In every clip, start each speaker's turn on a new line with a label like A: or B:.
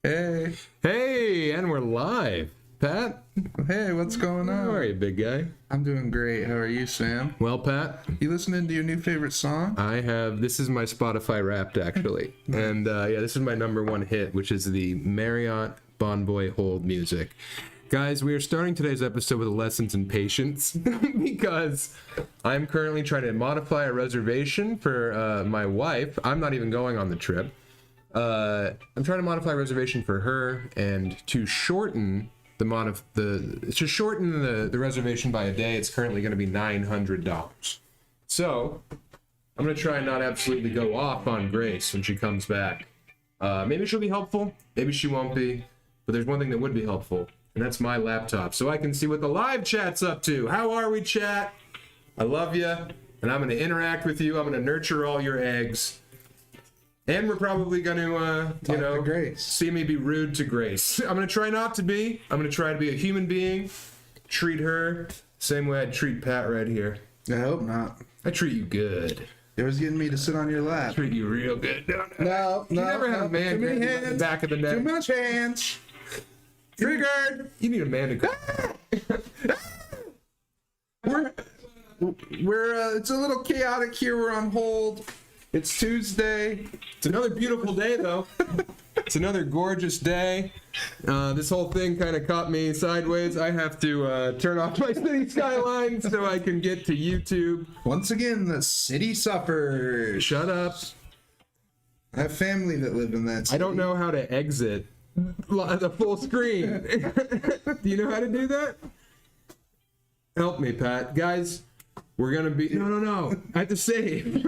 A: Hey.
B: Hey, and we're live. Pat?
A: Hey, what's going on?
B: How are you, big guy?
A: I'm doing great. How are you, Sam?
B: Well, Pat?
A: You listening to your new favorite song?
B: I have, this is my Spotify Wrapped, actually. And yeah, this is my #1 hit, which is the Marriott Bonvoy Hold music. Guys, we are starting today's episode with lessons in patience because I'm currently trying to modify a reservation for my wife. I'm not even going on the trip. I'm trying to modify a reservation for her, and to shorten the reservation by a day, it's currently going to be $900. So I'm going to try and not absolutely go off on Grace when she comes back. Maybe she'll be helpful, maybe she won't be, but there's one thing that would be helpful, and that's my laptop, so I can see what the live chat's up to. How are we, chat? I love you, and I'm going to interact with you. I'm going to nurture all your eggs. And we're probably going to, see me be rude to Grace. I'm going to try not to be. I'm going to try to be a human being. Treat her same way I'd treat Pat right here.
A: I hope not.
B: I treat you good.
A: It was getting me to sit on your lap.
B: Treat you real good.
A: No.
B: You never have a man grab you by the back of the neck.
A: Too much hands.
B: Triggered. You need a man to go.
A: We're it's a little chaotic here. We're on hold. It's Tuesday.
B: It's another beautiful day, though. It's another gorgeous day. This whole thing kind of caught me sideways. I have to turn off my city skyline so I can get to YouTube.
A: Once again, the city suffers.
B: Shut up.
A: I have family that live in that city.
B: I don't know how to exit the full screen. Do you know how to do that? Help me, Pat. Guys, we're going to be... No. I have to save.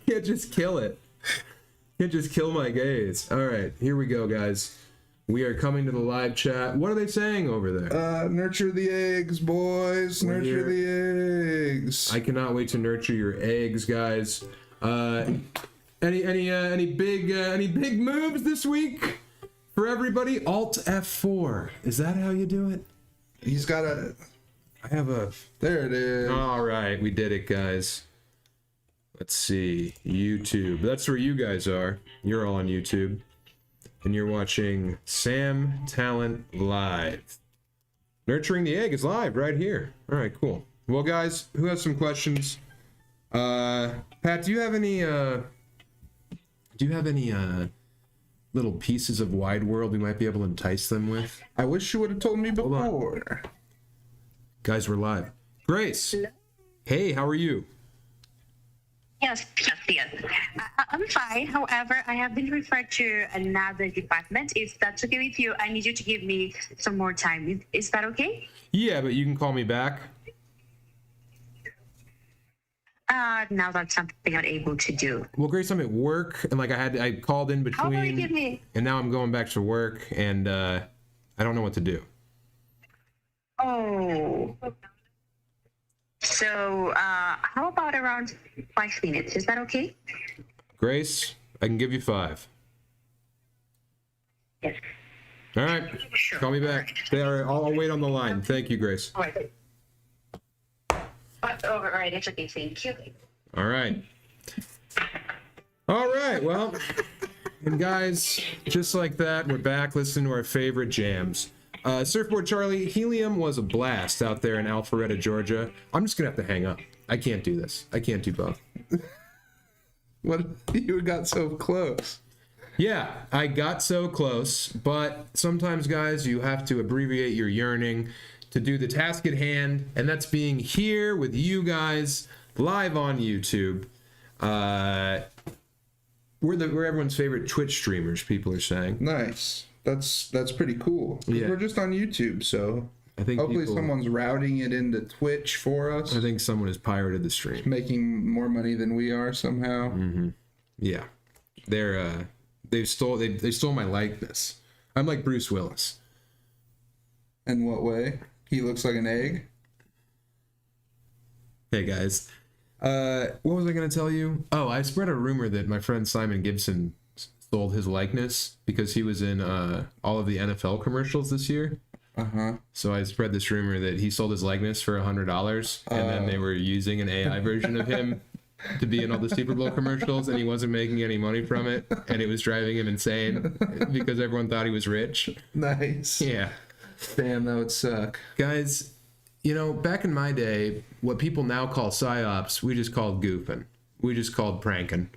B: Can't just kill it. Can't just kill my gaze. All right, here we go, guys. We are coming to the live chat. What are they saying over there?
A: Nurture the eggs, boys. Nurture the eggs.
B: I cannot wait to nurture your eggs, guys. Any big moves this week for everybody? Alt F4. Is that how you do it?
A: He's got a...
B: I have a...
A: There it is.
B: All right, we did it, guys. Let's see. YouTube. That's where you guys are. You're all on YouTube. And you're watching Sam Talent Live. Nurturing the Egg is live right here. All right, cool. Well, guys, who has some questions? Pat, do you have any little pieces of wide world we might be able to entice them with?
A: I wish you would have told me before.
B: Guys, we're live. Grace. Hey, how are you?
C: Yes. I'm fine. However, I have been referred to another department. If that's okay with you, I need you to give me some more time. Is that okay?
B: Yeah, but you can call me back.
C: Now that's something I'm not able to do.
B: Well, Grace, I'm at work, and I called in between,
C: How about you give me...
B: and now I'm going back to work, and I don't know what to do.
C: Oh. So, how about around 5 minutes? Is that okay?
B: Grace, I can give you 5.
C: Yes.
B: All right.
C: Sure.
B: Call me back. I'll wait on the line. Thank you, Grace.
C: All right. All right. It's okay. Thank you.
B: All right. All right. Well, and guys, just like that, we're back listening to our favorite jams. Surfboard Charlie, Helium was a blast out there in Alpharetta, Georgia. I'm just going to have to hang up. I can't do this. I can't do both.
A: What? You got so close.
B: Yeah, I got so close, but sometimes, guys, you have to abbreviate your yearning to do the task at hand, and that's being here with you guys live on YouTube. We're everyone's favorite Twitch streamers, people are saying.
A: Nice. That's pretty cool.
B: Yeah.
A: We're just on YouTube, so
B: I think
A: hopefully someone's routing it into Twitch for us.
B: I think someone has pirated the stream.
A: Making more money than we are somehow.
B: Mm-hmm. Yeah. They stole my likeness. I'm like Bruce Willis.
A: In what way? He looks like an egg?
B: Hey guys. What was I gonna tell you? Oh, I spread a rumor that my friend Simon Gibson stole his likeness because he was in all of the NFL commercials this year. So I spread this rumor that he sold his likeness for $100, and then they were using an AI version of him to be in all the Super Bowl commercials, and he wasn't making any money from it, and it was driving him insane because everyone thought he was rich.
A: Nice.
B: Yeah.
A: Damn, that would suck.
B: Guys, you know, back in my day, what people now call psyops, we just called goofing. We just called pranking.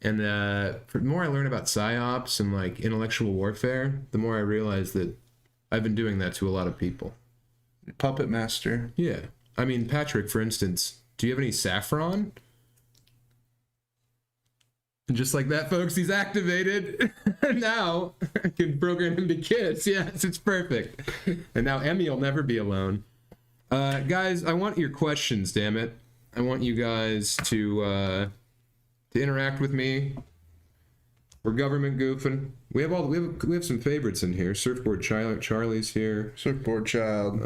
B: And the more I learn about psyops and like intellectual warfare, the more I realize that I've been doing that to a lot of people.
A: Puppet master.
B: Yeah. I mean, Patrick, for instance, do you have any saffron? And just like that, folks, he's activated. And now I can program him to kiss. Yes, it's perfect. And now Emmy will never be alone. Guys, I want your questions, damn it. I want you guys to interact with me. We're government goofing. We have some favorites in here. Surfboard Charlie's here.
A: Surfboard child.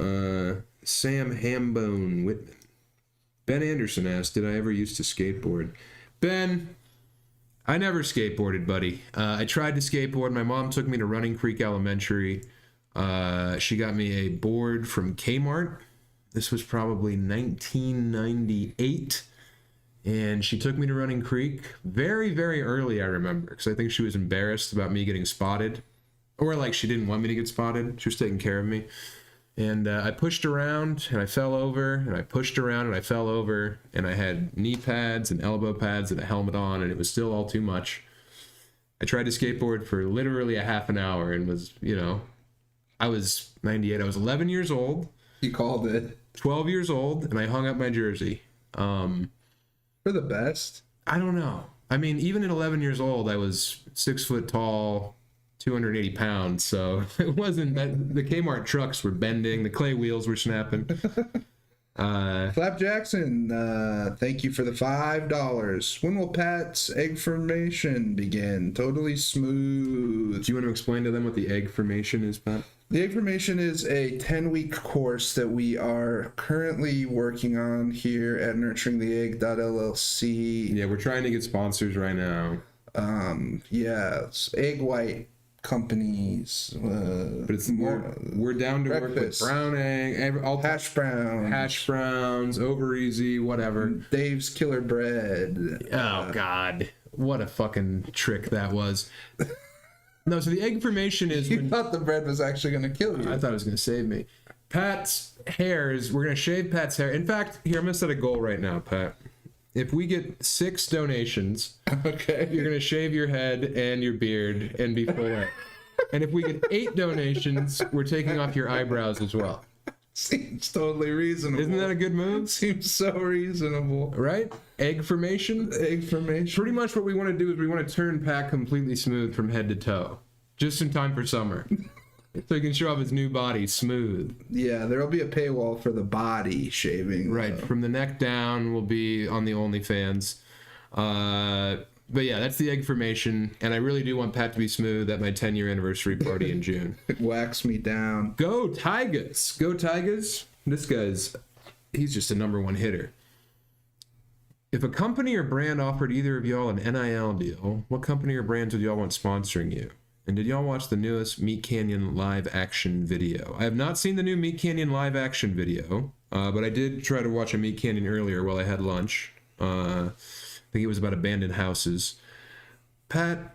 B: Sam Hambone Whitman. Ben Anderson asked, did I ever used to skateboard? Ben, I never skateboarded, buddy. I tried to skateboard. My mom took me to Running Creek Elementary. She got me a board from Kmart. This was probably 1998. And she took me to Running Creek very, very early, I remember. Because I think she was embarrassed about me getting spotted. Or like she didn't want me to get spotted. She was taking care of me. And I pushed around and I fell over. And I pushed around and I fell over. And I had knee pads and elbow pads and a helmet on. And it was still all too much. I tried to skateboard for literally a half an hour. And was, you know, I was 98. I was 11 years old.
A: You called it.
B: 12 years old. And I hung up my jersey.
A: For the best.
B: I don't know. I mean, even at 11 years old, I was 6 foot tall, 280 pounds. So it wasn't that the Kmart trucks were bending, the clay wheels were snapping.
A: Flap Jackson, thank you for the $5. When will Pat's egg formation begin? Totally smooth.
B: Do you want to explain to them what the egg formation is, Pat?
A: The egg formation is a 10-week course that we are currently working on here at nurturingtheegg.llc.
B: Yeah, we're trying to get sponsors right now.
A: Yeah, it's egg white companies.
B: But it's we're down to
A: breakfast.
B: Work with brown egg, all
A: Hash browns,
B: over easy, whatever.
A: Dave's Killer Bread.
B: Oh God, what a fucking trick that was. No, so the egg formation is
A: You
B: when
A: thought the bread was actually going to kill you.
B: I thought it was going to save me. Pat's hairs, we're going to shave Pat's hair. In fact, here, I'm going to set a goal right now, Pat. If we get 6 donations,
A: Okay.
B: you're going to shave your head and your beard and be full head. And if we get 8 donations, we're taking off your eyebrows as well.
A: Seems totally reasonable.
B: Isn't that a good move?
A: Seems so reasonable.
B: Right? Egg formation?
A: Egg formation.
B: Pretty much what we want to do is we want to turn Pat completely smooth from head to toe. Just in time for summer. So he can show off his new body smooth.
A: Yeah, there'll be a paywall for the body shaving.
B: Right. From the neck down will be on the OnlyFans. But yeah, that's the egg formation. And I really do want Pat to be smooth at my 10-year anniversary party in June.
A: Wax me down.
B: Go Tigers! Go Tigers! This guy's, he's just a #1 hitter. If a company or brand offered either of y'all an NIL deal, what company or brands would y'all want sponsoring you? And did y'all watch the newest Meat Canyon live action video? I have not seen the new Meat Canyon live action video, but I did try to watch a Meat Canyon earlier while I had lunch. I think it was about abandoned houses. Pat,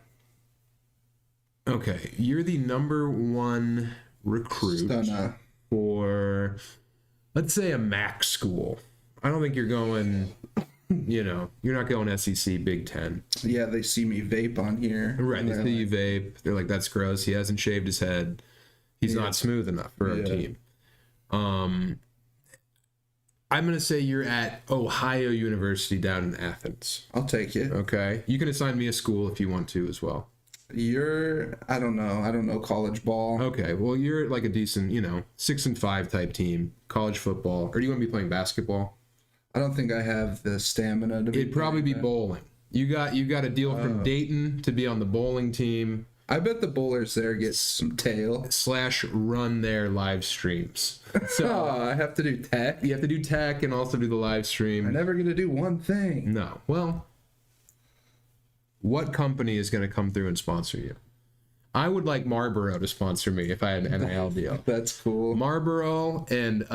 B: okay, you're the #1 recruit
A: Stunna.
B: for, let's say, a MAC school. I don't think you're going, you know, you're not going SEC Big Ten.
A: Yeah, they see me vape on here.
B: Right, they
A: And
B: see
A: they're
B: you vape. They're like, that's gross. He hasn't shaved his head. He's not smooth enough for our team. I'm going to say you're at Ohio University down in Athens.
A: I'll take it.
B: Okay. You can assign me a school if you want to as well.
A: I don't know college ball.
B: Okay. Well, you're like a decent, 6-5 type team, college football. Or do you want to be playing basketball?
A: I don't think I have the stamina to be.
B: It'd probably be bowling. You got a deal from Dayton to be on the bowling team.
A: I bet the bowlers there get some tail.
B: / run their live streams. So
A: I have to do tech.
B: you have to do tech and also do the live stream.
A: I'm never gonna do one thing.
B: No. Well, what company is going to come through and sponsor you? I would like Marlboro to sponsor me if I had an NIL deal.
A: That's cool.
B: Marlboro and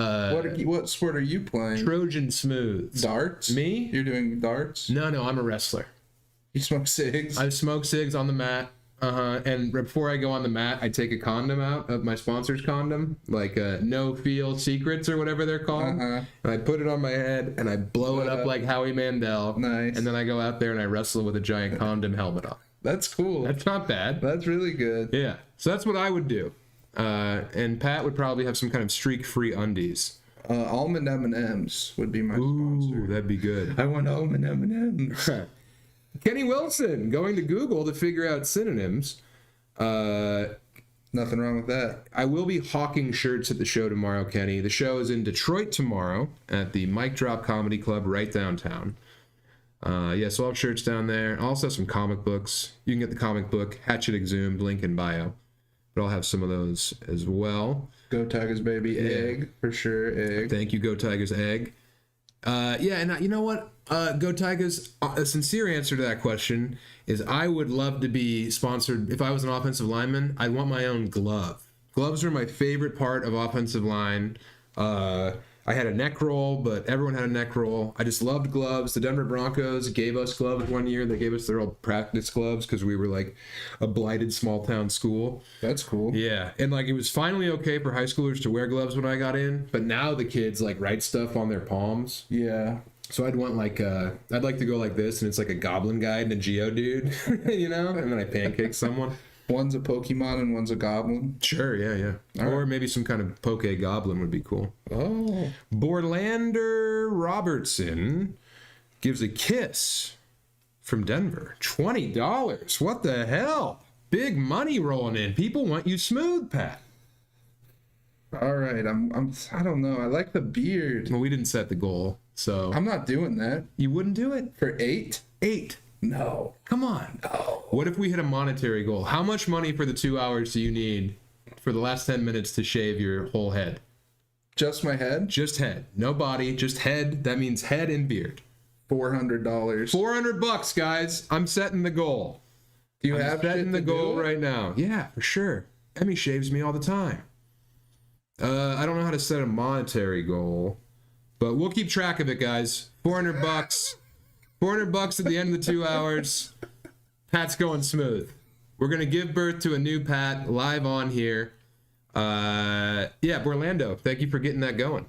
A: What sport are you playing?
B: Trojan Smooth.
A: Darts?
B: Me?
A: You're doing darts?
B: No, I'm a wrestler.
A: You smoke cigs?
B: I smoke cigs on the mat. And before I go on the mat, I take a condom out of my sponsor's condom, like No Feel Secrets or whatever they're called. And I put it on my head and I blow it up like Howie Mandel.
A: Nice.
B: And then I go out there and I wrestle with a giant condom helmet on.
A: That's cool.
B: That's not bad.
A: That's really good.
B: Yeah. So that's what I would do. And Pat would probably have some kind of streak-free undies.
A: Almond M&Ms would be my sponsor.
B: Ooh, that'd be good.
A: I want almond M&Ms.
B: Kenny Wilson going to Google to figure out synonyms.
A: Nothing wrong with that.
B: I will be hawking shirts at the show tomorrow, Kenny. The show is in Detroit tomorrow at the Mic Drop Comedy Club right downtown. So I'll have shirts down there. I'll also have some comic books. You can get the comic book, Hatchet Exhumed, link in bio. But I'll have some of those as well.
A: Go Tigers, baby. Egg, for sure. Egg.
B: Thank you, Go Tigers Egg. And you know what? Go Tigers, a sincere answer to that question is I would love to be sponsored. If I was an offensive lineman, I'd want my own glove. Gloves are my favorite part of offensive line. I had a neck roll, but everyone had a neck roll. I just loved gloves. The Denver Broncos gave us gloves one year. They gave us their old practice gloves because we were like a blighted small town school.
A: That's cool.
B: Yeah. And like it was finally okay for high schoolers to wear gloves when I got in, but now the kids like write stuff on their palms.
A: Yeah.
B: So I'd want like I'd like to go like this and it's like a goblin guide and a Geodude, you know? And then I pancake someone.
A: One's a Pokemon and one's a goblin.
B: Sure, yeah. Or maybe some kind of poke goblin would be cool.
A: Oh.
B: Borlander Robertson gives a kiss from Denver. $20. What the hell? Big money rolling in. People want you smooth, Pat.
A: All right, I don't know. I like the beard.
B: Well, we didn't set the goal, so
A: I'm not doing that.
B: You wouldn't do it?
A: For 8?
B: 8.
A: No.
B: Come on.
A: No.
B: What if we hit a monetary goal? How much money for the 2 hours do you need for the last 10 minutes to shave your whole head?
A: Just my head?
B: Just head. No body, just head. That means head and beard.
A: $400.
B: $400, guys. I'm setting the goal.
A: Do you have
B: setting the goal
A: right
B: right now? Yeah, for sure. Emmy shaves me all the time. I don't know how to set a monetary goal, but we'll keep track of it, guys. $400. $400 at the end of the 2 hours. Pat's going smooth. We're going to give birth to a new Pat live on here. Orlando, thank you for getting that going.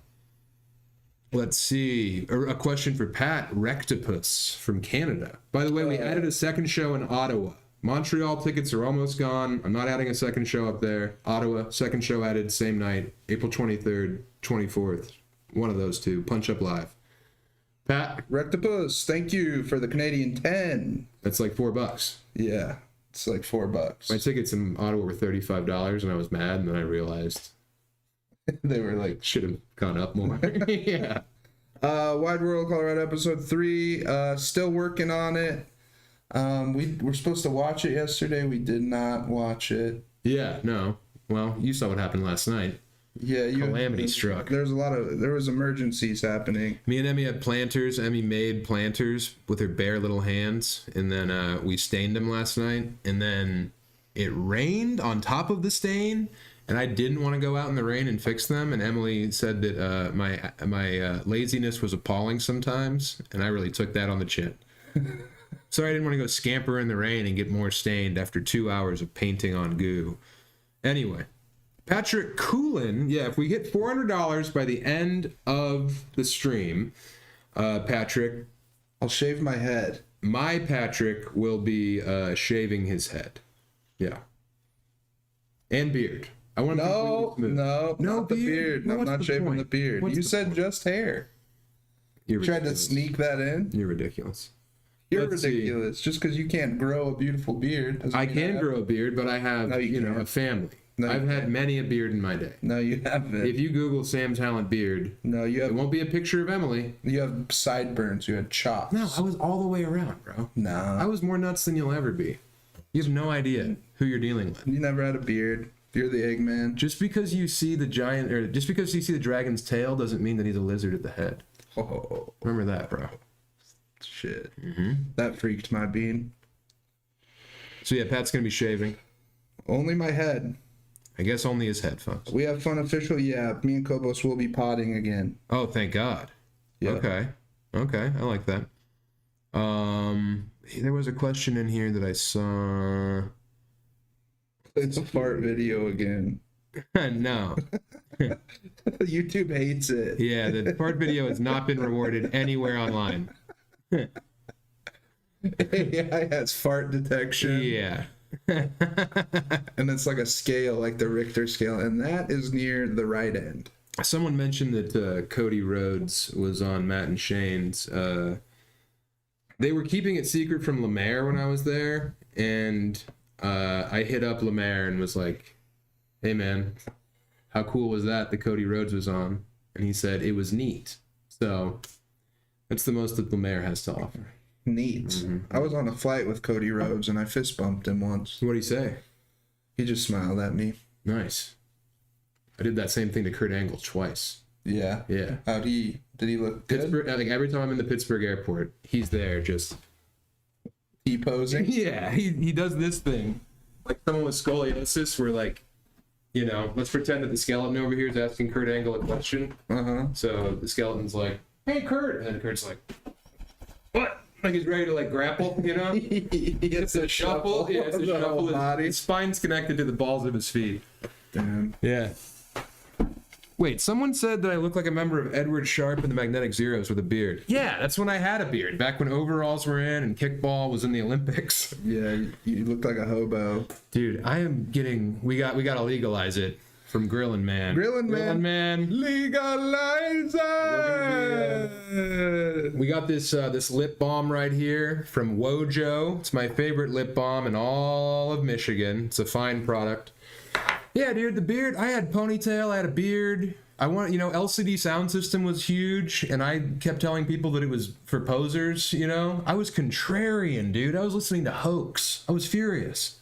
B: Let's see. A question for Pat. Rectopus from Canada. By the way, we added a second show in Ottawa. Montreal tickets are almost gone. I'm not adding a second show up there. Ottawa, second show added same night, April 23rd, 24th. One of those two. Punch Up Live. Pat.
A: Rectopus, thank you for the Canadian 10.
B: That's like $4.
A: Yeah, it's like $4.
B: My tickets in Ottawa were $35 and I was mad, and then I realized
A: they were like,
B: should have gone up more. Yeah.
A: Wide World Colorado episode 3, still working on it. We were supposed to watch it yesterday. We did not watch it.
B: Yeah, no. Well, you saw what happened last night.
A: Yeah,
B: Calamity struck.
A: There was emergencies happening.
B: Me and Emmy had planters. Emmy made planters with her bare little hands, and then we stained them last night, and then it rained on top of the stain, and I didn't want to go out in the rain and fix them, and Emily said that my laziness was appalling sometimes, and I really took that on the chin. Sorry, I didn't want to go scamper in the rain and get more stained after 2 hours of painting on goo. Anyway, Patrick Coolin, if we hit $400 by the end of the stream, Patrick,
A: I'll shave my head.
B: My Patrick will be shaving his head. Yeah. And beard. I want
A: no
B: not
A: the beard.
B: Well,
A: I'm not shaving
B: point?
A: the beard. You said point? Just hair. You tried to sneak that in?
B: You're ridiculous.
A: You're ridiculous. Just because you can't grow a beautiful beard.
B: I can grow a beard, but I have, a family. No, I've had many a beard in my day.
A: No, you haven't.
B: If you Google Sam Talent beard, it won't be a picture of Emily.
A: You have sideburns. You had chops.
B: No, I was all the way around, bro.
A: No.
B: I was more nuts than you'll ever be. You have no idea who you're dealing with.
A: You never had a beard. You're the Eggman.
B: Just because you see the dragon's tail doesn't mean that he's a lizard at the head.
A: Oh.
B: Remember that, bro.
A: Shit.
B: Mm-hmm.
A: That freaked my bean.
B: So Pat's gonna be shaving.
A: Only my head.
B: I guess only his headphones.
A: We have fun official. Yeah, me and Kobos will be potting again.
B: Oh, thank God.
A: Yeah.
B: Okay, I like that. There was a question in here that I saw.
A: It's a fart video again.
B: No.
A: YouTube hates it.
B: Yeah, the fart video has not been rewarded anywhere online.
A: AI has fart detection.
B: Yeah.
A: And it's like a scale, like the Richter scale, and that is near the right end.
B: Someone mentioned that Cody Rhodes was on Matt and Shane's. They were keeping it secret from Lemaire when I was there, and I hit up Lemaire and was like, "Hey man, how cool was that Cody Rhodes was on?" And he said it was neat. So that's the most that Lemaire has to offer.
A: Neat. Mm-hmm. I was on a flight with Cody Rhodes and I fist bumped him once.
B: What did he say?
A: He just smiled at me.
B: Nice. I did that same thing to Kurt Angle twice.
A: Yeah.
B: Yeah.
A: Did he look good?
B: Pittsburgh, like every time I'm in the Pittsburgh airport, he's there just
A: T-posing.
B: Yeah, he does this thing. Like someone with scoliosis where like, you know, let's pretend that the skeleton over here is asking Kurt Angle a question.
A: Uh-huh.
B: So the skeleton's like, "Hey Kurt," and then Kurt's like, "What?" Like he's ready to like grapple, you know? It's a shuffle. Yeah, it's a shuffle. His spine's connected to the balls of his feet.
A: Damn.
B: Yeah. Wait, someone said that I look like a member of Edward Sharpe and the Magnetic Zeros with a beard. Yeah, that's when I had a beard, back when overalls were in and kickball was in the Olympics.
A: Yeah, you look like a hobo.
B: Dude, I am getting... We got to legalize it from Grillin' Man.
A: Grillin' Man.
B: Legalize it! We got this lip balm right here from Wojo. It's my favorite lip balm in all of Michigan. It's a fine product. Yeah, dude, the beard. I had ponytail, I had a beard. LCD sound system was huge, and I kept telling people that it was for posers, you know? I was contrarian, dude. I was listening to Hoax. I was furious.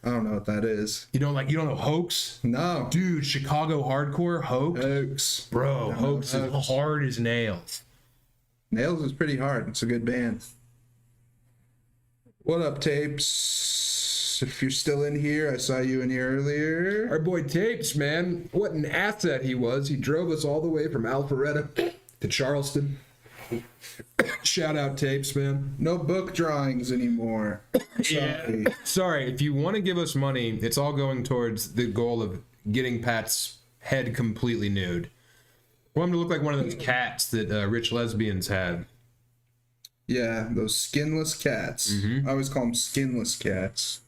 A: I don't know what that is.
B: You don't know Hoax?
A: No.
B: Dude, Chicago hardcore, Hoax? Bro, Hoax is hard as nails.
A: Nails is pretty hard. It's a good band. What up, Tapes? If you're still in here, I saw you in here earlier.
B: Our boy Tapes, man. What an asset he was. He drove us all the way from Alpharetta to Charleston. Shout out Tapes, man.
A: No book drawings anymore.
B: Yeah. Sorry, if you want to give us money, it's all going towards the goal of getting Pat's head completely nude. I want him to look like one of those cats that rich lesbians had.
A: Yeah, those skinless cats. Mm-hmm. I always call them skinless cats.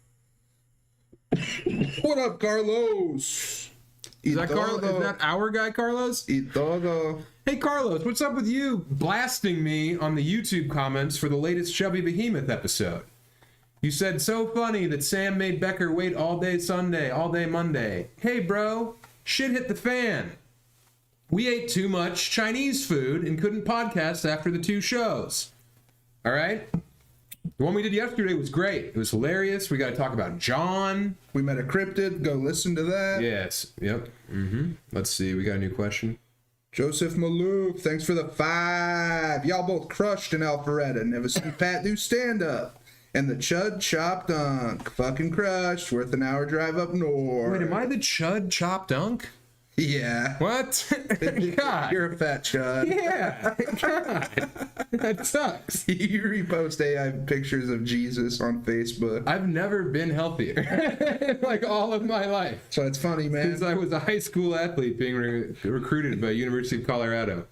A: What up, Carlos?
B: Is that our guy, Carlos?
A: Y todo.
B: Hey, Carlos, what's up with you blasting me on the YouTube comments for the latest Chubby Behemoth episode? You said so funny that Sam made Becker wait all day Sunday, all day Monday. Hey, bro, shit hit the fan. We ate too much Chinese food and couldn't podcast after the 2 shows. All right? The one we did yesterday was great. It was hilarious. We got to talk about John.
A: We met a cryptid. Go listen to that.
B: Yes. Yep. Mm-hmm. Let's see. We got a new question.
A: Joseph Malouf, thanks for the 5. Y'all both crushed in Alpharetta. Never seen Pat do stand-up. And the Chud Chop Dunk. Fucking crushed. Worth an hour drive up north.
B: Wait, am I the Chud Chop Dunk?
A: Yeah.
B: What? God.
A: You're a fat chud.
B: Yeah. God. That sucks.
A: You repost AI pictures of Jesus on Facebook.
B: I've never been healthier. Like all of my life.
A: So it's funny, man.
B: Since I was a high school athlete being recruited by University of Colorado.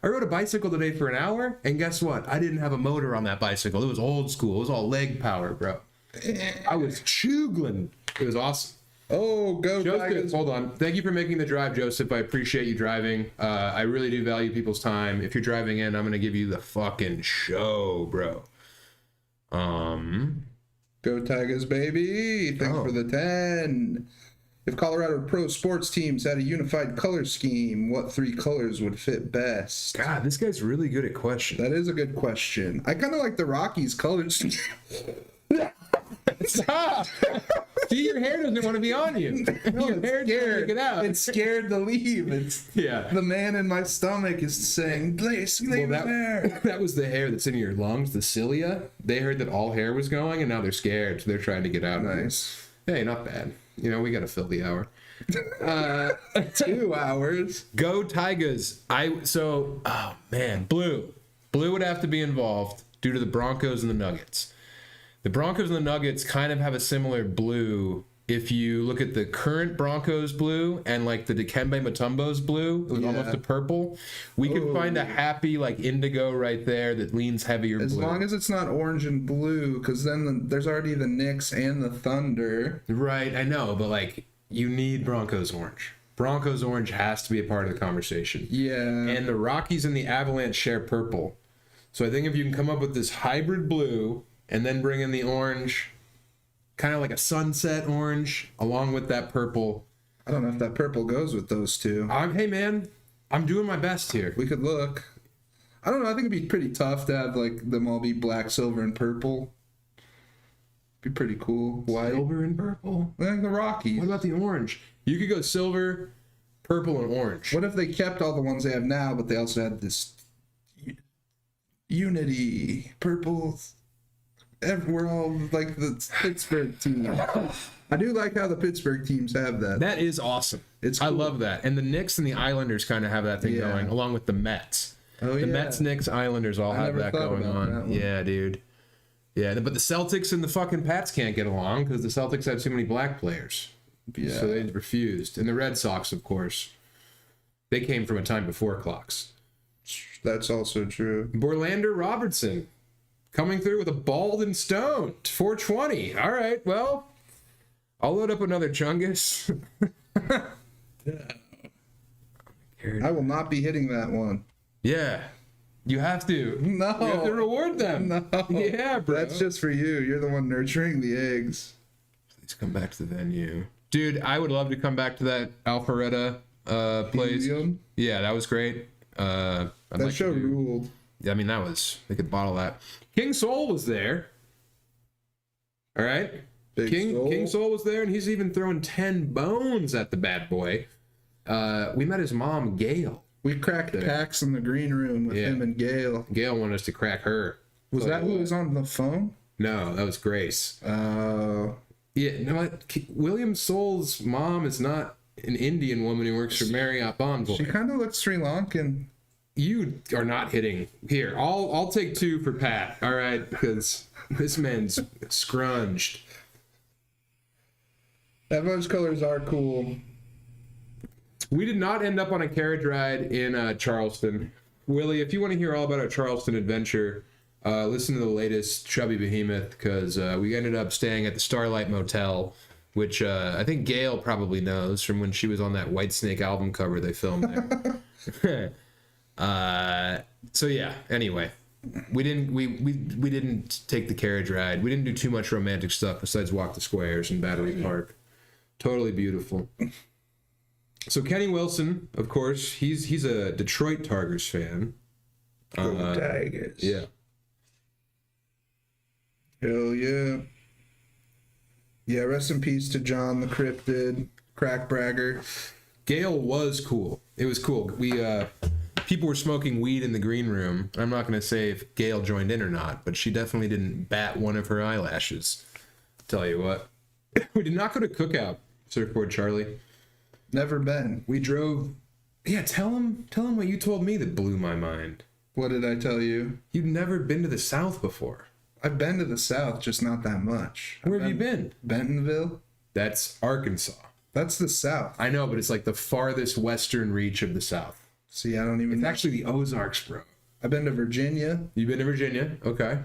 B: I rode a bicycle today for an hour, and guess what? I didn't have a motor on that bicycle. It was old school. It was all leg power, bro. I was chugling. It was awesome.
A: Oh, go
B: Joseph,
A: Tigers.
B: Hold on. Thank you for making the drive, Joseph. I appreciate you driving. I really do value people's time. If you're driving in, I'm going to give you the fucking show, bro.
A: Go Tigers, baby. Thanks for the 10. If Colorado pro sports teams had a unified color scheme, what 3 colors would fit best?
B: God, this guy's really good at questions.
A: That is a good question. I kind of like the Rockies colors.
B: Stop! See, your hair doesn't want to be on you. Your hair scared. Get out.
A: It's scared to leave. It's the man in my stomach is saying, "Please leave hair."
B: That was the hair that's in your lungs, the cilia. They heard that all hair was going, and now they're scared, so they're trying to get out.
A: Nice.
B: Hey, not bad. You know, we got to fill the hour.
A: 2 hours.
B: Go Tigers. Oh man, Blue would have to be involved due to the Broncos and the Nuggets. The Broncos and the Nuggets kind of have a similar blue. If you look at the current Broncos blue and like the Dikembe Mutombo's blue, it was almost a purple. We could find a happy like indigo right there that leans heavier
A: As
B: blue.
A: long as it's not orange and blue, because then there's already the Knicks and the Thunder.
B: Right, I know, but like you need Broncos orange. Broncos orange has to be a part of the conversation.
A: Yeah.
B: And the Rockies and the Avalanche share purple. So I think if you can come up with this hybrid blue and then bring in the orange, kind of like a sunset orange, along with that purple.
A: I don't know if that purple goes with those two.
B: Hey man, I'm doing my best here.
A: We could look. I don't know. I think it'd be pretty tough to have like them all be black, silver, and purple. Be pretty cool. White.
B: Silver and purple.
A: Like the Rockies.
B: What about the orange? You could go silver, purple, and orange.
A: What if they kept all the ones they have now, but they also had this unity, purples? We're all like the Pittsburgh team. I do like how the Pittsburgh teams have that.
B: That is awesome.
A: It's
B: I
A: cool.
B: love that. And the Knicks and the Islanders kind of have that thing going, along with the Mets.
A: Oh,
B: the
A: yeah.
B: Mets, Knicks, Islanders all have
A: never
B: that
A: thought
B: going
A: about
B: on.
A: that one.
B: Yeah, dude. Yeah, but the Celtics and the fucking Pats can't get along because the Celtics have too many black players.
A: Yeah.
B: So they refused. And the Red Sox, of course, they came from a time before clocks.
A: That's also true.
B: Borlander Robertson coming through with a bald and stoned 420. All right, well, I'll load up another Chungus.
A: I will not be hitting that one.
B: Yeah, you have to.
A: No.
B: You have to reward them.
A: No.
B: Yeah, bro.
A: That's just for you. You're the one nurturing the eggs.
B: Please come back to the venue. Dude, I would love to come back to that Alpharetta place.
A: Museum?
B: Yeah, that was great. I'd
A: That
B: like
A: show
B: to do-
A: ruled.
B: I mean, they could bottle that. King Soul was there. All right.
A: Big
B: King
A: Soul.
B: Soul was there, and he's even throwing 10 bones at the bad boy. We met his mom, Gail.
A: We cracked packs in the green room with him and Gail.
B: Gail wanted us to crack her.
A: Was that who was on the phone?
B: No, that was Grace.
A: Oh.
B: Yeah, you know what? William Soul's mom is not an Indian woman who works for Marriott Bonvoy.
A: She kind of looks Sri Lankan.
B: You are not hitting. Here, I'll take 2 for Pat. All right, because this man's scrunged.
A: Everyone's colors are cool.
B: We did not end up on a carriage ride in Charleston. Willie, if you want to hear all about our Charleston adventure, listen to the latest Chubby Behemoth, because we ended up staying at the Starlight Motel, which I think Gail probably knows from when she was on that Whitesnake album cover they filmed there. So yeah, anyway, we didn't take the carriage ride. We didn't do too much romantic stuff besides walk the squares in Battery Park. Totally beautiful. So Kenny Wilson, of course, he's a Detroit Tigers fan.
A: Go Tigers.
B: Yeah.
A: Hell yeah. Yeah, rest in peace to John the Cryptid, Crack Bragger.
B: Gail was cool. It was cool. We people were smoking weed in the green room. I'm not going to say if Gail joined in or not, but she definitely didn't bat one of her eyelashes. Tell you what. We did not go to Cookout, Surfboard Charlie.
A: Never been.
B: We drove. Yeah, tell him what you told me that blew my mind.
A: What did I tell you?
B: You'd never been to the South before.
A: I've been to the South, just not that much.
B: Where have you been?
A: Bentonville?
B: That's Arkansas.
A: That's the South.
B: I know, but it's like the farthest western reach of the South.
A: See, I don't even
B: It's
A: know.
B: actually the Ozarks, bro.
A: I've been to Virginia,
B: You've been to Virginia? Okay.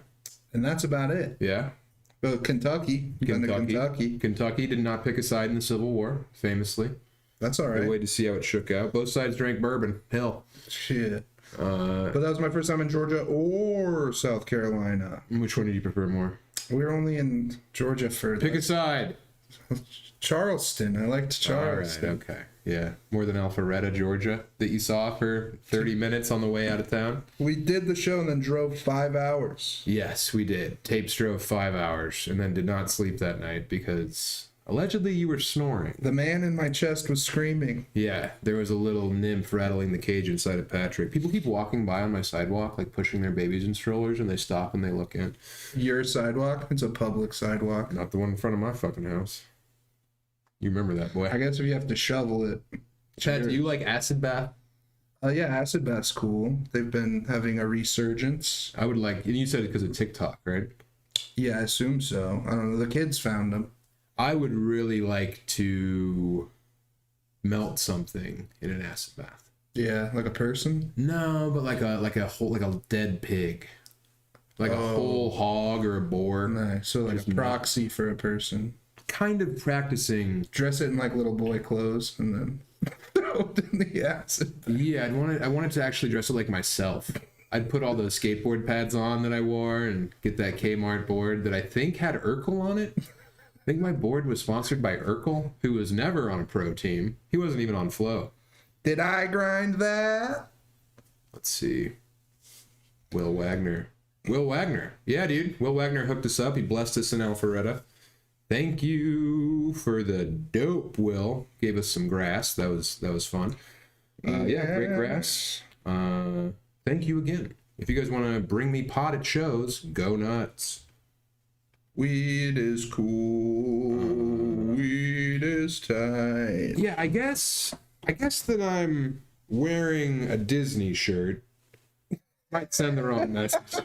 A: and that's about it.
B: Yeah.
A: But Kentucky. Been to Kentucky.
B: Kentucky did not pick a side in the Civil War, famously.
A: That's all
B: Good
A: right.
B: way to see how it shook out. Both sides drank bourbon. Hell.
A: Shit. But that was my first time in Georgia or South Carolina.
B: Which one did you prefer more?
A: We were only in Georgia for
B: Pick a side.
A: Charleston. I liked Charleston.
B: All right, okay. Yeah. More than Alpharetta, Georgia, that you saw for 30 minutes on the way out of town?
A: We did the show and then drove 5 hours.
B: Yes, we did. Tapes drove 5 hours and then did not sleep that night because allegedly you were snoring.
A: The man in my chest was screaming.
B: Yeah, there was a little nymph rattling the cage inside of Patrick. People keep walking by on my sidewalk, like pushing their babies in strollers, and they stop and they look in.
A: Your sidewalk? It's a public sidewalk.
B: Not the one in front of my fucking house. You remember that, boy.
A: I guess if you have to shovel it.
B: Chad, do you like acid bath?
A: Yeah, acid bath's cool. They've been having a resurgence.
B: I would like, and you said it because of TikTok, right?
A: Yeah, I assume so. I don't know. The kids found them.
B: I would really like to melt something in an acid bath.
A: Yeah, like a person.
B: No, but like a dead pig, like a whole hog or a boar.
A: Nice. So like
B: Just
A: a proxy for a person.
B: Kind of practicing.
A: Dress it in like little boy clothes and then throw it in the acid.
B: Yeah, I wanted to actually dress it like myself. I'd put all those skateboard pads on that I wore and get that Kmart board that I think had Urkel on it. I think my board was sponsored by Urkel, who was never on a pro team. He wasn't even on Flow.
A: Did I grind that?
B: Let's see. Will Wagner. Yeah, dude. Will Wagner hooked us up. He blessed us in Alpharetta. Thank you for the dope, Will. Gave us some grass. That was fun. Yeah, great grass. Thank you again. If you guys want to bring me potted shows, go nuts.
A: Weed is cool. Weed is tight.
B: Yeah, I guess that I'm wearing a Disney shirt might send the wrong message.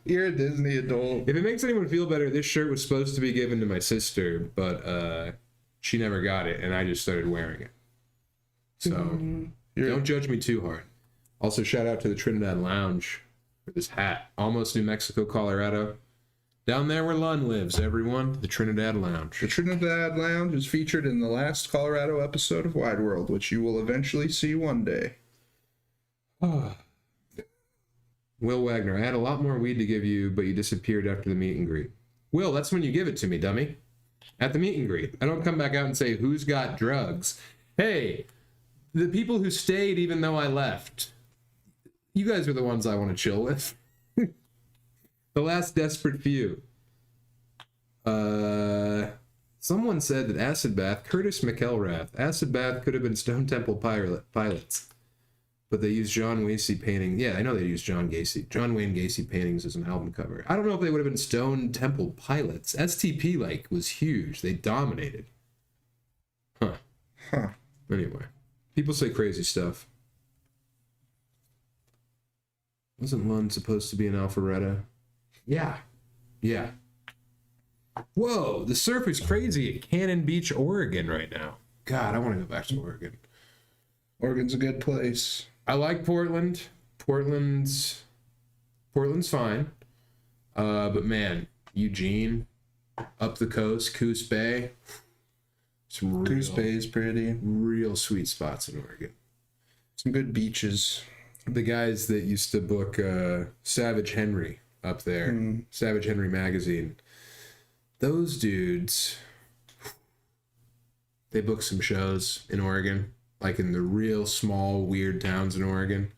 A: You're a Disney adult.
B: If it makes anyone feel better, this shirt was supposed to be given to my sister, but she never got it, and I just started wearing it. So don't judge me too hard. Also, shout out to the Trinidad Lounge for this hat. Almost New Mexico, Colorado. Down there where Lund lives, everyone. The Trinidad Lounge.
A: The Trinidad Lounge is featured in the last Colorado episode of Wide World, which you will eventually see one day.
B: Will Wagner, I had a lot more weed to give you, but you disappeared after the meet and greet. Will, that's when you give it to me, dummy. At the meet and greet. I don't come back out and say, who's got drugs? Hey, the people who stayed even though I left. You guys are the ones I want to chill with. The last desperate few. Someone said that Acid Bath, Curtis McElrath, Acid Bath could have been Stone Temple Pilots. But they used John Wayne painting. Yeah, I know they used John Wayne Gacy paintings as an album cover. I don't know if they would have been Stone Temple Pilots. STP was huge. They dominated. Huh. Anyway, people say crazy stuff. Wasn't Lund supposed to be in Alpharetta? Yeah. Whoa, the surf is crazy at Cannon Beach, Oregon right now. God, I want to go back to Oregon.
A: Oregon's a good place.
B: I like Portland. Portland's fine. But man, Eugene, up the coast, Coos Bay.
A: Coos Bay is pretty.
B: Real sweet spots in Oregon.
A: Some good beaches.
B: The guys that used to book Savage Henry up there, Savage Henry magazine, those dudes, they book some shows in Oregon, like in the real small, weird towns in Oregon,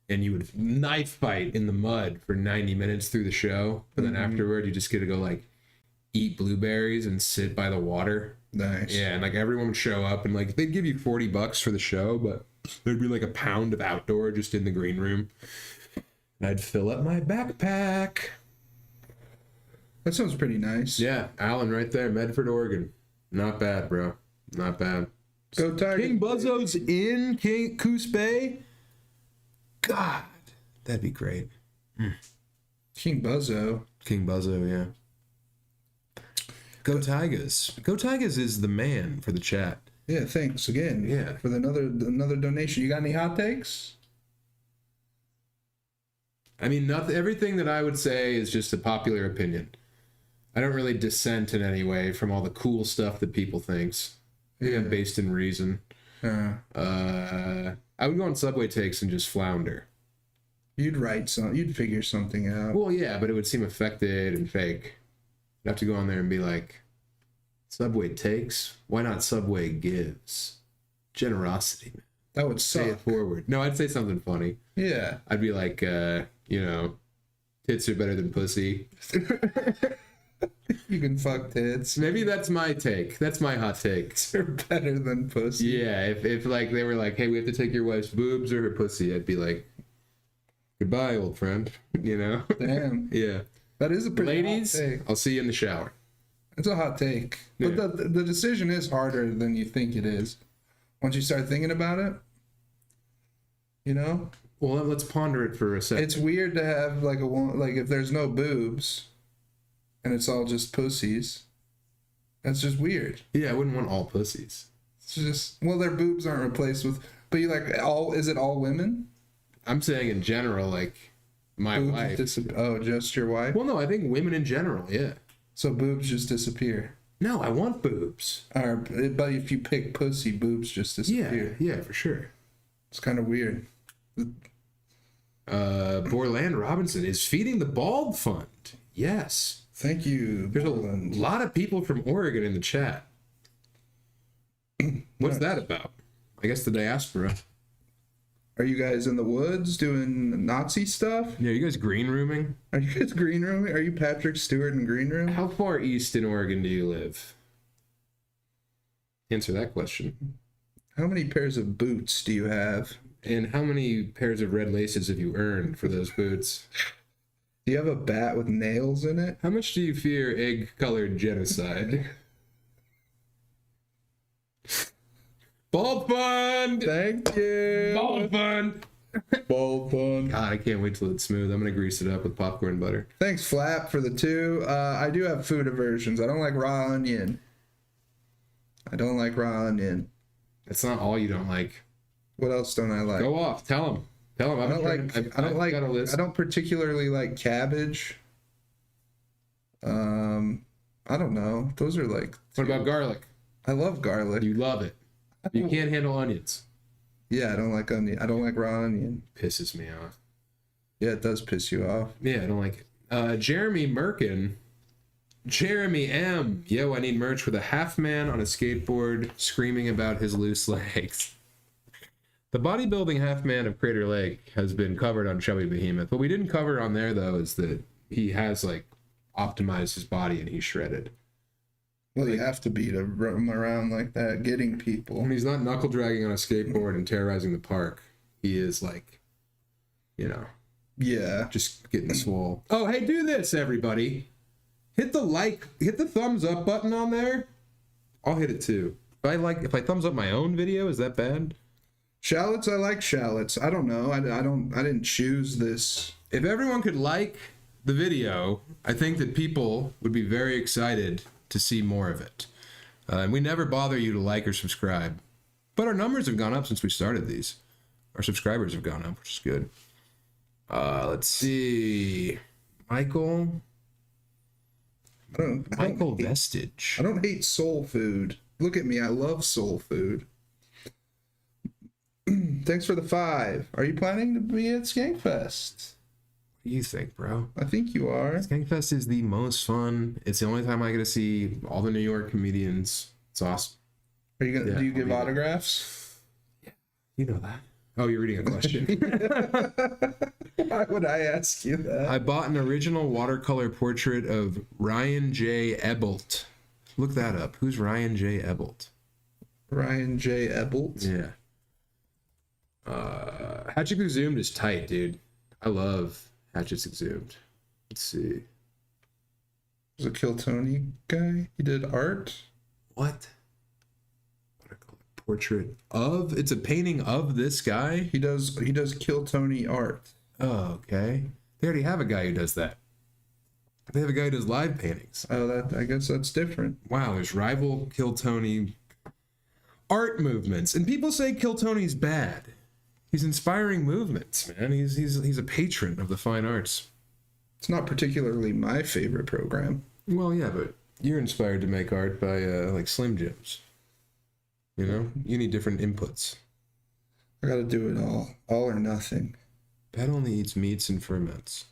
B: and you would knife fight in the mud for 90 minutes through the show, but then afterward, you just get to go, like, eat blueberries and sit by the water.
A: Nice.
B: Yeah, and, like, everyone would show up, and, like, they'd give you $40 for the show, but there'd be, like, a pound of outdoor just in the green room. And I'd fill up my backpack.
A: That sounds pretty nice.
B: Yeah, Allen right there, Medford, Oregon. Not bad, bro. Not bad.
A: Go Tigers.
B: King Buzzo's in Coos Bay? God, that'd be great.
A: King Buzzo,
B: yeah. Go Tigers. Go Tigers is the man for the chat.
A: Yeah, thanks again.
B: Yeah.
A: For another donation. You got any hot takes?
B: I mean, everything that I would say is just a popular opinion. I don't really dissent in any way from all the cool stuff that people thinks. I think I'm based in reason. I would go on Subway Takes and just flounder.
A: You'd write something. You'd figure something out.
B: Well, yeah, but it would seem affected and fake. I'd have to go on there and be like, Subway Takes? Why not Subway Gives? Generosity, man.
A: That would suck.
B: Say it forward. No, I'd say something funny.
A: Yeah.
B: I'd be like, tits are better than pussy.
A: You can fuck tits.
B: Maybe that's my take. That's my hot take.
A: They're better than pussy.
B: Yeah, if like they were like, hey, we have to take your wife's boobs or her pussy, I'd be like, goodbye, old friend.
A: Damn.
B: Yeah.
A: That is a pretty
B: Ladies,
A: hot take.
B: I'll see you in the shower.
A: It's a hot take.
B: Yeah.
A: But the decision is harder than you think it is. Once you start thinking about it, you know?
B: Well, let's ponder it for a second.
A: It's weird to have like if there's no boobs and it's all just pussies. That's just weird.
B: Yeah, I wouldn't want all pussies.
A: It's just, well, their boobs aren't replaced with, but you like is it all women?
B: I'm saying in general, like my
A: Boobs
B: wife.
A: just your wife?
B: Well, no, I think women in general, yeah.
A: So boobs just disappear.
B: No, I want boobs.
A: But if you pick pussy, boobs just disappear.
B: Yeah, for sure.
A: It's kind of weird.
B: Borland Robinson is feeding the bald fund. Yes.
A: Thank you.
B: There's
A: Borland.
B: a lot of people from Oregon in the chat. What's that about? I guess the diaspora.
A: Are you guys in the woods doing Nazi stuff?
B: Yeah, you guys green rooming?
A: Are you guys green rooming? Are you Patrick Stewart in green room?
B: How far east in Oregon do you live? Answer that question.
A: How many pairs of boots do you have?
B: And how many pairs of red laces have you earned for those boots?
A: Do you have a bat with nails in it?
B: How much do you fear egg-colored genocide? Bald Fund!
A: Thank you.
B: Bald Fund!
A: Bald fun.
B: God, I can't wait till it's smooth. I'm gonna grease it up with popcorn butter.
A: Thanks, Flap, for the 2. I do have food aversions. I don't like raw onion.
B: That's not all you don't like.
A: What else don't I like?
B: Go off. Tell him.
A: I don't
B: got a list.
A: I don't particularly like cabbage. I don't know. Those are like.
B: What about garlic?
A: I love garlic.
B: You love it. You can't handle onions.
A: Yeah, I don't like onion. I don't like raw onion.
B: Pisses me off.
A: Yeah, it does piss you off.
B: Yeah, I don't like it. Jeremy Merkin. Jeremy M. Yo, I need merch with a half man on a skateboard screaming about his loose legs. The bodybuilding half man of Crater Lake has been covered on Chubby Behemoth. What we didn't cover on there, though, is that he has, like, optimized his body and he's shredded.
A: Well, you have to be to roam around like that, getting people.
B: When he's not knuckle dragging on a skateboard and terrorizing the park, he is, like, you know,
A: Yeah.
B: just getting swole. Oh, hey, do this, everybody. Hit the thumbs up button on there. I'll hit it too. If I thumbs up my own video, is that bad?
A: Shallots, I like shallots. I don't know. I didn't choose this.
B: If everyone could like the video, I think that people would be very excited to see more of it. And we never bother you to like or subscribe. But our numbers have gone up since we started these. Our subscribers have gone up, which is good. Let's see. Michael Vestige.
A: I don't hate soul food. Look at me. I love soul food. Thanks for the 5. Are you planning to be at Skankfest?
B: What do you think, bro?
A: I think you are.
B: Skankfest is the most fun. It's the only time I get to see all the New York comedians. It's awesome.
A: Are you gonna?
B: Yeah,
A: do you
B: I'll
A: give
B: be there.
A: autographs?
B: You know that. Oh, you're reading a question.
A: Why would I ask you that?
B: I bought an original watercolor portrait of Ryan J. Ebelt. Look that up. Who's Ryan J. Ebelt?
A: Ryan J. Ebelt.
B: Yeah. Hatchets Exhumed is tight, dude. I love Hatchets Exhumed. Let's see.
A: Was a Kill Tony guy. He did art.
B: What? Watercolor portrait of? It's a painting of this guy?
A: He does Kill Tony art.
B: Oh, okay. They already have a guy who does that. They have a guy who does live paintings.
A: Oh, I guess that's different.
B: Wow, there's rival Kill Tony art movements. And people say Kill Tony's bad. He's inspiring movements, man. He's a patron of the fine arts.
A: It's not particularly my favorite program.
B: Well, yeah, but you're inspired to make art by like Slim Jims. You know, you need different inputs.
A: I got to do it all or nothing.
B: Pat only eats meats and ferments.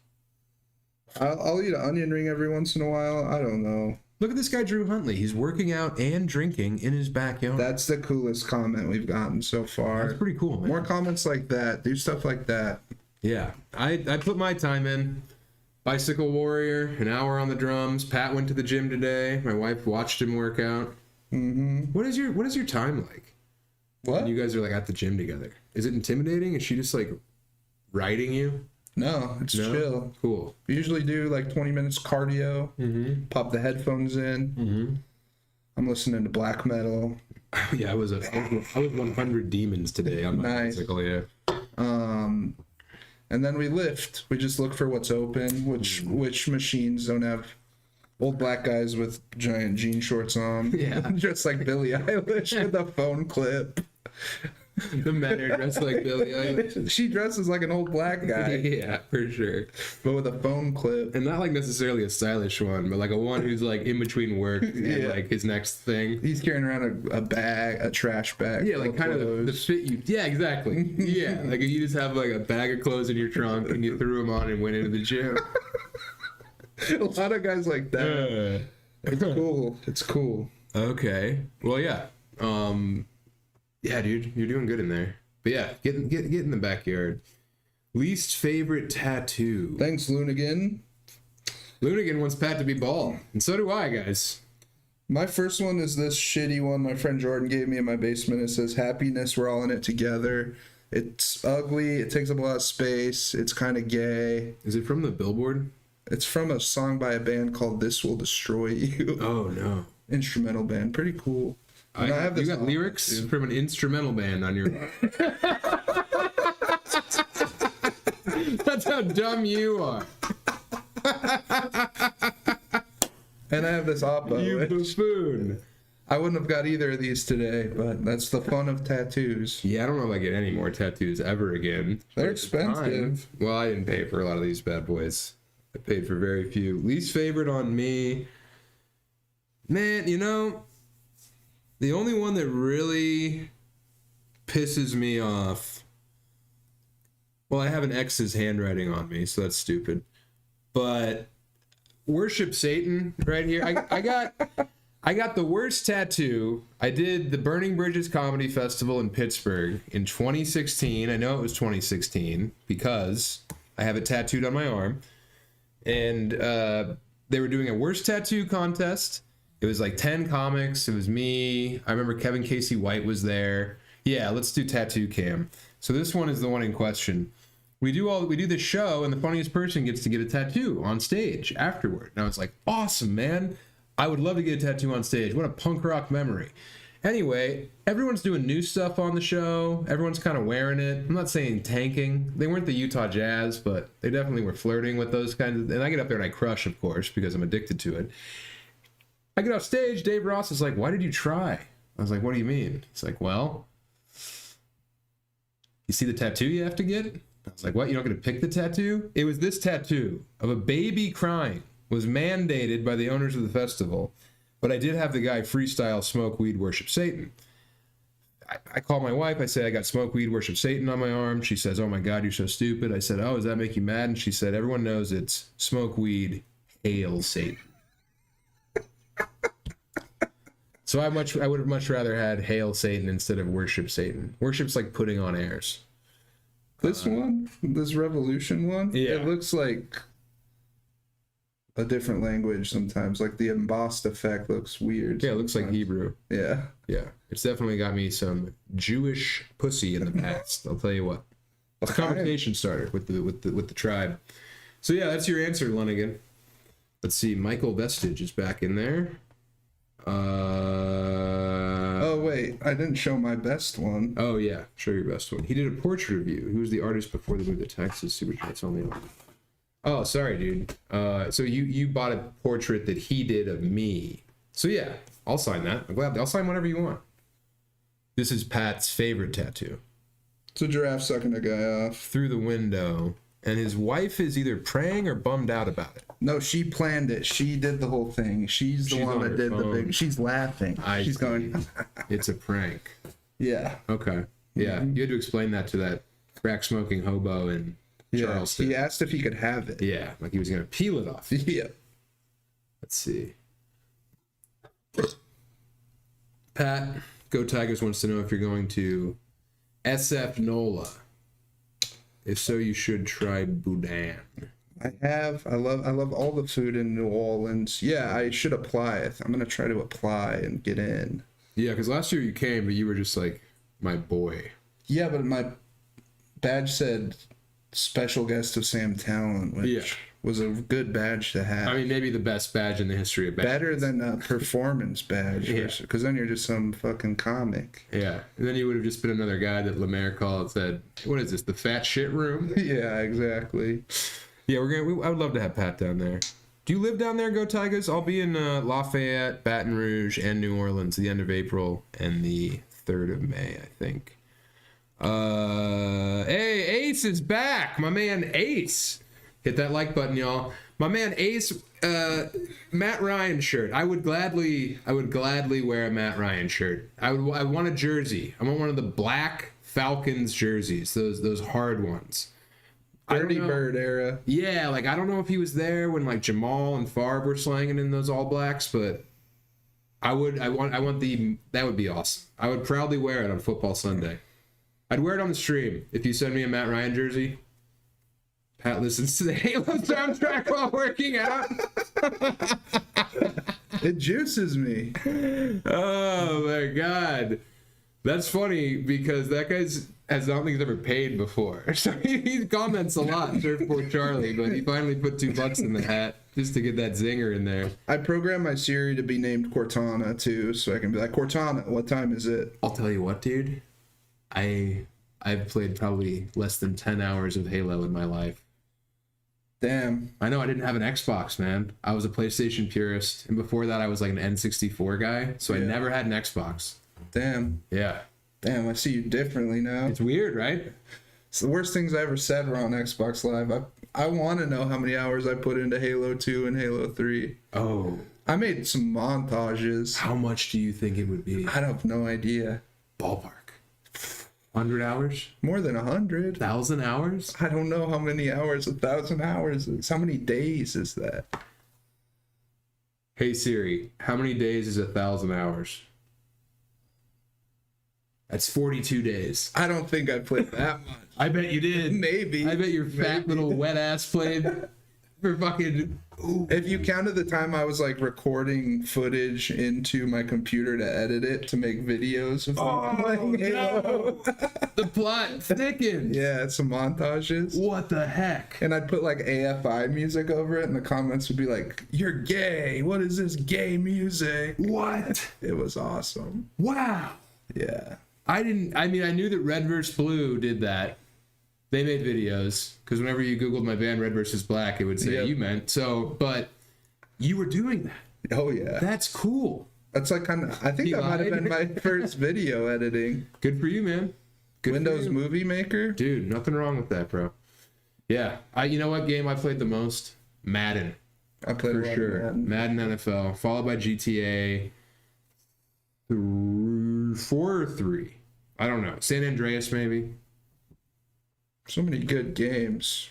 A: I'll eat an onion ring every once in a while. I don't know.
B: Look at this guy, Drew Huntley. He's working out and drinking in his backyard.
A: That's the coolest comment we've gotten so far.
B: That's pretty cool, man.
A: More comments like that. Do stuff like that.
B: Yeah, I put my time in. Bicycle Warrior, an hour on the drums. Pat went to the gym today. My wife watched him work out.
A: Mm-hmm.
B: What is your time like?
A: What?
B: When you guys are like at the gym together. Is it intimidating? Is she just like riding you?
A: No, it's
B: No?
A: chill.
B: Cool.
A: We usually do like 20 minutes cardio. Pop the headphones in. I'm listening to black metal.
B: Yeah, I was 100 demons today on my
A: Nice.
B: bicycle. Yeah.
A: And then we lift. We just look for what's open, which machines don't have old black guys with giant jean shorts on.
B: Yeah.
A: Just like Billie Eilish with a phone clip.
B: The men are dressed like Billie Eilish.
A: She dresses like an old black guy,
B: Yeah, for sure.
A: but with a phone clip.
B: And not like necessarily a stylish one, but like a one who's like in between work and
A: Yeah.
B: like his next thing.
A: He's carrying around a bag, a trash bag.
B: Yeah, like kind of the
A: clothes.
B: fit you. Yeah, exactly. Yeah, like you just have like a bag of clothes in your trunk and you threw them on and went into the gym.
A: A lot of guys like that. It's cool. It's cool.
B: Okay. Well, yeah. Yeah, dude, you're doing good in there. But yeah, get in the backyard. Least favorite tattoo.
A: Thanks, Loonigan.
B: Loonigan wants Pat to be bald, and so do I, guys.
A: My first one is this shitty one my friend Jordan gave me in my basement. It says, "Happiness, we're all in it together." It's ugly. It takes up a lot of space. It's kind of gay.
B: Is it from the Billboard?
A: It's from a song by a band called This Will Destroy You.
B: Oh no.
A: Instrumental band. Pretty cool. And I have
B: You
A: this
B: got
A: album,
B: lyrics
A: too.
B: from an instrumental band on your. That's how dumb you are.
A: And I have this opera.
B: You
A: which
B: buffoon.
A: I wouldn't have got either of these today, but that's the fun of tattoos.
B: Yeah, I don't know if I get any more tattoos ever again.
A: They're
B: But it's fine.
A: expensive.
B: Well, I didn't pay for a lot of these bad boys. I paid for very few. Least favorite on me. Man, you know, the only one that really pisses me off. Well, I have an X's handwriting on me, so that's stupid. But worship Satan right here. I got the worst tattoo. I did the Burning Bridges Comedy Festival in Pittsburgh in 2016. I know it was 2016 because I have it tattooed on my arm. And they were doing a worst tattoo contest. It was like 10 comics. It was me. I remember Kevin Casey White was there. Yeah, let's do tattoo cam. So this one is the one in question. We do this show, and the funniest person gets to get a tattoo on stage afterward. And I was like, awesome, man. I would love to get a tattoo on stage. What a punk rock memory. Anyway, everyone's doing new stuff on the show. Everyone's kind of wearing it. I'm not saying tanking. They weren't the Utah Jazz, but they definitely were flirting with those kinds of... And I get up there and I crush, of course, because I'm addicted to it. I get off stage. Dave Ross is like, why did you try? I was like, what do you mean? He's like, well, you see the tattoo you have to get? I was like, what? You're not going to pick the tattoo? It was this tattoo of a baby crying. Was mandated by the owners of the festival, but I did have the guy freestyle smoke weed worship Satan. I call my wife. I say I got smoke weed worship Satan on my arm. She says, oh my God, you're so stupid. I said, oh, does that make you mad? And she said, everyone knows it's smoke weed, hail Satan. So I would have much rather had hail Satan instead of worship Satan. Worship's like putting on airs.
A: This one, this Revolution one,
B: Yeah.
A: it looks like a different language sometimes. Like the embossed effect looks weird.
B: Yeah, it looks like
A: sometimes.
B: Hebrew.
A: Yeah.
B: Yeah, it's definitely got me some Jewish pussy in the past. I'll tell you what. It's a conversation starter with the tribe. So yeah, that's your answer, Lunigan. Let's see. Michael Vestige is back in there.
A: Oh wait, I didn't show my best one.
B: Oh yeah, show your best one. He did a portrait of you. Who was the artist before they moved to Texas? Super Chat's only on. Oh, sorry, dude. So you bought a portrait that he did of me. So yeah, I'll sign that. I'll sign whatever you want. This is Pat's favorite tattoo.
A: It's a giraffe sucking a guy off.
B: Through the window, and his wife is either praying or bummed out about it.
A: No, she planned it. She did the whole thing. She's the one
B: on
A: that
B: her
A: did the
B: phone.
A: big. She's laughing. She's
B: see.
A: going.
B: It's a prank.
A: Yeah.
B: Okay. Yeah, you had to explain that to that crack smoking hobo in
A: Yeah.
B: Charleston.
A: He asked if he could have it.
B: Yeah, like he was gonna peel it off.
A: Yeah.
B: Let's see. Pat, Go Tigers wants to know if you're going to SF NOLA. If so, you should try Boudin.
A: I have. I love all the food in New Orleans. Yeah, I should apply. I'm gonna try to apply and get in.
B: Yeah, because last year you came, but you were just like my boy.
A: Yeah, but my badge said Special guest of Sam Talent, which was a good badge to have.
B: I mean, maybe the best badge in the history of badges.
A: Better than a performance badge, because then you're just some fucking comic.
B: Yeah, and then you would have just been another guy that Lemaire called and said, "What is this? The fat shit room?"
A: Yeah, exactly.
B: Yeah, I would love to have Pat down there. Do you live down there, Go Tigers? I'll be in Lafayette, Baton Rouge, and New Orleans the end of April and the 3rd of May, I think. Hey, Ace is back. My man Ace. Hit that like button, y'all. My man Ace, Matt Ryan shirt. I would gladly wear a Matt Ryan shirt. I want a jersey. I want one of the black Falcons jerseys. Those hard ones.
A: Dirty Bird era.
B: Yeah, like I don't know if he was there when like Jamal and Favre were slanging in those all blacks, but that would be awesome. I would proudly wear it on Football Sunday. I'd wear it on the stream if you send me a Matt Ryan jersey. Pat listens to the Halo soundtrack while working out.
A: It juices me.
B: Oh my god. That's funny because that guy's I don't think he's ever paid before. So he comments a lot, Surfboard Charlie, but he finally put $2 in the hat just to get that zinger in there.
A: I programmed my Siri to be named Cortana too, so I can be like, Cortana, what time is it?
B: I'll tell you what, dude. I've played probably less than 10 hours of Halo in my life.
A: Damn.
B: I know I didn't have an Xbox, man. I was a PlayStation purist, and before that I was like an N64 guy, so I never had an Xbox.
A: Damn.
B: Yeah.
A: Damn, I see you differently now.
B: It's weird, right?
A: It's the worst things I ever said were on Xbox Live. I want to know how many hours I put into Halo 2 and Halo 3.
B: Oh.
A: I made some montages.
B: How much do you think it would be?
A: I have no idea.
B: Ballpark. 100 hours?
A: More than 100.
B: 1,000 hours?
A: I don't know how many hours 1,000 hours is. How many days is that?
B: Hey Siri, how many days is 1,000 hours? That's 42 days.
A: I don't think I played that much.
B: I bet you did.
A: Maybe.
B: I bet your fat little wet ass played for fucking... Ooh.
A: If you counted the time I was like recording footage into my computer to edit it to make videos of playing Halo.
B: The plot thickens.
A: Yeah, it's some montages.
B: What the heck?
A: And I'd put like AFI music over it, and the comments would be like, "You're gay. What is this gay music?"
B: What?
A: It was awesome.
B: Wow.
A: Yeah.
B: I knew that Red vs. Blue did that. They made videos, because whenever you Googled my band Red vs. Black, it would say you meant. So, but you were doing that.
A: Oh, yeah.
B: That's cool.
A: That's like kind of, I think that might have been my first video editing.
B: Good for you, man. Good
A: Windows Movie Maker?
B: Dude, nothing wrong with that, bro. Yeah. You know what game I played the most? Madden.
A: I played
B: For sure. Madden NFL, followed by GTA 4 or 3. I don't know. San Andreas, maybe.
A: So many good games.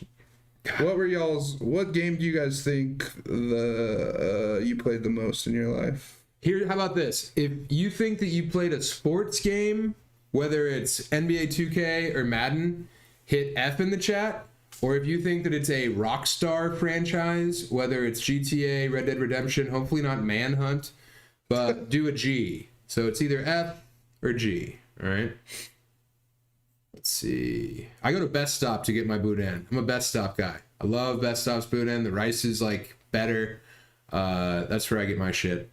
A: What game do you guys think you played the most in your life?
B: Here, how about this? If you think that you played a sports game, whether it's NBA 2K or Madden, hit F in the chat. Or if you think that it's a Rockstar franchise, whether it's GTA, Red Dead Redemption, hopefully not Manhunt, but do a G. So it's either F or G, all right? Let's see. I go to Best Stop to get my boudin. I'm a Best Stop guy. I love Best Stop's boudin. The rice is like better. That's where I get my shit.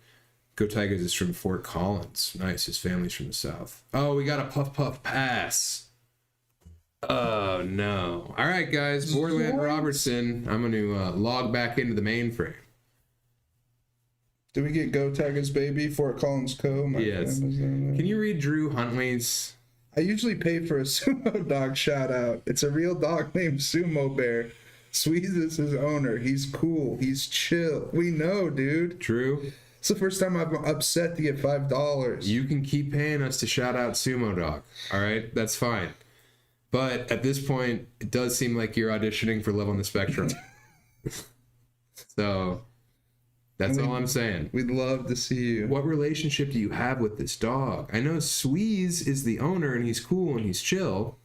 B: Go Tigers is from Fort Collins. Nice. His family's from the South. Oh, we got a puff pass. Oh no. All right, guys. Borderland Robertson. I'm going to log back into the mainframe.
A: Did we get Go Tigers, baby? Fort Collins Co.
B: Yes. Can you read Drew Huntley's?
A: I usually pay for a Sumo Dog shout out. It's a real dog named Sumo Bear. Sweeze is his owner. He's cool. He's chill. We know, dude.
B: True.
A: It's the first time I'm upset to get $5.
B: You can keep paying us to shout out Sumo Dog. All right? That's fine. But at this point, it does seem like you're auditioning for Love on the Spectrum. So that's all I'm saying.
A: We'd love to see you.
B: What relationship do you have with this dog? I know Sweeze is the owner and he's cool and he's chill,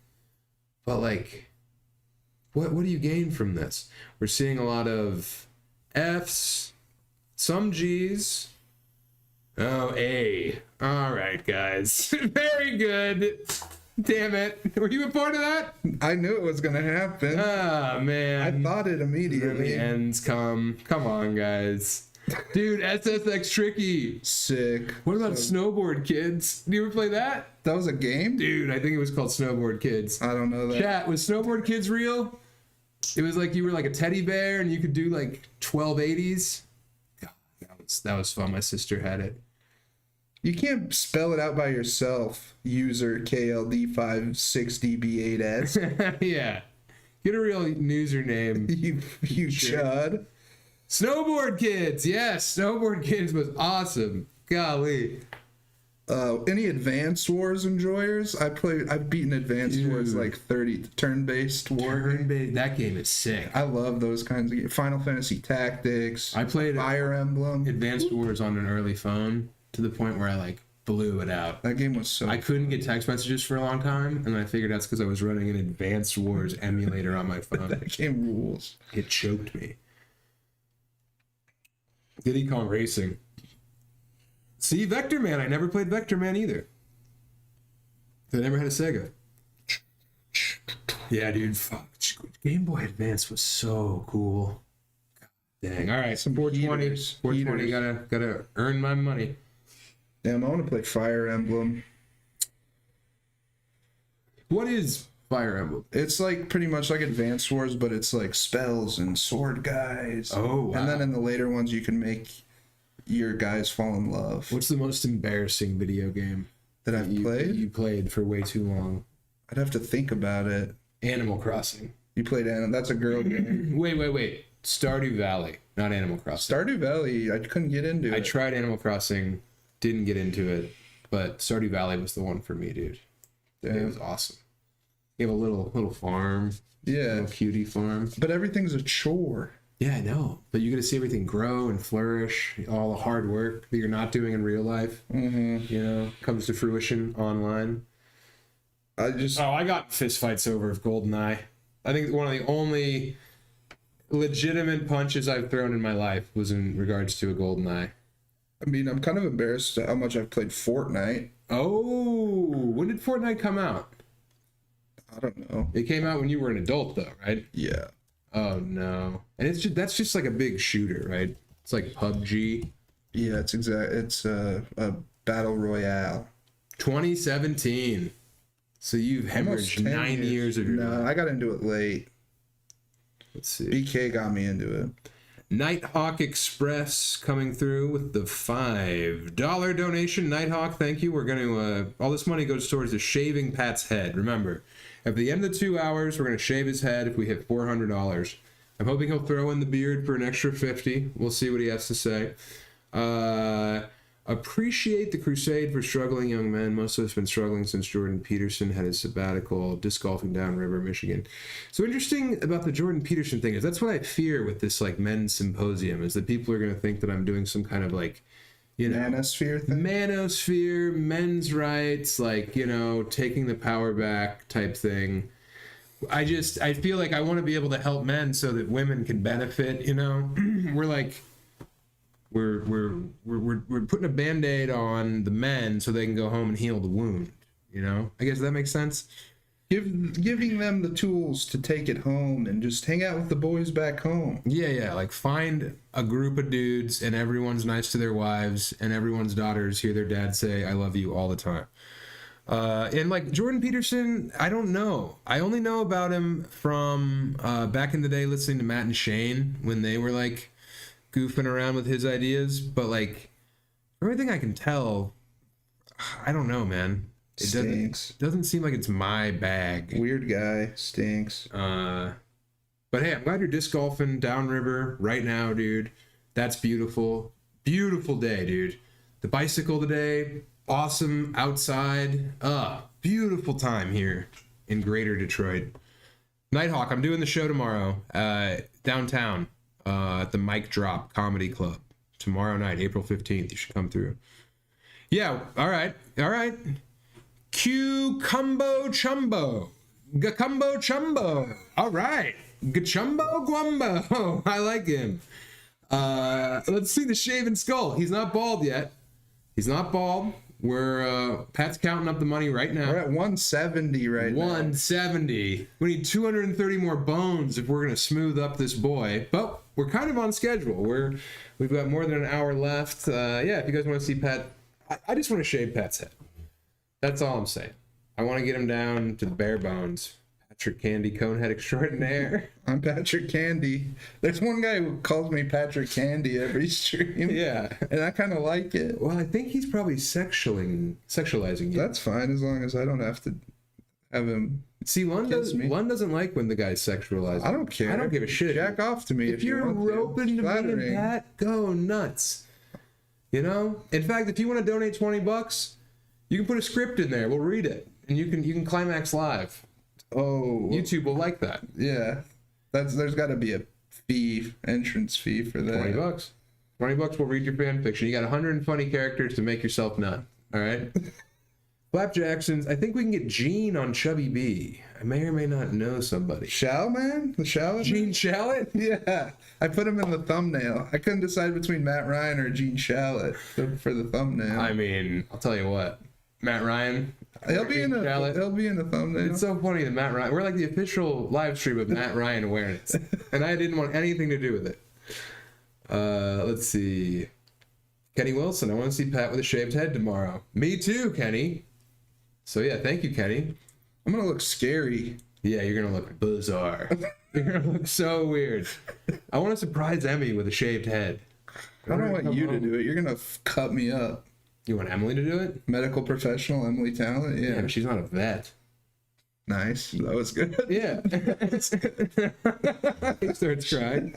B: but like, what do you gain from this? We're seeing a lot of F's, some G's. Oh, A. All right, guys. Very good. Damn it. Were you a part of that?
A: I knew it was gonna happen.
B: Ah, man.
A: I thought it
B: Then the
A: immediately.
B: ends come. Come on, guys. Dude, SSX Tricky.
A: Sick.
B: What about Snowboard Kids? Do you ever play that?
A: That was a game?
B: Dude, I think it was called Snowboard Kids.
A: I don't know that.
B: Chat, was Snowboard Kids real? It was like you were like a teddy bear and you could do like 1280s. God, that was fun. My sister had it.
A: You can't spell it out by yourself. User KLD56DB8S.
B: Yeah. Get a real username.
A: you chud.
B: Snowboard Kids. Yes, Snowboard Kids was awesome. Golly.
A: Any Advance Wars enjoyers? I've beaten Advance Wars like 30 turn-based war.
B: That game is sick.
A: I love those kinds of games. Final Fantasy Tactics.
B: I played
A: Fire Emblem.
B: Advanced Wars on an early phone to the point where I like blew it out.
A: That game was so.
B: I couldn't get text messages for a long time, and I figured that's because I was running an Advanced Wars emulator on my phone.
A: That game rules.
B: It choked me. Diddy Kong Racing. See, Vector Man. I never played Vector Man either. I never had a Sega. Yeah, dude. Fuck. Game Boy Advance was so cool. God dang. All right.
A: Some
B: 420.
A: heaters.
B: 420. Gotta earn my money.
A: Damn, I want to play Fire Emblem.
B: What is Fire Emblem?
A: It's like pretty much like Advance Wars, but it's like spells and sword guys.
B: Oh, wow.
A: And then in the later ones, you can make your guys fall in love.
B: What's the most embarrassing video game
A: That I've
B: that
A: played?
B: you played for way too long?
A: I'd have to think about it.
B: Animal Crossing.
A: You played Animal. That's a girl game.
B: Wait. Stardew Valley, not Animal Crossing.
A: Stardew Valley, I couldn't get into it.
B: I tried Animal Crossing, didn't get into it, but Stardew Valley was the one for me, dude.
A: Damn.
B: It was awesome. You have a little farm,
A: Yeah,
B: little cutie farm.
A: but everything's a chore.
B: Yeah, I know. But you get to see everything grow and flourish, all the hard work that you're not doing in real life, you know, comes to fruition online.
A: I
B: I got fistfights over GoldenEye. I think one of the only legitimate punches I've thrown in my life was in regards to a GoldenEye.
A: mean, I'm kind of embarrassed at how much I've played Fortnite.
B: Oh, when did Fortnite come out?
A: I don't know.
B: It came out when you were an adult, though, right?
A: Yeah.
B: Oh no, and that's just like a big shooter, right? It's like PUBG.
A: Yeah, it's a battle royale.
B: 2017. So you've
A: Almost
B: hemorrhaged
A: 10
B: 9 years of your
A: No,
B: life.
A: I got into it late.
B: Let's see.
A: BK got me into it.
B: Nighthawk Express coming through with the $5 donation. Nighthawk, thank you. We're going to, all this money goes towards the shaving Pat's head. Remember, at the end of the 2 hours, we're going to shave his head if we hit $400. I'm hoping he'll throw in the beard for an extra 50. We'll see what he has to say. Appreciate the crusade for struggling young men. Most of us have been struggling since Jordan Peterson had his sabbatical disc golfing downriver, Michigan. So interesting about the Jordan Peterson thing is that's what I fear with this like men's symposium is that people are going to think that I'm doing some kind of like, you know,
A: Manosphere thing?
B: manosphere, men's rights, like, you know, taking the power back type thing. I feel like I want to be able to help men so that women can benefit, you know. We're putting a Band-Aid on the men so they can go home and heal the wound, you know? I guess that makes sense.
A: Giving them the tools to take it home and just hang out with the boys back home.
B: Yeah, like find a group of dudes and everyone's nice to their wives and everyone's daughters hear their dad say, I love you all the time. And like Jordan Peterson, I don't know. I only know about him from back in the day listening to Matt and Shane when they were like goofing around with his ideas. But like everything I can tell, I don't know, man. It doesn't seem like it's my bag.
A: Weird guy. Stinks.
B: But hey, I'm glad you're disc golfing downriver right now, dude. That's beautiful. Beautiful day, dude. The bicycle today, awesome outside. Beautiful time here in Greater Detroit. Nighthawk, I'm doing the show tomorrow downtown at the Mic Drop Comedy Club. Tomorrow night, April 15th. You should come through. Yeah, all right. Cucumbo Chumbo. Gacumbo Chumbo. All right. Gachumbo Guambo. I like him. Let's see the shaven skull. He's not bald yet. He's not bald. We're Pat's counting up the money right now.
A: We're at 170 right now.
B: 170. We need 230 more bones if we're gonna smooth up this boy. But we're kind of on schedule. We've got more than an hour left. Yeah, if you guys want to see Pat, I just want to shave Pat's head. That's all I'm saying. I want to get him down to the bare bones. Patrick Candy, Conehead Extraordinaire.
A: I'm Patrick Candy. There's one guy who calls me Patrick Candy every stream.
B: Yeah.
A: And I kind of like it.
B: Well, I think he's probably sexualizing you.
A: That's fine as long as I don't have to have him.
B: See, Lund doesn't like when the guy's sexualizing.
A: I don't care.
B: I don't give a shit.
A: Jack off to me
B: if you're roping to me and Pat, go nuts. You know? In fact, if you want to donate $20, you can put a script in there. We'll read it. And you can climax live.
A: Oh,
B: YouTube will like that.
A: Yeah, there's got to be a entrance fee for that.
B: $20. $20. We'll read your fan fiction. You got 120 characters to make yourself nut. All right. Flap Jacksons. I think we can get Gene on Chubby B. I may or may not know somebody.
A: Shallman? The Shallot?
B: Gene Shalit?
A: Yeah, I put him in the thumbnail. I couldn't decide between Matt Ryan or Gene Shalit for the thumbnail.
B: I mean, I'll tell you what. Matt Ryan.
A: He'll be in the thumbnail.
B: It's so funny that Matt Ryan. We're like the official live stream of Matt Ryan awareness, and I didn't want anything to do with it. Let's see. Kenny Wilson. I want to see Pat with a shaved head tomorrow. Me too, Kenny. So yeah, thank you, Kenny.
A: I'm gonna look scary.
B: Yeah, you're gonna look bizarre. You're gonna look so weird. I want to surprise Emmy with a shaved head.
A: I don't want you to do it. You're gonna cut me up.
B: You want Emily to do it?
A: Medical professional Emily Talent. Yeah,
B: but she's not a vet.
A: Nice. That was good.
B: Yeah. He starts crying.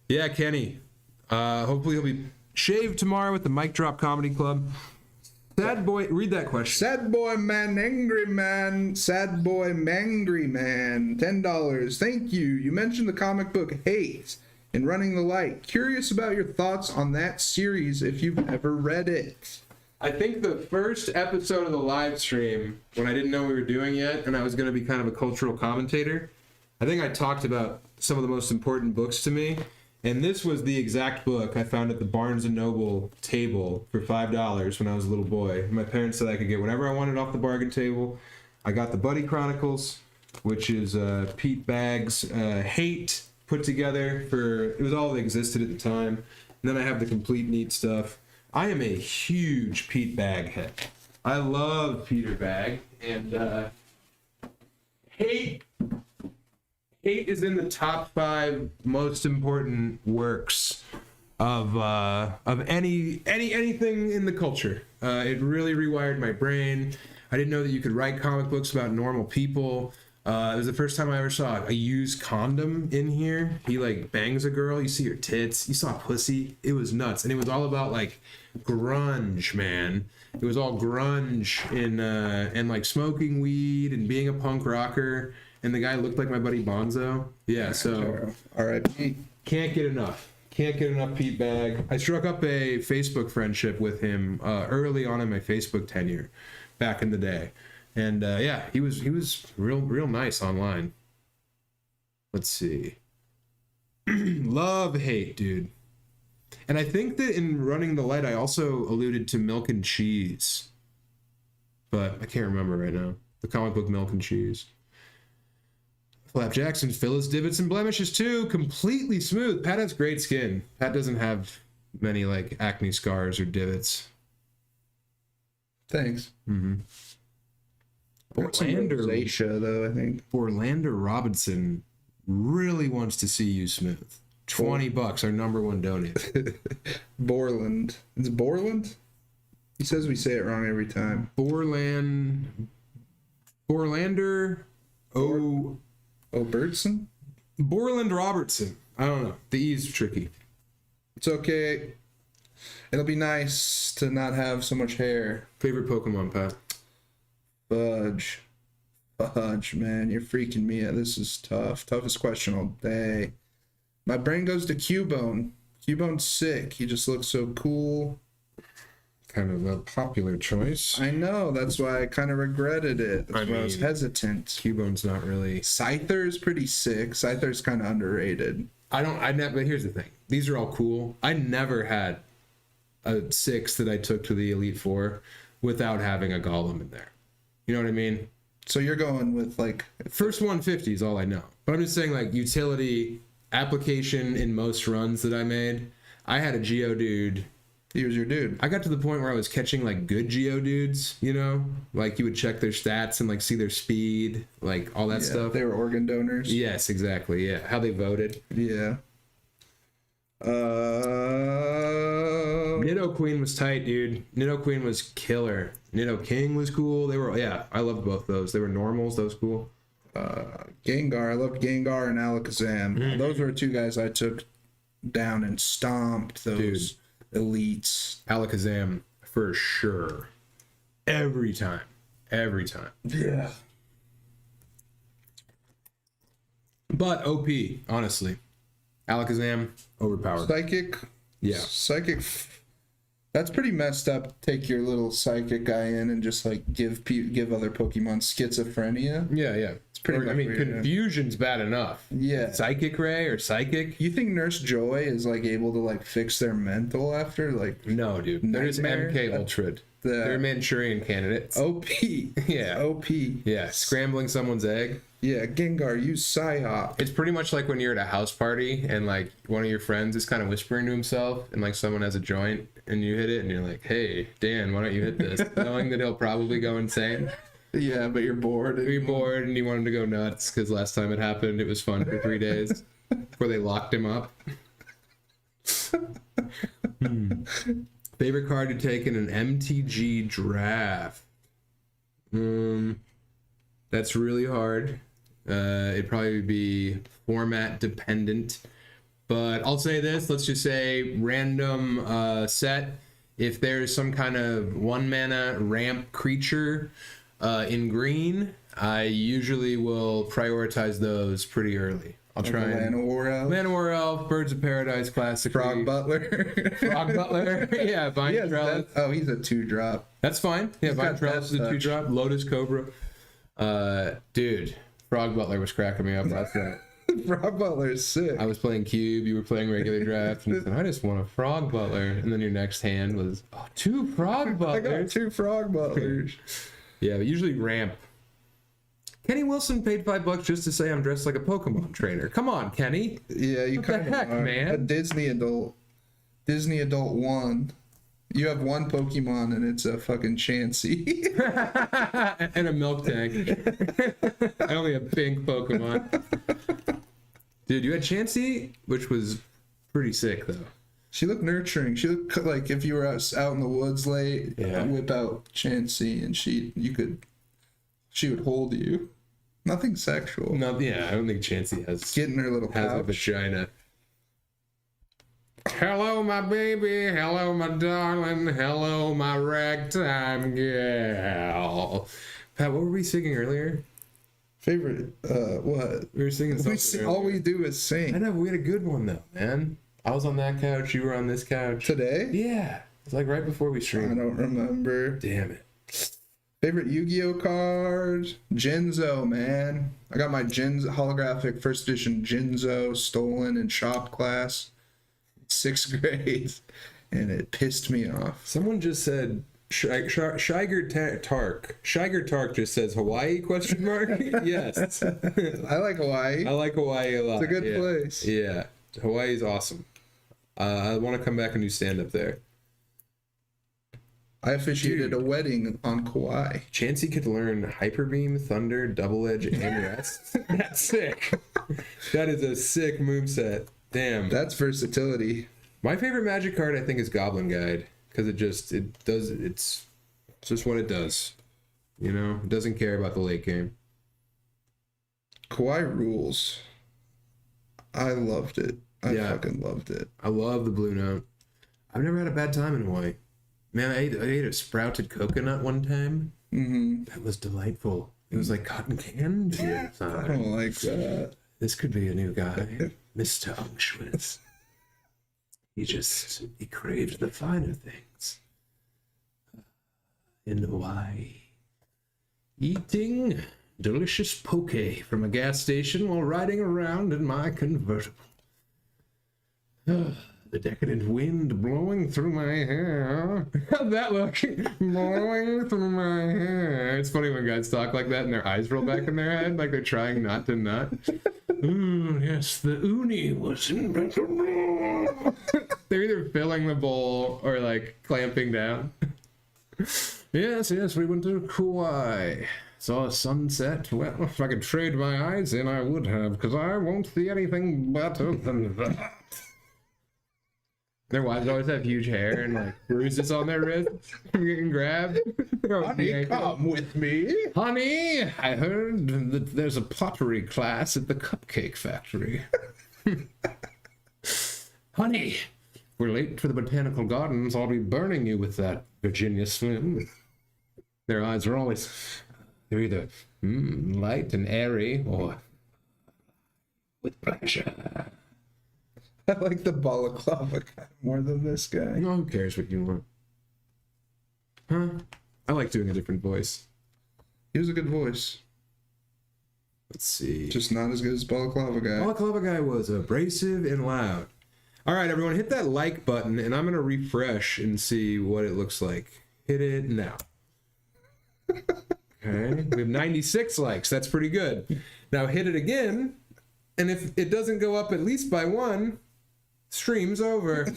B: Yeah, Kenny. Hopefully he'll be shaved tomorrow at the Mic Drop Comedy Club. Sad boy, read that question.
A: Sad boy man, angry man, sad boy mangry man, $10. Thank you. You mentioned the comic book Hate in Running the Light. Curious about your thoughts on that series if you've ever read it.
B: I think the first episode of the live stream, when I didn't know we were doing yet, and I was going to be kind of a cultural commentator, I think I talked about some of the most important books to me. And this was the exact book I found at the Barnes & Noble table for $5 when I was a little boy. My parents said I could get whatever I wanted off the bargain table. I got the Buddy Chronicles, which is Pete Baggs' Hate put together it was all that existed at the time. And then I have the complete neat stuff. I am a huge Pete Bag head. I love Peter Bag, and Hate is in the top 5 most important works of anything in the culture. It really rewired my brain. I didn't know that you could write comic books about normal people. It was the first time I ever saw a used condom in here. He like bangs a girl, you see her tits, you saw pussy. It was nuts. And it was all about like grunge, man. It was all grunge and like smoking weed and being a punk rocker. And the guy looked like my buddy Bonzo. Yeah, so
A: R.I.P.
B: Can't get enough. Can't get enough Pete Bag. I struck up a Facebook friendship with him early on in my Facebook tenure back in the day. And yeah, he was real nice online. Let's see. Love Hate, dude. And I think that in Running the Light, I also alluded to Milk and Cheese. But I can't remember right now. The comic book Milk and Cheese. Flap Jackson, fill his divots and blemishes too. Completely smooth. Pat has great skin. Pat doesn't have many like acne scars or divots.
A: Thanks.
B: Mm-hmm.
A: Rosacea, though, I think.
B: Orlando Robinson really wants to see you smooth. $20, our number one donor.
A: Borland. It's Borland? He says we say it wrong every time.
B: Borlander
A: O'Bertson?
B: Borland Robertson. I don't know. The E's tricky.
A: It's okay. It'll be nice to not have so much hair.
B: Favorite Pokemon, Pat?
A: Fudge, man, you're freaking me out. This is tough. Toughest question all day. My brain goes to Cubone. Cubone's sick. He just looks so cool.
B: Kind of a popular choice.
A: I know. That's why I kind of regretted it. That's why I was hesitant.
B: Cubone's not really.
A: Scyther's pretty sick. Scyther's kind of underrated.
B: But here's the thing. These are all cool. I never had a 6 that I took to the Elite Four without having a golem in there. You know what I mean?
A: So you're going with like
B: First 150 is all I know. But I'm just saying, like, utility application in most runs that I made. I had a Geodude.
A: he was your dude.
B: I got to the point where I was catching like good Geodudes, you know? Like you would check their stats and like see their speed, like all that stuff.
A: They were organ donors.
B: Yes, exactly. Yeah. How they voted.
A: Yeah.
B: Nidoqueen was tight, dude. Nidoqueen was killer. Nidoking was cool. They were, yeah, I loved both those. They were normals. That was cool.
A: Gengar. I loved Gengar and Alakazam. Those were two guys I took down and stomped those elites.
B: Alakazam for sure. Every time.
A: Yeah.
B: But OP, honestly. Alakazam, overpowered.
A: Psychic.
B: Yeah.
A: Psychic. That's pretty messed up. Take your little psychic guy in and just like give other Pokemon schizophrenia.
B: Yeah.
A: It's pretty.
B: I mean,
A: weird,
B: confusion's bad enough.
A: Yeah.
B: Psychic Ray or Psychic?
A: You think Nurse Joy is like able to like fix their mental after like
B: No, dude. There's
A: Nightmare?
B: MK Ultra. They're Manchurian candidates.
A: OP?
B: Yeah.
A: OP.
B: Yeah, scrambling someone's egg.
A: Yeah, Gengar, use Psyhawk.
B: It's pretty much like when you're at a house party and like one of your friends is kind of whispering to himself and like someone has a joint and you hit it and you're like, hey, Dan, why don't you hit this? Knowing that he'll probably go insane.
A: Yeah, but you're bored.
B: You're bored and you want him to go nuts because last time it happened, it was fun for 3 days before they locked him up. Favorite card to take in an MTG draft? That's really hard. It'd probably be format dependent. But I'll say this, let's just say random set. If there's some kind of 1 mana ramp creature in green, I usually will prioritize those pretty early. I'll try and Manowar Elf, Birds of Paradise, classic.
A: Frog Butler.
B: Frog Butler. Yeah, Vine Trellis.
A: He's a 2-drop.
B: That's fine. Yeah, Vine Trellis is a 2-drop. Lotus Cobra. Dude, Frog Butler was cracking me up last night.
A: Frog Butler is sick.
B: I was playing Cube, you were playing regular draft, and you said, I just want a Frog Butler. And then your next hand was, 2 Frog Butlers.
A: I got 2 Frog Butlers.
B: Yeah, but usually ramp. Kenny Wilson paid $5 just to say I'm dressed like a Pokemon trainer. Come on, Kenny.
A: Yeah, you kind of
B: heck,
A: are.
B: man?
A: A Disney adult 1. You have 1 Pokemon and it's a fucking Chansey.
B: And a milk tank. I only have pink Pokemon. Dude, you had Chansey, which was pretty sick, though.
A: She looked nurturing. She looked like if you were out in the woods late, whip out Chansey and she would hold you. Nothing sexual.
B: No, yeah, I don't think Chansey has
A: Getting her little
B: a
A: pouch.
B: vagina. Hello, my baby. Hello, my darling. Hello, my ragtime gal. Pat, what were we singing earlier?
A: Favorite, what?
B: We were singing something
A: All we
B: earlier.
A: do is sing.
B: I know, but we had a good one, though, man. I was on that couch. You were on this couch.
A: Today?
B: Yeah. It's like right before we
A: I
B: streamed.
A: don't remember.
B: Damn it.
A: Favorite Yu-Gi-Oh card? Jinzo, man. I got my holographic first edition Jinzo stolen in shop class. 6th grade. And it pissed me off.
B: Someone just said Shiger Tark. Shiger Tark just says Hawaii question mark? Yes.
A: I like Hawaii.
B: I like Hawaii a lot.
A: It's a good place.
B: Yeah. Hawaii's awesome. I want to come back and do stand up there.
A: I officiated a wedding on Kauai.
B: Chansey could learn Hyper Beam, Thunder, Double Edge, and Rest. That's sick. That is a sick moveset. Damn.
A: That's versatility.
B: My favorite Magic card, I think, is Goblin Guide because it's just what it does. You know, it doesn't care about the late game.
A: Kauai rules. I loved it. I fucking loved it.
B: I love the Blue Note. I've never had a bad time in Hawaii. Man, I ate a sprouted coconut one time.
A: Mm-hmm.
B: That was delightful. It was like cotton candy.
A: I don't like that.
B: This could be a new guy, Mr. Unctuous. He craved the finer things. In Hawaii. Eating delicious poke from a gas station while riding around in my convertible. The decadent wind blowing through my hair. How'd that look? Blowing through my hair. It's funny when guys talk like that and their eyes roll back in their head, like they're trying not to nut. Ooh, yes, the uni was invented. They're either filling the bowl or like clamping down. Yes, we went to Kauai. Saw a sunset. Well, if I could trade my eyes in, I would have, because I won't see anything better than that. Their wives always have huge hair and like bruises on their wrists. Getting grabbed.
A: Honey, come with me.
B: Honey, I heard that there's a pottery class at the Cupcake Factory. Honey, we're late for the botanical gardens. I'll be burning you with that Virginia Slim. Their eyes are always, they're either light and airy or with pleasure.
A: I like the balaclava guy more than this guy.
B: No, who cares what you want? Huh? I like doing a different voice.
A: He was a good voice.
B: Let's see.
A: Just not as good as balaclava guy.
B: Balaclava guy was abrasive and loud. All right, everyone, hit that like button, and I'm going to refresh and see what it looks like. Hit it now. Okay, we have 96 likes. That's pretty good. Now hit it again, and if it doesn't go up at least by one, stream's over.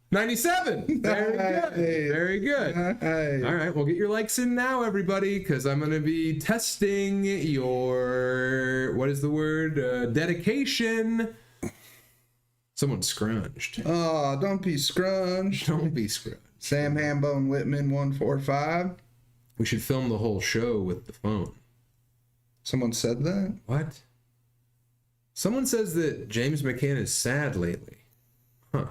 B: 97. Very good. Very good.
A: Nice.
B: All right, well, get your likes in now, everybody, because I'm going to be testing your, what is the word? Dedication. Someone scrunched.
A: Oh, don't be scrunched.
B: Don't be scrunched.
A: Sam Hambone Whitman 145.
B: We should film the whole show with the phone.
A: Someone said that?
B: What? Someone says that James McCann is sad lately. Huh.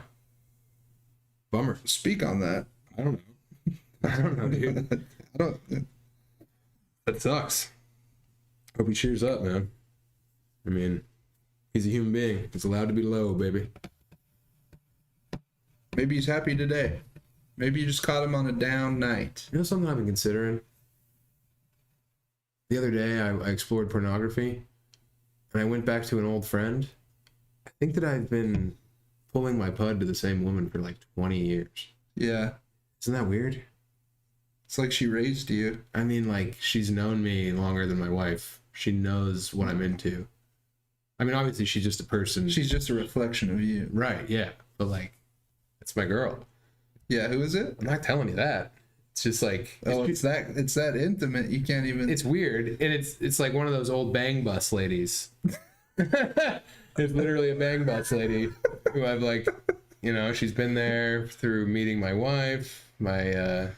B: Bummer.
A: Speak on that.
B: I don't know. I don't know, dude.
A: I don't.
B: That sucks. Hope he cheers up, man. I mean, he's a human being. He's allowed to be low, baby.
A: Maybe he's happy today. Maybe you just caught him on a down night.
B: You know something I've been considering? The other day, I explored pornography, and I went back to an old friend. I think that I've been pulling my pud to the same woman for like 20 years.
A: Yeah.
B: Isn't that weird?
A: It's like she raised you.
B: I mean, like, she's known me longer than my wife. She knows what I'm into. I mean, obviously, she's just a person.
A: She's just a reflection of you.
B: Right, yeah. But, like, that's my girl.
A: Yeah, who is it?
B: I'm not telling you that. It's just like...
A: It's that intimate, you can't even...
B: It's weird, and it's like one of those old bang bus ladies. It's literally a bang bus lady who I've, like, you know, she's been there through meeting my wife, my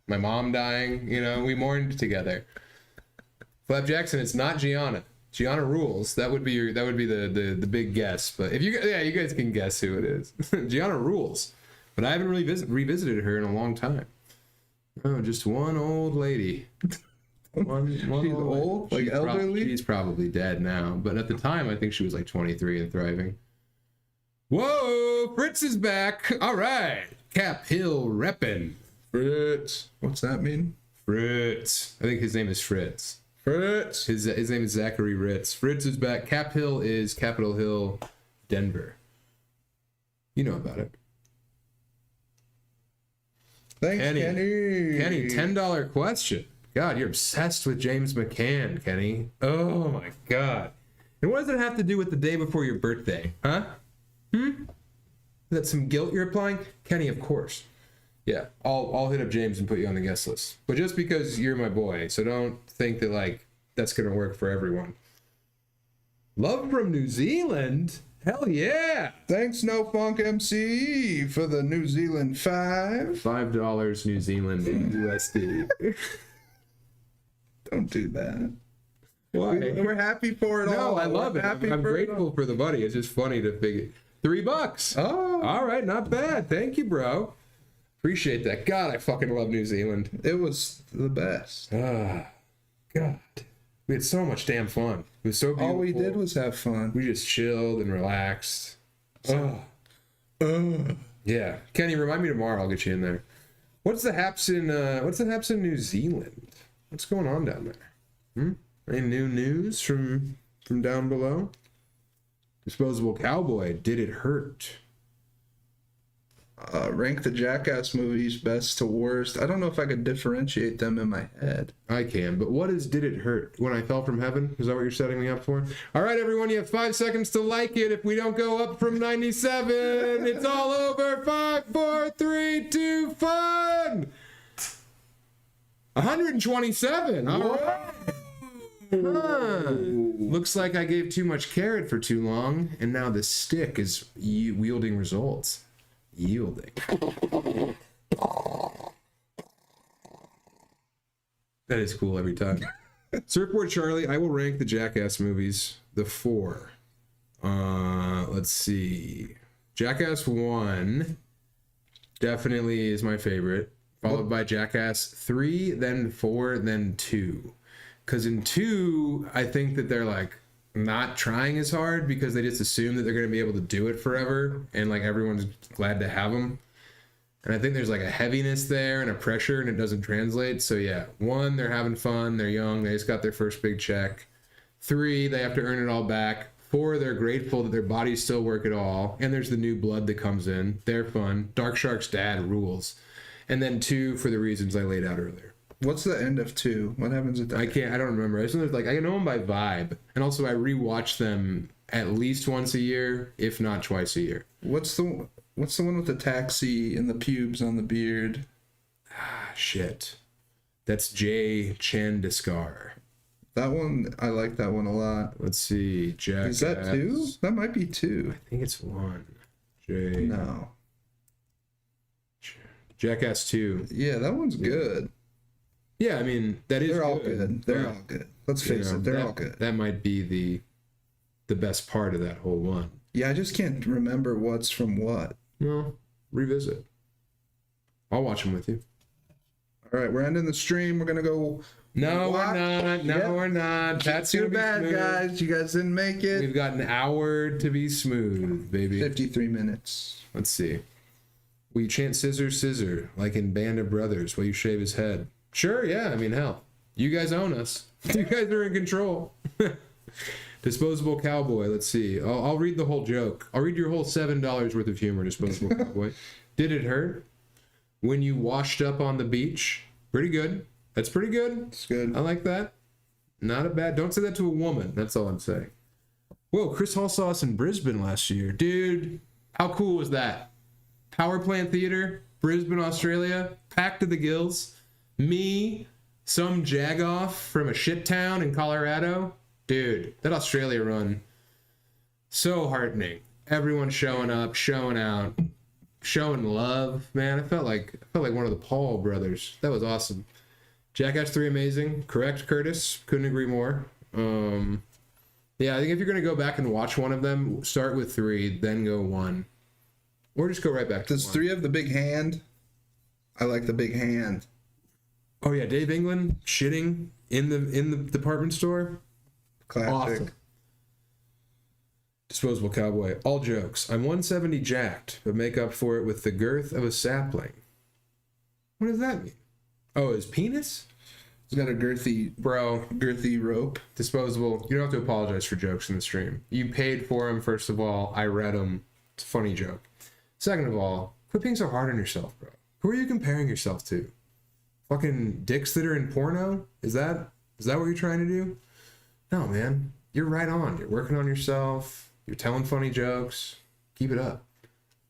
B: mom dying, you know, we mourned together. Flap Jackson, it's not Gianna. Gianna rules. That would be the big guess. But if you guys can guess who it is. Gianna rules. But I haven't really revisited her in a long time. Oh, just one old lady. One
A: She's old? Like elderly?
B: She's probably dead now. But at the time, I think she was like 23 and thriving. Whoa! Fritz is back. All right. Cap Hill reppin'. Fritz.
A: What's that mean?
B: Fritz. I think his name is Fritz.
A: Fritz.
B: His name is Zachary Ritz. Fritz is back. Cap Hill is Capitol Hill, Denver. You know about it.
A: Thanks, Kenny.
B: Kenny, $10 question. God, you're obsessed with James McCann, Kenny. Oh my God. And what does it have to do with the day before your birthday, huh? Is that some guilt you're applying? Kenny, of course. Yeah, I'll hit up James and put you on the guest list. But just because you're my boy, so don't think that, like, that's gonna work for everyone. Love from New Zealand? Hell yeah!
A: Thanks, No Funk MC, for the New Zealand $5.
B: $5 New Zealand USD.
A: Don't do that.
B: Why?
A: We're happy for it all.
B: No, I love it. I'm grateful for the money. It's just funny to figure. $3.
A: Oh.
B: All right, not bad. Thank you, bro. Appreciate that. God, I fucking love New Zealand.
A: It was the best.
B: Ah, God. We had so much damn fun. It was so beautiful.
A: All we did was have fun.
B: We just chilled and relaxed. Yeah. Kenny, remind me tomorrow. I'll get you in there. What's the haps in New Zealand? What's going on down there? Any new news from down below? Disposable Cowboy, did it hurt?
A: Rank the Jackass movies best to worst. I don't know if I could differentiate them in my head.
B: I can, but what is did it hurt? When I fell from heaven? Is that what you're setting me up for? All right, everyone, you have 5 seconds to like it. If we don't go up from 97, it's all over. 5, 4, 3, 2, fun! 127. All right. Huh. Looks like I gave too much carrot for too long, and now the stick is wielding results. Yielding. That is cool every time. Surfboard Charlie, I will rank the Jackass movies the 4. Let's see. Jackass 1 definitely is my favorite, followed by Jackass 3, then 4, then 2. Because in 2, I think that they're like not trying as hard because they just assume that they're going to be able to do it forever, and like everyone's glad to have them. And I think there's like a heaviness there and a pressure, and it doesn't translate. So yeah, 1, they're having fun, they're young, they just got their first big check. 3, they have to earn it all back. 4, they're grateful that their bodies still work at all, and there's the new blood that comes in. They're fun. Dark Shark's dad rules. And then 2, for the reasons I laid out earlier.
A: What's the end of 2? What happens at that?
B: I don't remember. I just know, like, I know them by vibe, and also I rewatch them at least once a year, if not twice a year.
A: What's the one with the taxi and the pubes on the beard?
B: Ah, shit. That's Jay Chandiskar.
A: That one, I like that one a lot.
B: Let's see. Jackass.
A: Is that 2? That might be 2.
B: I think it's 1. Jay.
A: No.
B: Jackass 2.
A: Yeah, that one's good.
B: Yeah, I mean,
A: they're all good. They're all good. Let's face it, they're all good.
B: That might be the best part of that whole one.
A: Yeah, I just can't remember what's from what.
B: Well, revisit. I'll watch them with you.
A: All right, we're ending the stream. We're gonna go.
B: No, we're not. No, we're not. That's
A: too bad, guys. You guys didn't make it.
B: We've got an hour to be smooth, baby.
A: 53 minutes.
B: Let's see. Will you chant scissor, scissor, like in Band of Brothers, while you shave his head? Sure, yeah. I mean, hell. You guys own us. You guys are in control. Disposable Cowboy. Let's see. I'll read the whole joke. I'll read your whole $7 worth of humor, Disposable Cowboy. Did it hurt? When you washed up on the beach? Pretty good. That's pretty good.
A: It's good.
B: I like that. Not a bad. Don't say that to a woman. That's all I'm saying. Whoa, Chris Hall saw us in Brisbane last year. Dude, how cool was that? Power Plant Theater, Brisbane, Australia, packed to the gills. Me, some jagoff from a shit town in Colorado. Dude, that Australia run, so heartening. Everyone showing up, showing out, showing love. Man, I felt like one of the Paul brothers. That was awesome. Jackass 3 amazing. Correct, Curtis. Couldn't agree more. Yeah, I think if you're gonna go back and watch one of them, start with 3, then go 1, or just go right back to
A: Does
B: 1.
A: 3 have the big hand? I like the big hand.
B: Oh yeah, Dave England shitting in the department store.
A: Classic.
B: Awesome. Disposable Cowboy. All jokes. I'm 170 jacked, but make up for it with the girth of a sapling. What does that mean? Oh, his penis?
A: He's got a girthy rope.
B: Disposable. You don't have to apologize for jokes in the stream. You paid for them, first of all. I read them. It's a funny joke. Second of all, quit being so hard on yourself, bro. Who are you comparing yourself to? Fucking dicks that are in porno? Is that what you're trying to do? No, man. You're right on. You're working on yourself. You're telling funny jokes. Keep it up.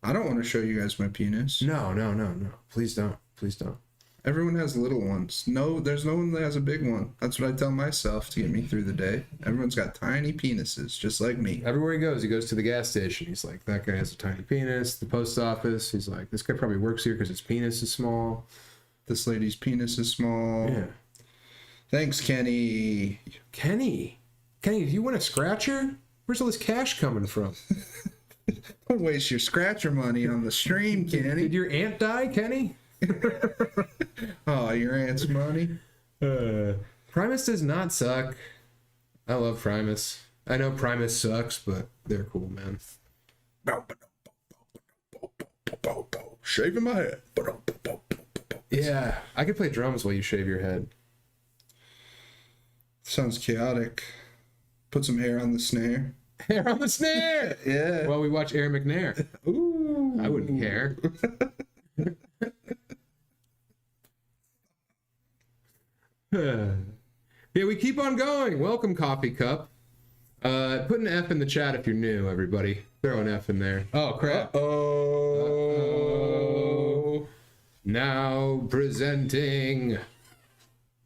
A: I don't want to show you guys my penis.
B: No. Please don't. Please don't.
A: Everyone has little ones. No, there's no one that has a big one. That's what I tell myself to get me through the day. Everyone's got tiny penises, just like me.
B: Everywhere he goes to the gas station. He's like, that guy has a tiny penis. The post office. He's like, this guy probably works here because his penis is small.
A: This lady's penis is small.
B: Yeah.
A: Thanks, Kenny.
B: Kenny, do you want a scratcher? Where's all this cash coming from?
A: Don't waste your scratcher money on the stream, Kenny.
B: Did your aunt die, Kenny?
A: Oh, your aunt's money?
B: Primus does not suck. I love Primus. I know Primus sucks, but they're cool, man.
A: Shaving my head.
B: Yeah, I could play drums while you shave your head.
A: Sounds chaotic. Put some hair on the snare.
B: Hair on the snare.
A: Yeah.
B: Well, we watch Aaron McNair.
A: Ooh.
B: I wouldn't care. Yeah, we keep on going. Welcome, Coffee Cup. Put an F in the chat if you're new, everybody. Throw an F in there. Oh, crap.
A: Oh.
B: Now presenting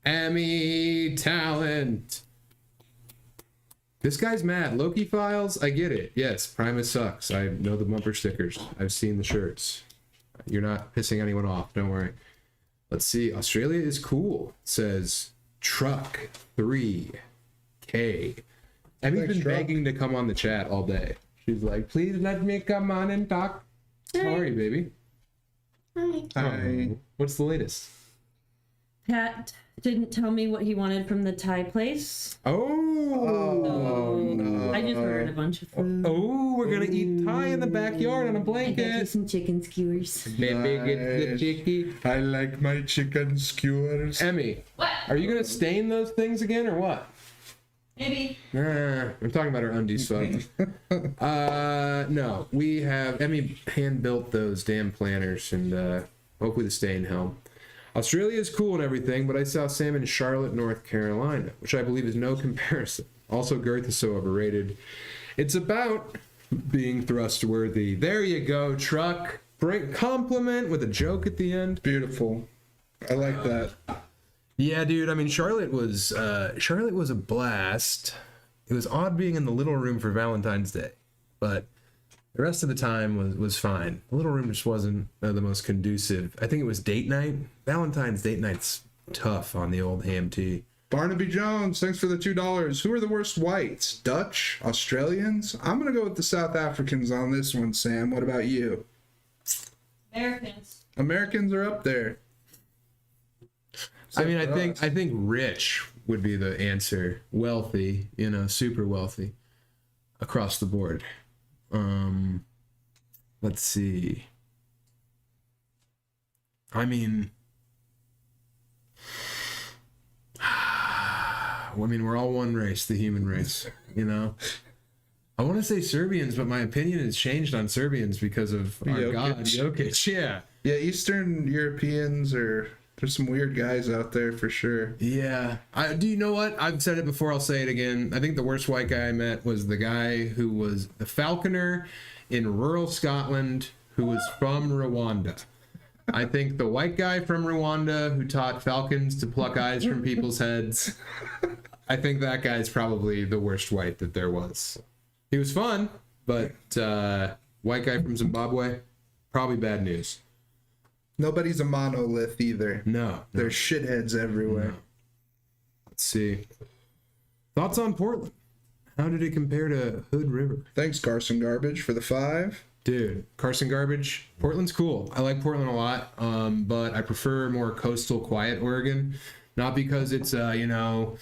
B: Emmy talent. This guy's mad. Loki Files, I get it. Yes, Primus sucks. I know the bumper stickers. I've seen the shirts. You're not pissing anyone off. Don't worry. Let's see. Australia is cool. It says Truck 3K. Emmy's been begging to come on the chat all day. She's like, please let me come on and talk. How are you, baby?
A: Hi.
B: What's the latest?
D: Pat didn't tell me what he wanted from the Thai place.
B: Oh,
A: no.
D: I just ordered a bunch of food.
B: oh, we're gonna eat Thai in the backyard on a
D: I got you
B: blanket.
D: some chicken skewers.
B: Baby, get the
A: Nice.
B: chicky.
A: I like my chicken skewers.
B: Emmy, are you gonna stain those things again or what?
D: Maybe.
B: Nah, I'm talking about our undies phone. No, we have Emmy hand built those damn planners, and hopefully the stain help. Australia is cool and everything, but I saw Sam in Charlotte, North Carolina, which I believe is no comparison. Also, girth is so overrated. It's about being thrustworthy. There you go, truck. Break compliment with a joke at the end.
A: Beautiful. I like that.
B: Yeah, dude. I mean, Charlotte was a blast. It was odd being in the little room for Valentine's Day, but the rest of the time was fine. The little room just wasn't the most conducive. I think it was date night. Valentine's date night's tough on the old AMT.
A: Barnaby Jones, thanks for the $2. Who are the worst whites? Dutch? Australians? I'm going to go with the South Africans on this one, Sam. What about you?
D: Americans.
A: Americans are up there.
B: I mean,
A: Except for us.
B: I think rich would be the answer. Wealthy, super wealthy across the board. Let's see. I mean, we're all one race, the human race, I want to say Serbians, but my opinion has changed on Serbians because of our
A: Jokic.
B: god, Jokic. Yeah.
A: Yeah, Eastern Europeans there's some weird guys out there for sure.
B: Yeah. Do you know what? I've said it before, I'll say it again. I think the worst white guy I met was the guy who was the falconer in rural Scotland who was from Rwanda. I think the white guy from Rwanda who taught falcons to pluck eyes from people's heads, I think that guy's probably the worst white that there was. He was fun, but white guy from Zimbabwe, probably bad news.
A: Nobody's a monolith either.
B: No.
A: There's shitheads everywhere.
B: No. Let's see. Thoughts on Portland? How did it compare to Hood River?
A: Thanks, Carson Garbage, for the 5.
B: Dude, Carson Garbage. Portland's cool. I like Portland a lot, but I prefer more coastal, quiet Oregon. Not because it's, not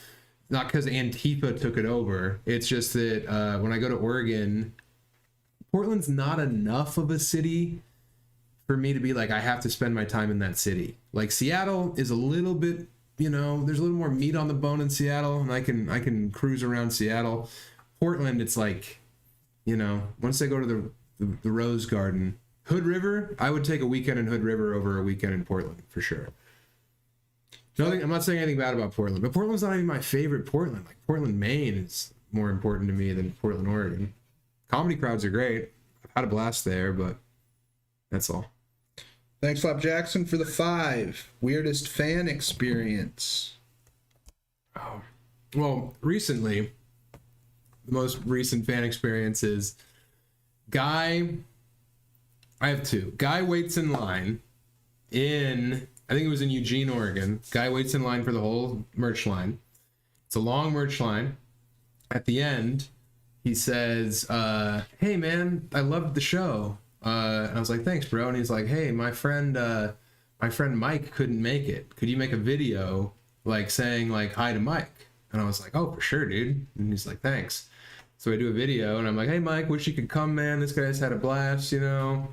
B: because Antifa took it over. It's just that when I go to Oregon, Portland's not enough of a city for me to be like, I have to spend my time in that city. Like Seattle is a little bit, there's a little more meat on the bone in Seattle, and I can cruise around Seattle. Portland, it's like, once I go to the Rose Garden, Hood River, I would take a weekend in Hood River over a weekend in Portland for sure. Nothing. I'm not saying anything bad about Portland, but Portland's not even my favorite Portland. Like Portland, Maine is more important to me than Portland, Oregon. Comedy crowds are great. I've had a blast there, but that's all.
A: Thanks, Flap Jackson, for the 5. Weirdest fan experience.
B: Oh. Well, recently, the most recent fan experience is I have 2. Guy waits in line I think it was in Eugene, Oregon. Guy waits in line for the whole merch line. It's a long merch line. At the end, he says, hey man, I loved the show. And I was like, thanks, bro. And he's like, hey, my friend Mike couldn't make it. Could you make a video like saying like hi to Mike? And I was like, oh, for sure, dude. And he's like, thanks. So I do a video and I'm like, hey Mike, wish you could come, man. This guy's had a blast, you know.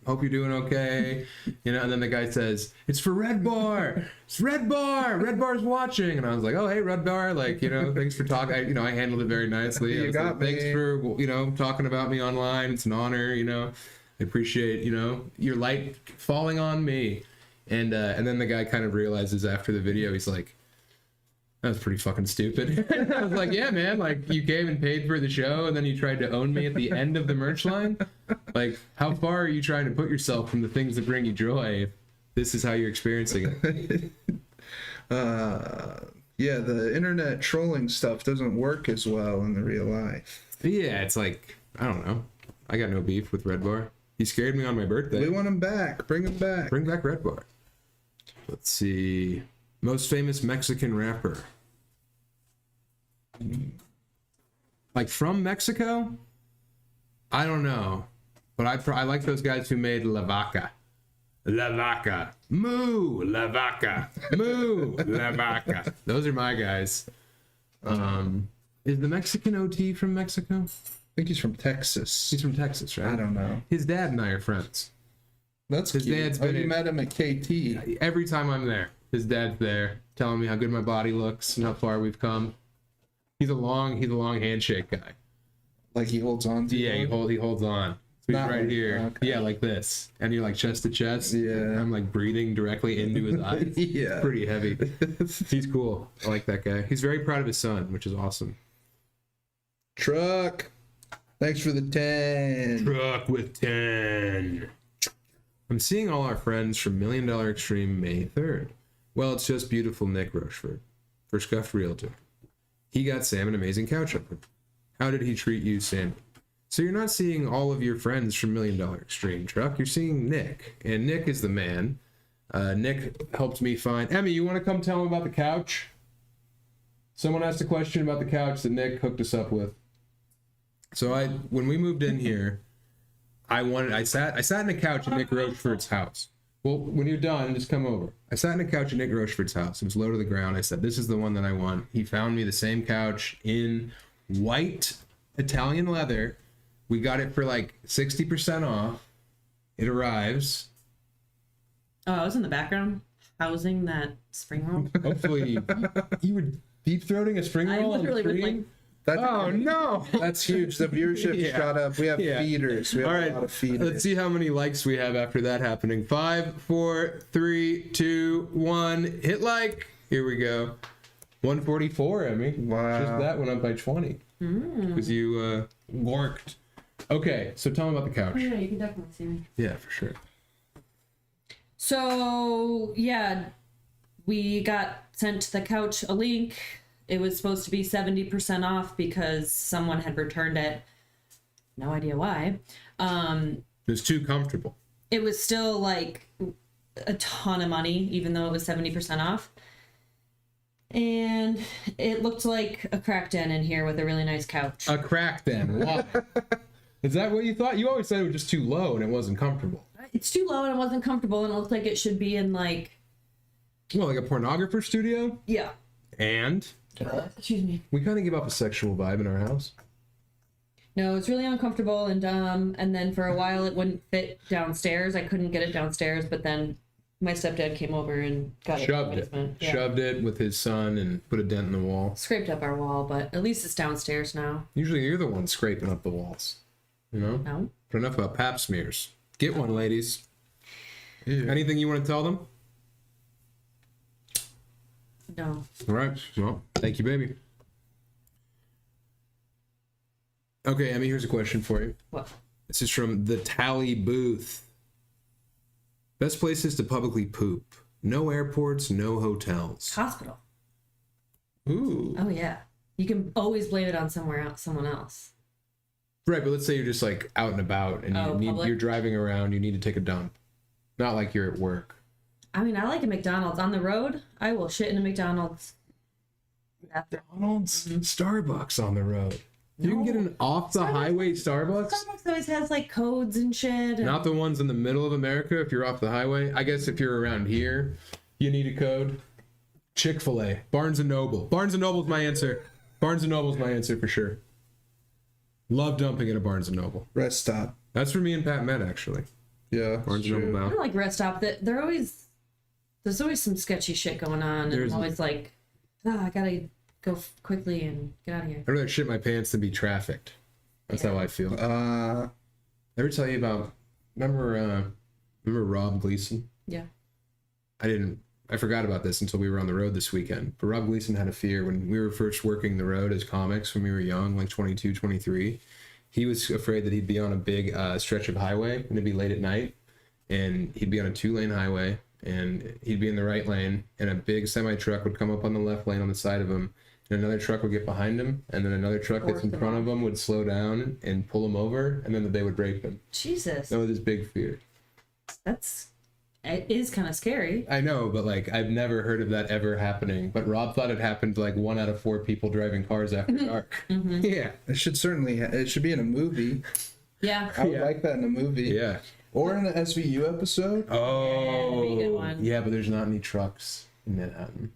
B: Hope you're doing okay. You know, and then the guy says, it's for Red Bar. It's Red Bar. Red Bar's watching. And I was like, oh hey Red Bar, like, you know, thanks for talking. I handled it very nicely.
A: You
B: I was
A: got
B: like,
A: me.
B: thanks for, you know, talking about me online. It's an honor, you know. I appreciate, you know, your light falling on me. And then the guy kind of realizes after the video, he's like, that was pretty fucking stupid. I was like, yeah, man, like you came and paid for the show and then you tried to own me at the end of the merch line. Like, how far are you trying to put yourself from the things that bring you joy if this is how you're experiencing it?
A: Yeah, the internet trolling stuff doesn't work as well in the real life.
B: But yeah, it's like, I don't know. I got no beef with Red Bar. He scared me on my birthday.
A: We want him back. Bring him back.
B: Bring back Red Bar. Let's see. Most famous Mexican rapper. Like from Mexico? I don't know. But I like those guys who made La Vaca. La Vaca. Moo. La Vaca. Moo. La Vaca. Those are my guys. Is the Mexican OT from Mexico?
A: I think he's from Texas.
B: He's from Texas, right?
A: I don't know.
B: His dad and I are friends.
A: That's
B: His
A: cute.
B: dad's been
A: you
B: in-
A: met him at KT.
B: Every time I'm there, his dad's there telling me how good my body looks and how far we've come. He's a long handshake guy.
A: Like he holds on to
B: Yeah,
A: you?
B: he holds on. So he's
A: Not
B: right
A: like-
B: here.
A: okay.
B: Yeah, like this. And you're like chest to chest.
A: Yeah.
B: I'm like breathing directly into his eyes.
A: Yeah.
B: Pretty heavy. He's cool. I like that guy. He's very proud of his son, which is awesome.
A: Truck. Thanks for the 10.
B: Truck with 10. I'm seeing all our friends from $1 Million Extreme May 3rd. Well, it's just beautiful Nick Rocheford for Scuffed Realtor. He got Sam an amazing couch open. How did he treat you, Sam? So you're not seeing all of your friends from $1 Million Extreme, Truck. You're seeing Nick, and Nick is the man. Nick helped me find... Emmy, you want to come tell him about the couch? Someone asked a question about the couch that Nick hooked us up with. So when we moved in here, I sat in a couch at Nick Rocheford's house. Well, when you're done, just come over. I sat in a couch at Nick Rocheford's house. It was low to the ground. I said, this is the one that I want. He found me the same couch in white Italian leather. We got it for like 60% off. It arrives.
D: Oh, I was in the background housing that spring roll.
B: Hopefully, you were deep throating a spring
D: I
B: roll on
D: literally was
B: stream?
D: like,
B: Oh no!
A: That's huge. The viewership
B: Yeah.
A: shot up. We have
B: Yeah.
A: feeders. We have
B: All
A: a
B: right,
A: lot of feeders.
B: let's see how many likes we have after that happening. 5, 4, 3, 2, 1. Hit like. Here we go. 144, Emmy.
A: Wow.
B: Just that went up by 20. Because you worked. Okay, so tell me about the
D: oh,
B: couch.
D: yeah, you can definitely see me.
B: Yeah, for sure.
D: So, yeah, we got sent the couch a link. It was supposed to be 70% off because someone had returned it. No idea why.
B: It was too comfortable.
D: It was still like a ton of money, even though it was 70% off. And it looked like a crack den in here with a really nice couch.
B: A crack then. Why? Is that what you thought? You always said it was just too low and it wasn't comfortable.
D: It's too low and it wasn't comfortable, and it looked like it should be in like...
B: Well, like a pornographer studio?
D: Yeah.
B: And
D: Excuse me.
B: we kind of give off a sexual vibe in our house.
D: No, it's really uncomfortable and dumb. And then for a while, it wouldn't fit downstairs. I couldn't get it downstairs, but then my stepdad came over and got
B: Shoved
D: it.
B: it.
D: In the basement. Yeah.
B: Shoved it with his son and put a dent in the wall.
D: Scraped up our wall, but at least it's downstairs now.
B: Usually you're the one scraping up the walls. You know?
D: No?
B: But enough about pap smears. Get one, ladies.
A: Yeah.
B: Anything you want to tell them?
D: No.
B: All right. Well, thank you, baby. Okay, Emmy, here's a question for you.
D: What?
B: This is from the Tally Booth. Best places to publicly poop. No airports, no hotels.
D: Hospital.
A: Ooh.
D: Oh, yeah. You can always blame it on someone else.
B: Right, but let's say you're just like out and about and
D: Public?
B: you're driving around, you need to take a dump. Not like you're at work.
D: I mean, I like a McDonald's. On the road, I will shit in a McDonald's.
B: McDonald's, Starbucks on the road. You can get an off the highway Starbucks.
D: Starbucks always has like codes and shit. And...
B: Not the ones in the middle of America if you're off the highway. I guess if you're around here, you need a code. Chick-fil-A, Barnes & Noble. Barnes & Noble's my answer. Barnes & Noble's my answer for sure. Love dumping at a Barnes and Noble.
A: Rest stop.
B: That's where me and Pat met, actually.
A: Yeah.
B: Barnes and Noble
D: I
B: Mouth.
D: don't like rest stop. There's always some sketchy shit going on, and I'm always like, I gotta go quickly and get out of here.
B: I'd rather shit my pants than be trafficked. That's how I feel. Ever tell you about? Remember Rob Gleason?
D: Yeah.
B: I forgot about this until we were on the road this weekend. But Rob Gleason had a fear when we were first working the road as comics when we were young, like 22, 23. He was afraid that he'd be on a big stretch of highway and it'd be late at night, and he'd be on a 2-lane highway and he'd be in the right lane, and a big semi truck would come up on the left lane on the side of him, and another truck would get behind him, and then another truck that's in front of him would slow down and pull him over, and then they would rape him.
D: Jesus.
B: That was his big fear.
D: It is kind of scary.
B: I know, but like I've never heard of that ever happening. But Rob thought it happened to like 1 out of 4 people driving cars after dark. Yeah,
A: It should it should be in a movie.
D: Yeah.
A: I would like that in a movie.
B: yeah.
A: Or in an SVU episode.
B: Oh,
D: that'd be a good one.
B: Yeah, but there's not any trucks in Manhattan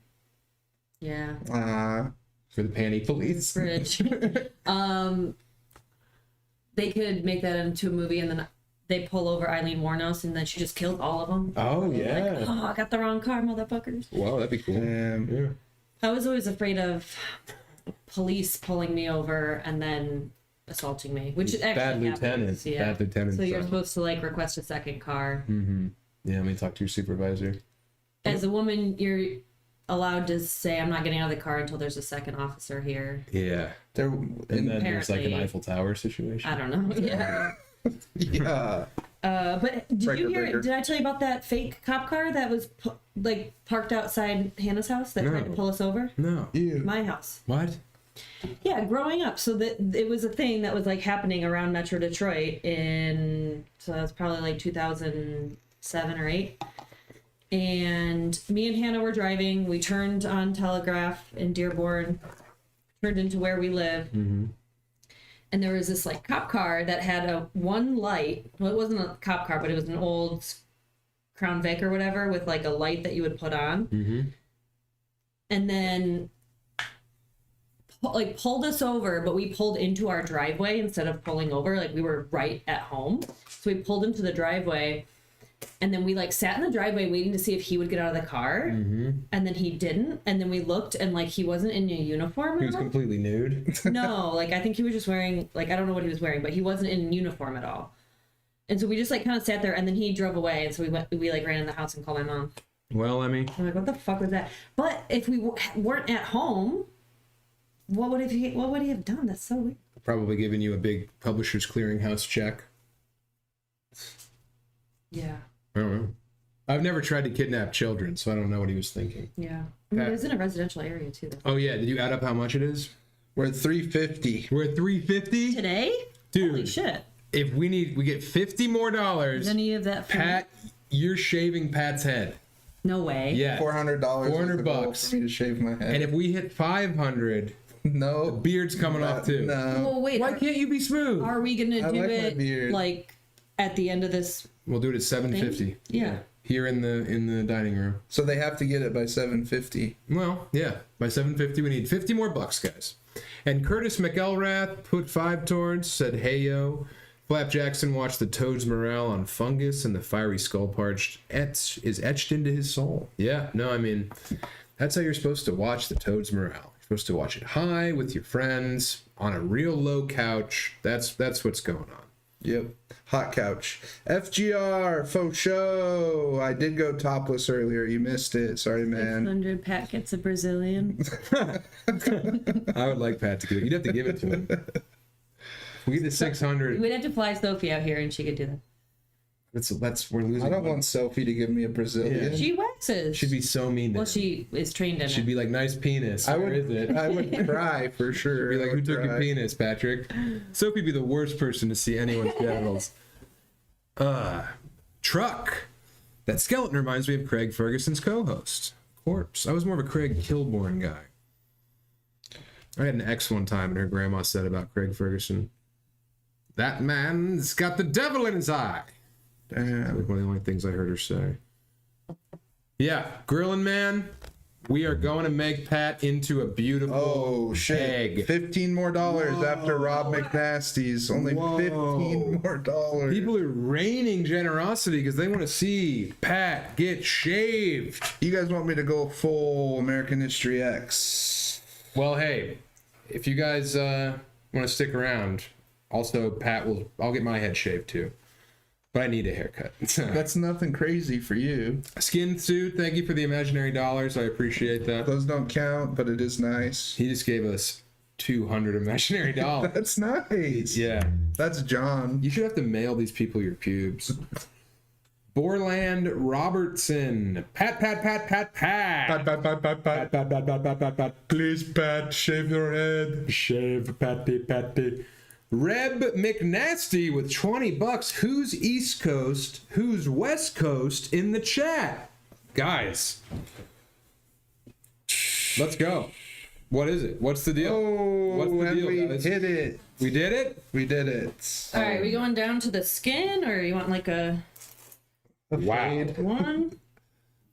D: Yeah.
B: for the panty police.
D: Bridge. They could make that into a movie, and then they pull over Eileen Warnos, and then she just killed all of them.
B: Oh yeah.
D: Like, I got the wrong car, motherfuckers.
B: Wow, that'd be cool. Yeah.
D: I was always afraid of police pulling me over and then assaulting me, which actually
B: Bad lieutenant.
D: happens. Yeah.
B: Bad lieutenant.
D: So you're supposed to like request a second car.
B: Yeah, let me talk to your supervisor.
D: As a woman, you're allowed to say, I'm not getting out of the car until there's a second officer here.
B: Yeah. And then there's like an
D: Apparently-
B: Eiffel Tower situation.
D: I don't know. Yeah.
A: Yeah.
D: But did you hear?
A: breaker.
D: Did I tell you about that fake cop car that was like parked outside Hannah's house that tried to
B: No.
D: pull us over?
B: No.
A: Ew.
D: My house.
B: What?
D: Yeah, growing up, so that it was a thing that was like happening around Metro Detroit so that's probably like 2007 or 8. And me and Hannah were driving. We turned on Telegraph in Dearborn, turned into where we live. And there was this like cop car that had one light. Well, it wasn't a cop car, but it was an old Crown Vic or whatever with like a light that you would put on. And then like pulled us over, but we pulled into our driveway instead of pulling over. Like we were right at home. So we pulled into the driveway, and then we like sat in the driveway waiting to see if he would get out of the car. And then he didn't. And then we looked, and like he wasn't in a uniform.
B: He was completely nude.
D: No, like I think he was just wearing, like I don't know what he was wearing, but he wasn't in uniform at all. And so we just like kind of sat there, and then he drove away, and so we like ran in the house and called my mom.
B: Well, Emmy.
D: I'm like, what the fuck was that? But if we weren't at home, what would he have done? That's so weird.
B: Probably giving you a big Publishers Clearinghouse check.
D: Yeah.
B: I don't know. I've never tried to kidnap children, so I don't know what he was thinking.
D: Yeah. I mean, it was in a residential area too, though.
B: Oh yeah, did you add up how much it is?
A: We're at 350.
B: We're at $350.
D: Today?
B: Dude,
D: Holy shit.
B: if we get $50 more dollars,
D: Is any of that for
B: Pat, you're shaving Pat's head.
D: No way.
B: Yeah.
A: $400.
B: $400
A: for me to shave my head.
B: And if we hit 500,
A: no,
B: beard's coming off too.
A: No.
D: Well, wait.
B: Why can't you be smooth?
D: Are we gonna
A: I
D: do
A: like my
D: it
A: beard.
D: like at the end of this?
B: We'll do it at $750.
D: Yeah.
B: Here in the dining room.
A: So they have to get it by 750.
B: Well, yeah. By $750, we need 50 more bucks, guys. And Curtis McElrath put 5 towards, said, hey, yo. Flap Jackson watched the Toad's morale on fungus, and the fiery skull parched is etched into his soul. Yeah, no, I mean, that's how you're supposed to watch the Toad's morale. You're supposed to watch it high with your friends on a real low couch. That's what's going on.
A: Yep. Hot couch. FGR, faux show. I did go topless earlier. You missed it. Sorry, man.
D: 100 Pat gets a Brazilian.
B: I would like Pat to get it. You'd have to give it to him. If we get the 600.
D: We'd have to fly Sophie out here, and she could do that.
B: We're losing.
A: I don't
B: money.
A: want Sophie to give me a Brazilian.
B: Yeah.
D: She waxes.
B: She'd be so mean to
D: Well,
B: him.
D: she is trained in
B: She'd
D: it.
B: be like, nice penis.
A: I
B: Where
A: would,
B: is it?
A: I would cry for sure.
B: Be like,
A: I
B: who
A: would
B: took your
A: cry.
B: penis, Patrick? Sophie'd be the worst person to see anyone's genitals. Truck. That skeleton reminds me of Craig Ferguson's co-host, Corpse. I was more of a Craig Kilborn guy. I had an ex one time, and her grandma said about Craig Ferguson, that man's got the devil in his eye.
A: Damn.
B: Like one of the only things I heard her say. Yeah, Grilling Man. We are going to make Pat into a beautiful
A: Oh shit!
B: egg.
A: $15 more after Rob McNasty's. Only $15 more.
B: People are raining generosity because they want to see Pat get shaved.
A: You guys want me to go full American History X?
B: Well, hey, if you guys want to stick around, also I'll get my head shaved too. But I need a haircut.
A: That's nothing crazy for you.
B: Skin suit, thank you for the imaginary dollars. I appreciate that.
A: Those don't count, but it is nice.
B: He just gave us 200 imaginary dollars.
A: That's nice.
B: Yeah.
A: That's John.
B: You should have to mail these people your pubes. Borland Robertson. Pat.
A: Please, Pat, shave your head.
B: Shave Patty. Reb McNasty with $20. Who's East Coast? Who's West Coast in the chat? Guys, let's go. What is it? What's the deal?
A: Oh,
B: What's the
A: and
B: deal,
A: we
B: guys?
A: hit it.
B: We did it?
A: We did it.
D: All right, we going down to the skin, or you want like a
B: Wow.
D: one?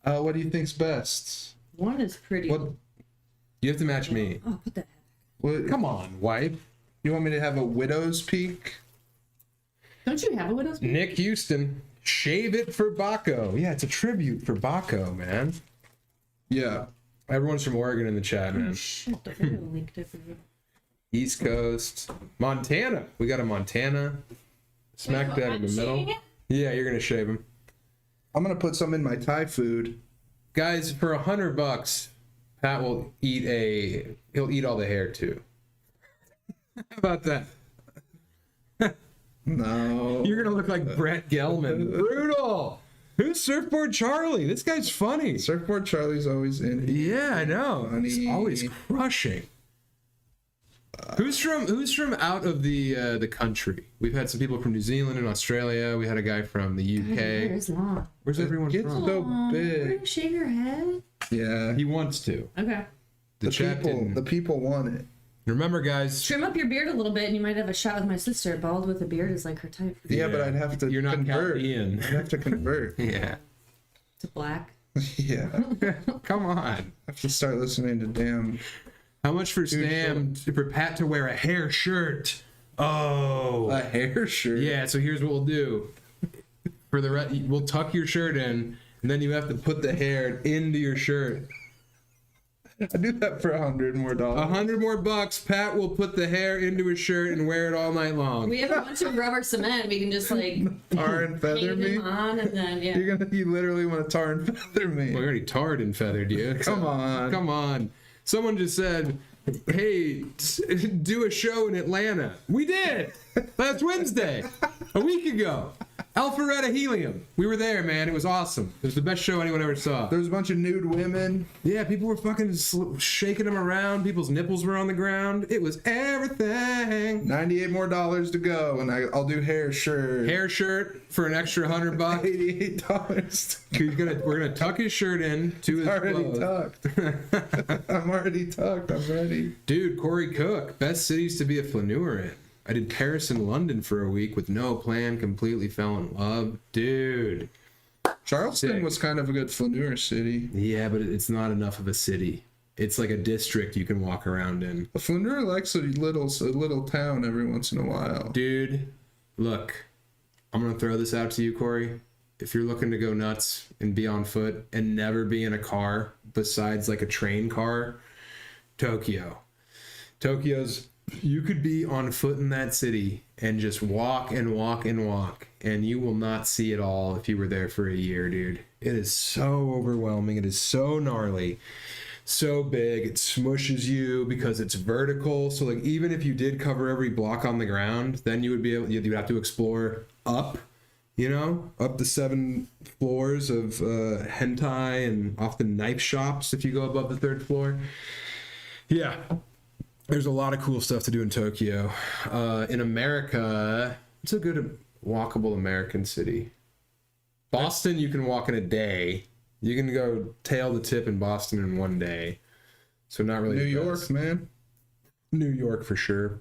A: What do you think's best?
D: One is pretty.
A: What?
B: You have to match me.
D: Oh, put that.
A: What?
B: Come on, wife.
A: You want me to have a widow's peak?
D: Don't you have a widow's peak?
B: Nick Houston. Shave it for Baco. Yeah, it's a tribute for Baco, man.
A: Yeah.
B: Everyone's from Oregon in the chat, man.
D: Shit, the video linked it for you.
B: East Coast. Montana. We got a Montana. Smack dab in the middle. Yeah, you're going to shave him.
A: I'm gonna put some in my Thai food.
B: Guys, for $100, Pat will he'll eat all the hair too. How about that?
A: No.
B: You're gonna look like Brett Gelman. Brutal. Who's Surfboard Charlie? This guy's funny.
A: Surfboard Charlie's always in here.
B: Yeah, I know. He's
A: Funny.
B: always crushing. Who's from out of the country? We've had some people from New Zealand and Australia. We had a guy from the UK.
D: It's long.
B: Where's everyone
A: It's
B: from?
A: so
D: We're
A: big.
D: gonna shave your head.
A: Yeah.
B: He wants to.
D: Okay.
B: The chat didn't.
A: The people want it.
B: Remember, guys,
D: Trim up your beard a little bit, and you might have a shot with my sister. Bald with a beard is like her type.
A: Yeah, but I'd have to
B: You're not
A: convert.
B: Chaldean.
A: I'd have to convert.
B: Yeah.
D: To black.
A: Yeah.
B: Come on.
A: I have to start listening to damn.
B: How much for for Pat to wear a hair shirt? Oh.
A: A hair shirt.
B: Yeah, so here's what we'll do. For the we'll tuck your shirt in, and then you have to put the hair into your shirt.
A: I do that for $100 more.
B: $100 more. Pat will put the hair into his shirt and wear it all night long.
D: We have a bunch of rubber cement. We can just like
A: Tar and feather
D: paint
A: me.
D: them on, and then yeah.
A: You literally want to tar and feather me.
B: We already tarred and feathered you.
A: Come on.
B: Come on. Someone just said, hey, do a show in Atlanta. We did. Last Wednesday. A week ago. Alpharetta Helium. We were there, man. It was awesome. It was the best show anyone ever saw.
A: There's a bunch of nude women.
B: Yeah, people were fucking shaking them around. People's nipples were on the ground. It was everything.
A: $98 more to go, and I'll do hair shirt.
B: Hair shirt for an extra $100.
A: $88.
B: We're gonna tuck his shirt in to his
A: Already
B: clothes.
A: tucked. I'm already tucked. I'm ready.
B: Dude, Corey Cook, best cities to be a flaneur in. I did Paris and London for a week with no plan, completely fell in love. Dude.
A: Charleston
B: Sick.
A: was kind of a good flaneur city.
B: Yeah, but it's not enough of a city. It's like a district you can walk around in.
A: A flaneur likes a little town every once in a while.
B: Dude, look, I'm going to throw this out to you, Corey. If you're looking to go nuts and be on foot and never be in a car besides like a train car, Tokyo. You could be on foot in that city and just walk and walk and walk, and you will not see it all if you were there for a year, dude. It is so overwhelming. It is so gnarly, so big. It smushes you because it's vertical. So like even if you did cover every block on the ground, then you'd have to explore up, up the 7 floors of hentai and often knife shops if you go above the 3rd floor. Yeah. There's a lot of cool stuff to do in Tokyo. In America, it's a good walkable American city. Boston, you can walk in a day. You can go tail the tip in Boston in one day. So not really
A: New
B: the
A: York,
B: best.
A: man.
B: New York for sure.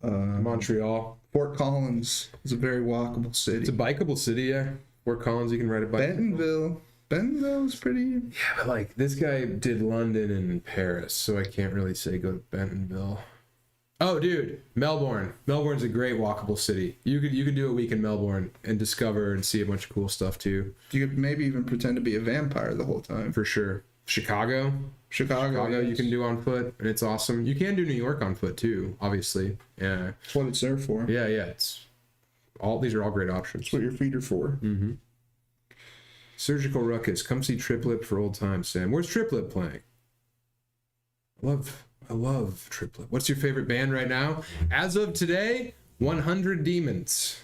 B: Montreal.
A: Fort Collins is a very walkable city.
B: It's a bikeable city, yeah. Fort Collins, you can ride a bike.
A: Bentonville. Bentonville's pretty.
B: Yeah, but like this guy did London and Paris, so I can't really say go to Bentonville. Oh, dude, Melbourne. Melbourne's a great walkable city. You could do a week in Melbourne and discover and see a bunch of cool stuff too.
A: You could maybe even pretend to be a vampire the whole time.
B: For sure. Chicago,
A: Chicago,
B: you can do on foot, and it's awesome. You can do New York on foot too, obviously. Yeah.
A: That's what it's there for.
B: Yeah, it's these are all great options.
A: That's what your feet are for.
B: Mm-hmm. Surgical Ruckus. Come see Triplet for old times, Sam. Where's Triplet playing? I love Triplet. What's your favorite band right now? As of today, 100 Demons.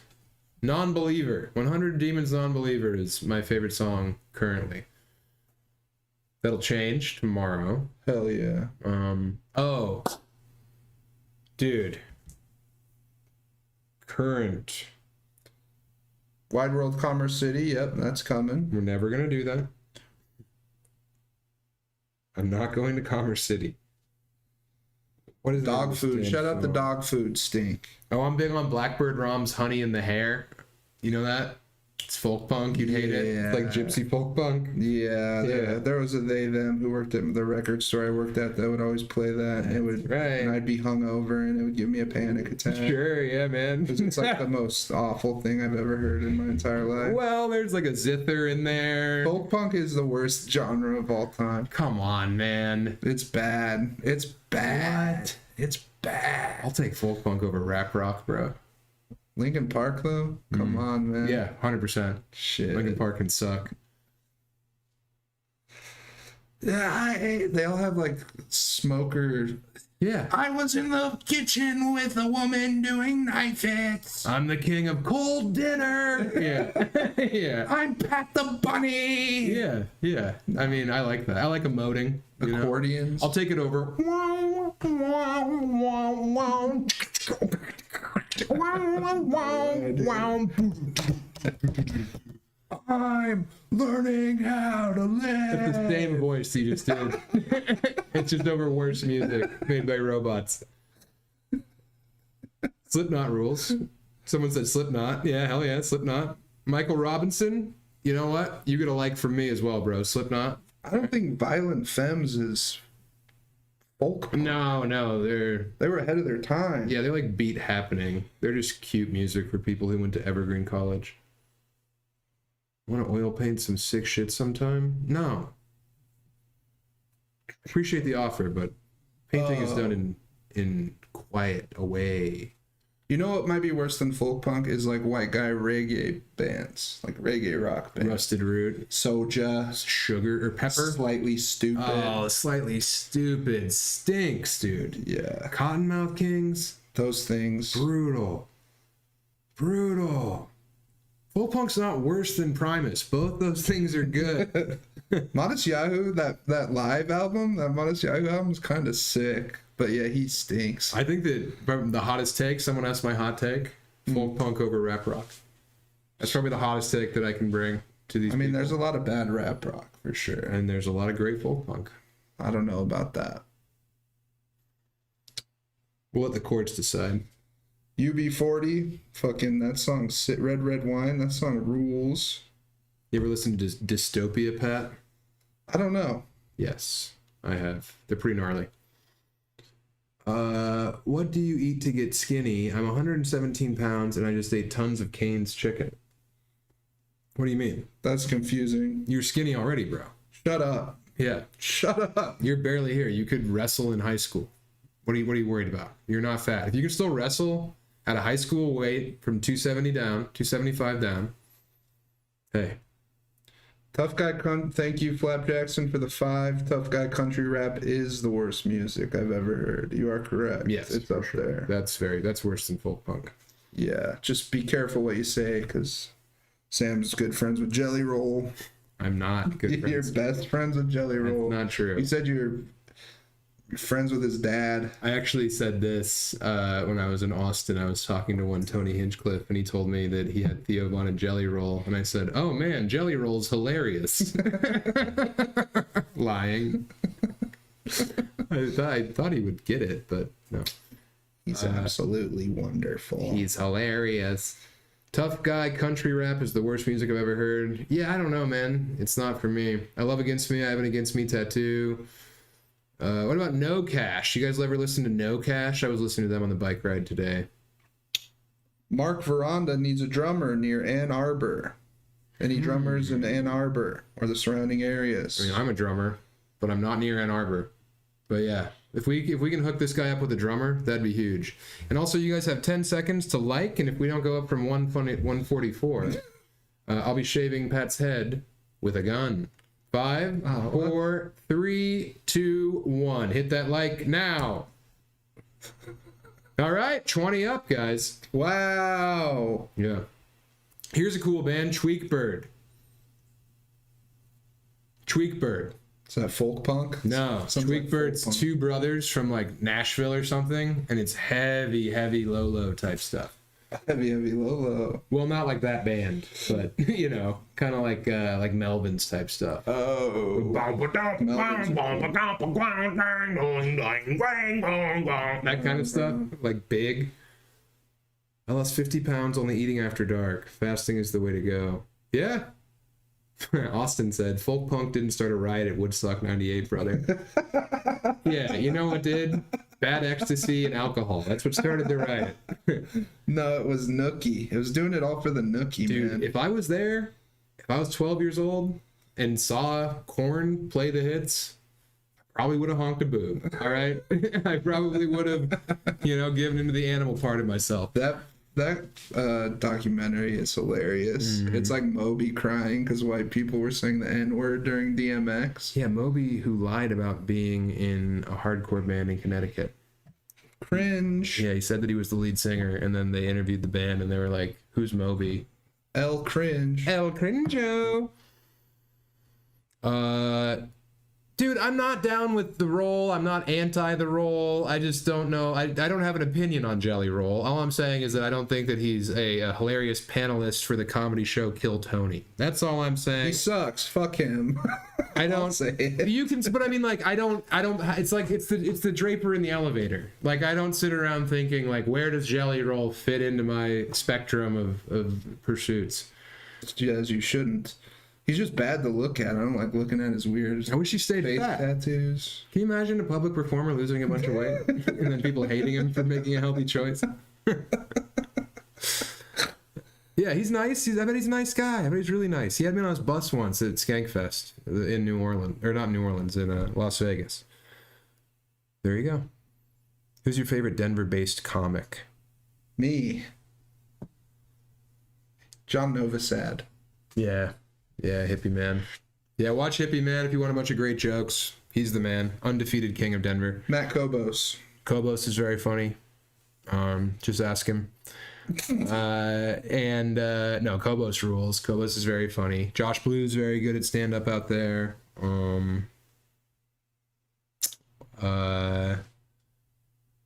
B: Non-Believer. 100 Demons Non-Believer is my favorite song currently. That'll change tomorrow.
A: Hell yeah.
B: Oh. Dude. Current.
A: Wide World Commerce City. Yep, that's coming.
B: We're never going to do that. I'm not going to Commerce City. What is
A: Dog
B: that
A: food.
B: stand
A: Shout out the
B: for?
A: dog food stink.
B: Oh, I'm big on Blackbird Rom's Honey in the Hair. You know that? It's folk punk. You'd hate it. It's like gypsy folk punk.
A: Yeah,
B: Yeah.
A: there was a they them who worked at the record store I worked at that would always play that. And it would,
B: right.
A: and I'd be hungover, and it would give me a panic attack.
B: Sure, yeah, man.
A: 'Cause it's like the most awful thing I've ever heard in my entire life.
B: Well, there's like a zither in there.
A: Folk punk is the worst genre of all time.
B: Come on, man.
A: It's bad. It's bad. It's bad.
B: I'll take folk punk over rap rock, bro.
A: Linkin Park though? Come on, man.
B: Yeah, 100%.
A: Shit.
B: Linkin Park can suck.
A: Yeah, they all have like smoker.
B: Yeah.
A: I was in the kitchen with a woman doing knife hits.
B: I'm the king of cold dinner. Yeah. Yeah.
A: I'm Pat the Bunny.
B: Yeah. Yeah. I mean, I like that. I like emoting. you know?
A: Accordions.
B: I'll take it over.
A: I'm learning how to live.
B: It's the same voice you just did. It's just over worse music made by robots. Slipknot rules. Someone said Slipknot. Yeah, hell yeah, Slipknot. Michael Robinson. You know what? You get a like from me as well, bro. Slipknot.
A: I don't think Violent Femmes is folk.
B: No,
A: They were ahead of their time.
B: they're like beat happening. They're just cute music for people who went to Evergreen College. Want to oil paint some sick shit sometime? No. Appreciate the offer, but painting is done in quiet away.
A: You know what might be worse than folk punk is like white guy reggae bands, like reggae rock bands.
B: Rusted Root,
A: Soja,
B: Sugar or Pepper.
A: Slightly Stupid.
B: Oh, Slightly Stupid stinks, dude.
A: Yeah,
B: Cottonmouth Kings,
A: those things.
B: brutal. Folk punk's not worse than Primus. Both those things are good.
A: Modest Yahoo, that live album, that Modest Yahoo album is kind of sick. But yeah, he stinks.
B: I think that the hottest take, someone asked my hot take, folk punk over rap rock. That's probably the hottest take that I can bring to these people.
A: There's a lot of bad rap rock for sure.
B: And there's a lot of great folk punk.
A: I don't know about that.
B: We'll let the courts decide.
A: UB40, fucking that song, Red Red Wine, that song rules.
B: You ever listen to Dystopia, Pat?
A: I don't know.
B: Yes, I have. They're pretty gnarly. What do you eat to get skinny? I'm 117 pounds and I just ate tons of Cane's chicken. What do you mean?
A: That's confusing.
B: You're skinny already, bro.
A: Shut up.
B: Yeah.
A: Shut up.
B: You're barely here. You could wrestle in high school. What are you worried about? You're not fat. If you can still wrestle at a high school weight from 275 down, hey.
A: Tough Guy thank you, Flap Jackson, for the 5. Tough Guy country rap is the worst music I've ever heard. You are correct.
B: Yes,
A: it's up there.
B: That's worse than folk punk.
A: Yeah, just be careful what you say, because Sam's good friends with Jelly Roll.
B: I'm not good
A: You're
B: friends.
A: best friends with Jelly Roll.
B: That's not true.
A: You said you're friends with his dad.
B: I actually said this when I was in Austin. I was talking to one Tony Hinchcliffe, and he told me that he had Theo Von and Jelly Roll, and I said, "Oh man, Jelly Roll's hilarious." Lying. I thought he would get it, but no.
A: He's absolutely wonderful.
B: He's hilarious. Tough guy country rap is the worst music I've ever heard. Yeah, I don't know, man. It's not for me. I love Against Me. I have an Against Me tattoo. What about No Cash? You guys ever listen to No Cash? I was listening to them on the bike ride today.
A: Mark Veranda needs a drummer near Ann Arbor. Any drummers in Ann Arbor or the surrounding areas?
B: I mean, I'm a drummer, but I'm not near Ann Arbor. But yeah, if we can hook this guy up with a drummer, that'd be huge. And also, you guys have 10 seconds to like, and if we don't go up from 144, I'll be shaving Pat's head with a gun. 5, 4, 3, 2, 1. Hit that like now. All right, 20 up, guys.
A: Wow.
B: Yeah. Here's a cool band, Tweakbird. Tweakbird.
A: Is that folk punk?
B: No,
A: Sounds like
B: Tweakbird's
A: folk punk.
B: two brothers from like Nashville or something, and it's heavy, low type stuff.
A: Heavy low.
B: Well, not like that band, but you know, kind of like Melvin's type stuff.
A: Oh.
B: That kind of stuff, like big. I lost 50 pounds only eating after dark. Fasting is the way to go. Yeah. Austin said, folk punk didn't start a riot at Woodstock 98, brother. Yeah, you know what did? Bad ecstasy and alcohol. That's what started the riot.
A: No, it was Nookie. It was doing it all for the Nookie,
B: Dude,
A: man.
B: if I was there, if I was 12 years old and saw Korn play the hits, I probably would have honked a boo. All right? I probably would have, given into the animal part of myself.
A: That documentary is hilarious.
B: Mm-hmm.
A: It's like Moby crying because white people were saying the N-word during DMX.
B: Yeah, Moby, who lied about being in a hardcore band in Connecticut.
A: Cringe.
B: Yeah, he said that he was the lead singer, and then they interviewed the band, and they were like, "Who's Moby?"
A: El Cringe.
B: El Crinjo. Dude, I'm not down with the role. I'm not anti the role. I just don't know. I don't have an opinion on Jelly Roll. All I'm saying is that I don't think that he's a hilarious panelist for the comedy show Kill Tony. That's all I'm saying.
A: He sucks. Fuck him.
B: I don't
A: say it.
B: You can, but I mean, like, I don't. It's like it's the Draper in the elevator. Like, I don't sit around thinking like, where does Jelly Roll fit into my spectrum of pursuits?
A: As you shouldn't. He's just bad to look at. I don't like looking at his weird
B: I wish he stayed
A: face
B: fat.
A: tattoos.
B: Can you imagine a public performer losing a bunch of weight and then people hating him for making a healthy choice? Yeah, he's nice. I bet he's a nice guy. I bet he's really nice. He had me on his bus once at Skankfest in New Orleans, or not New Orleans, in Las Vegas. There you go. Who's your favorite Denver-based comic?
A: Me. John Novosad.
B: Yeah, Hippie Man. Yeah, watch Hippie Man if you want a bunch of great jokes. He's the man. Undefeated king of Denver.
A: Matt Kobos.
B: Kobos is very funny. Just ask him. No, Kobos rules. Kobos is very funny. Josh Blue's very good at stand-up out there. I